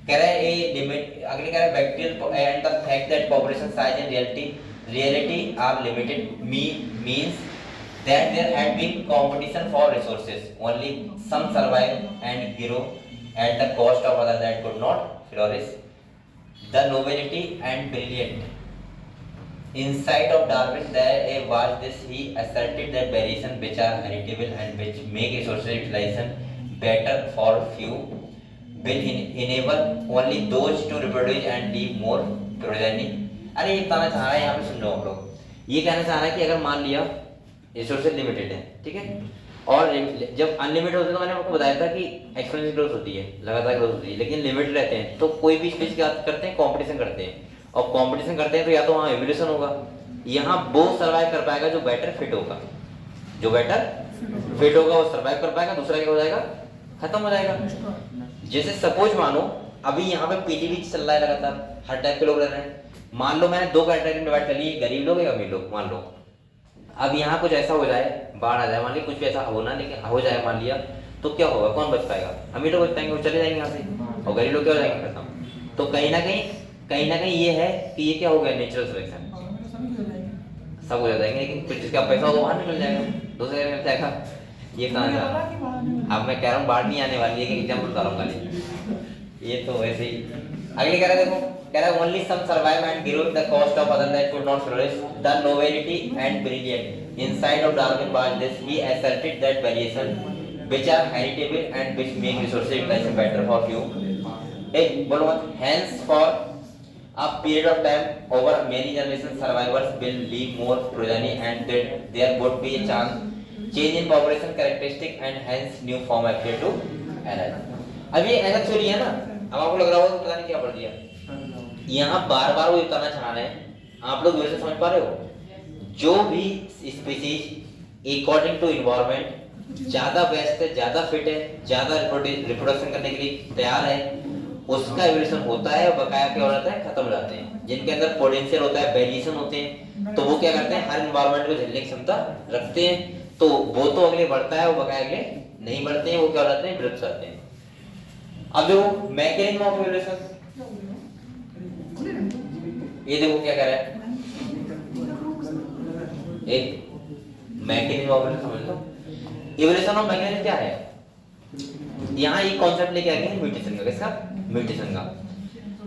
कह रहा है ए लिमिट, अगले कह रहा है bacterial and the fact that population size and reality are limited means that there had been competition for resources, only some survive and grow at the cost of others that could not flourish. The nobility and brilliant insight of Darwin there was this: he asserted that variation which are heritable and which make resources utilization better for few will enable only those to reproduce and leave more progeny. अरे ये बताना चाह रहा है, यहाँ पे सुन लो आप लोग, ये कहना चाह रहा है कि अगर मान लिया रिसोर्सेज लिमिटेड है, ठीक है, और जब अनलिमिटेड होते हैं तो मैंने आपको बताया था कि एक्सपोनेंशियल ग्रोथ होती है, लगातार ग्रोथ होती है, लेकिन लिमिटेड रहते हैं तो कोई भी स्पीशीज क्या करते हैं, कंपटीशन करते हैं, और कंपटीशन करते हैं तो या तो वहाँ एवोल्यूशन होगा, यहाँ वो सर्वाइव कर पाएगा जो बेटर फिट होगा, जो बेटर फिट होगा वो सर्वाइव कर पाएगा, दूसरा क्या हो जाएगा, खत्म हो जाएगा। जैसे सपोज मानो अभी यहाँ पे पीडीबी चल रहा है लगातार, हर टाइप के लोग रह रहे हैं, मान लो मैंने 2 कैटेगरी में डिवाइड कर ली, गरीब लोग या अमीर लोग, मान लो अब यहाँ कुछ ऐसा हो जाए, बाढ़ आ जाए, मान लिया कुछ भी ऐसा होना लेकिन हो जाए मान लिया, तो क्या होगा, कौन बच पाएगा, अमीर लोग बच पाएंगे, वो चले जाएंगे यहाँ से, और गरीब लोग क्या हो जाएंगे, खत्म। तो कहीं ना कहीं ये है कि ये क्या हो गया, नेचुरल सिलेक्शन, सब हो जाएंगे, लेकिन कुछ जिसका पैसा होगा वहां निकल जाएगा, दूसरे जगह मिल जाएगा। ये कहाँ जा रहा है, अब मैं कह रहा हूँ बाढ़ नहीं आने वाली है, कि एग्जाम्पल बता रहा हूँ खाली, ये तो वैसे ही। अगले कह रहा है, देखो कह रहा है only some survive and grow the cost of other that could not flourish the novelty and brilliant inside of Darwin was this he asserted that variation which are heritable and which make resources utilization better for few, hey बोलो मत, hence for a period of time over many generations survivors will leave more progeny and that there would be a chance change in population characteristic and hence new form appear to arise। अब ये ऐसा theory है ना, अब आपको लग रहा होगा पता नहीं क्या पढ़ दिया, यहाँ बार बार वो बताना चाह रहे हैं, आप लोग वैसे समझ पा रहे हो, जो भी स्पीसीज अकॉर्डिंग टू इन्वायरमेंट ज्यादा बेस्ट है, ज्यादा फिट है, ज्यादा रिप्रोडक्शन करने के लिए तैयार है, उसका एवोल्यूशन होता है और बकाया क्या हो जाता है, खत्म हो जाते हैं। जिनके अंदर पोटेंशियल होता है, वेरिएशन होते हैं, तो वो क्या करते हैं, हर इन्वायरमेंट को झेलने की क्षमता रखते हैं, तो वो तो अगले बढ़ता है, वो बकाया अगले नहीं बढ़ते हैं, वो क्या हो जाते हैं, विलुप्त हो जाते हैं। अब देखो मैकेनिज्म ऑफ एवोल्यूशन, ये देखो क्या कह रहा है, एक मैकेनिज्म ऑफ एवोल्यूशन समझ लो, एवोल्यूशन ऑफ मैकेनिज्म क्या है, यहाँ एक कॉन्सेप्ट लेके आ गए म्यूटेशन का, किसका, म्यूटेशन का।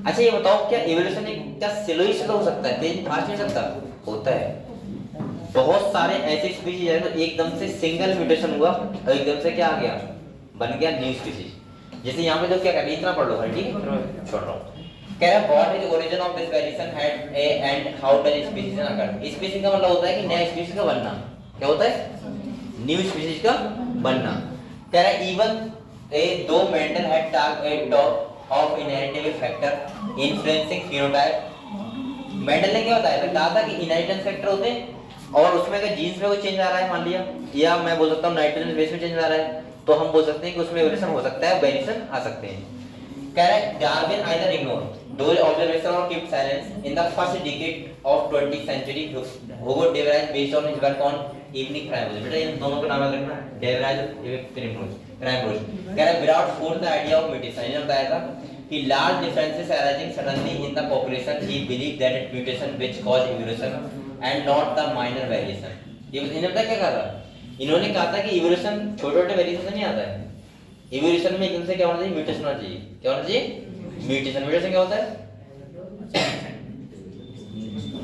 अच्छा ये बताओ क्या एवोल्यूशन एक क्या स्लो हो सकता है, तेज फास्ट नहीं सकता, होता है। बहुत सारे ऐसे स्पीशीज है तो एकदम से सिंगल म्यूटेशन हुआ और एकदम से क्या आ गया, बन गया न्यू स्पीशीज। जैसे यहाँ पे तो क्या करना, इतना पढ़ लो ठीक है, फिर मैं छोड़ रहा हूँ। कह रहा है what is origin of this variation had A and how does species occur. Species का मतलब होता है कि नया स्पीशीज का बनना, क्या होता है, न्यू स्पीशीज का बनना। कह रहा है even though Mendel had talk of inheritable factor influencing phenotype. Mendel ने क्या बताया था, कहा था कि इनहेरिटेंस फैक्टर होते हैं और उसमें अगर जीन्स में कोई चेंज आ रहा है मान लिया, या मैं बोल सकता हूँ नाइट्रोजन बेस में चेंज आ रहा है, तो हम बोल सकते हैं कि उसमें एवोल्यूशन हो सकता है, वेरिएशन आ सकते हैं। कह रहा है Darwin either ignore those observations or kept silence in the first decade of 20th century who would devise based on his work on evening primrose। बेटा इन दोनों का नाम याद रखना, devise primrose। कह रहा है without forth the idea of mutation, इन्होंने बताया था कि large differences arising suddenly in the population he believed that it mutation which cause evolution and not the minor variation। ये इन्होंने पता क्या कहा था, इन्होंने कहा था कि evolution छोटे-छोटे वेरिएशन से नहीं आता है, evolution में एकदम से क्या होना चाहिए, म्यूटेशन होना चाहिए। क्या होना चाहिए, म्यूटेशन। म्यूटेशन क्या होता है,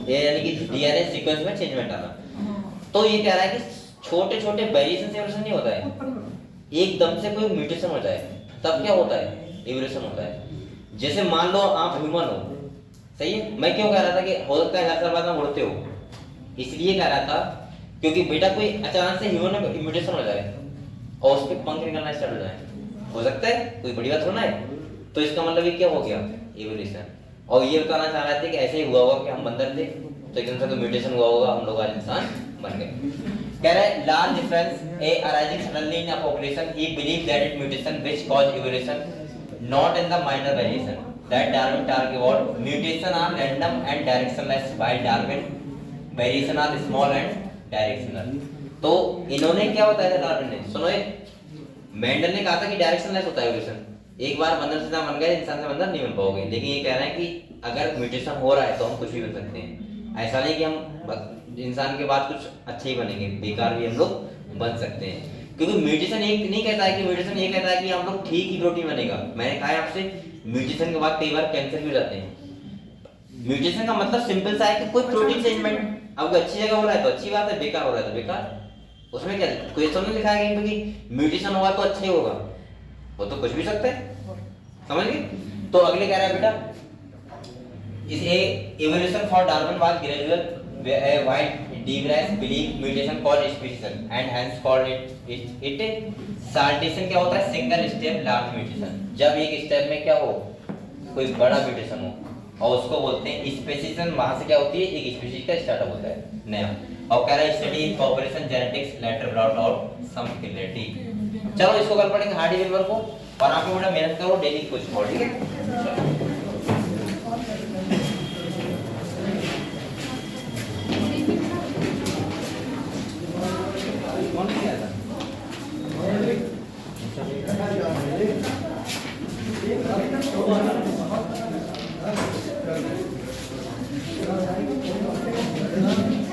ये यानी कि डीएनए सीक्वेंस में चेंजमेंट आना। तो ये कह रहा है कि छोटे छोटे वेरिएशन से एवोल्यूशन नहीं होता है, एकदम से कोई म्यूटेशन हो जाए तब क्या होता है, एवोल्यूशन होता है। जैसे मान लो आप ह्यूमन हो, सही है, मैं क्यों कह रहा था कि हो सकता है 1000 साल बाद में उड़ते हो, इसलिए कह रहा था क्योंकि बेटा कोई अचानक से ह्यूमन में म्यूटेशन हो जाए और उसके पंख निकलना स्टार्ट हो जाए, हो सकता है, कोई बड़ी बात थोड़ा है। तो इसका मतलब ये क्या हो गया, एवोल्यूशन। और ये बताना चाह रहे थे कि ऐसे ही हुआ होगा कि हम बंदर थे तो एकदम से तो म्यूटेशन हुआ होगा, हम लोग आज इंसान बन गए। कह रहा है large difference a arising suddenly in a population he believe that it mutation which cause evolution not in the minor variation that Darwin target about mutation are random and directionless while Darwin variation are small and directional. तो इन्होंने क्या बताया था Darwin ने, सुनो, Mendel ने कहा था कि डायरेक्शनलेस होता है एवोल्यूशन, एक बार बंदर से बन गए इंसान से बंदर नहीं बन पाओगे, लेकिन ये कह रहे हैं कि अगर म्यूटेशन हो रहा है तो हम कुछ भी बन सकते हैं। ऐसा नहीं कि हम इंसान के बाद कुछ अच्छे ही बनेंगे, बेकार भी हम लोग बन सकते हैं। क्योंकि म्यूटेशन एक नहीं कहता है कि म्यूटेशन ये कहता है कि हम लोग ठीक ही प्रोटीन बनेगा। मैंने कहा है आपसे म्यूटेशन के बाद कई बार कैंसर भी हो जाते हैं। म्यूटेशन का मतलब सिंपल सा है कि कोई प्रोटीन चेंजमेंट, अब अच्छी जगह हो रहा है तो अच्छी बात है, बेकार हो रहा है तो बेकार। उसमें क्या कोई ऐसा नहीं लिखा है कि म्यूटेशन हुआ तो अच्छा ही होगा, वो तो कुछ भी सकता है, समझ गए। तो अगले कह रहा है बेटा is a evolution for Darwin was gradual, while De Vries believe mutation called speciation and hence called it saltation। क्या होता है? Single step large mutation. जब एक स्टेप में क्या हो, कोई बड़ा म्यूटेशन हो और उसको बोलते हैं स्पेसिएशन। वहां से क्या होती है? एक स्पीशीज का स्टार्टअप होता है नया। और कह रहा है study in population genetics later brought out some clarity. चलो इसको कल पढ़ेंगे हार्डी वेलवर को, और आप लोग मेहनत करो डेली कुछ और, ठीक है? कौन किया था? Thank you.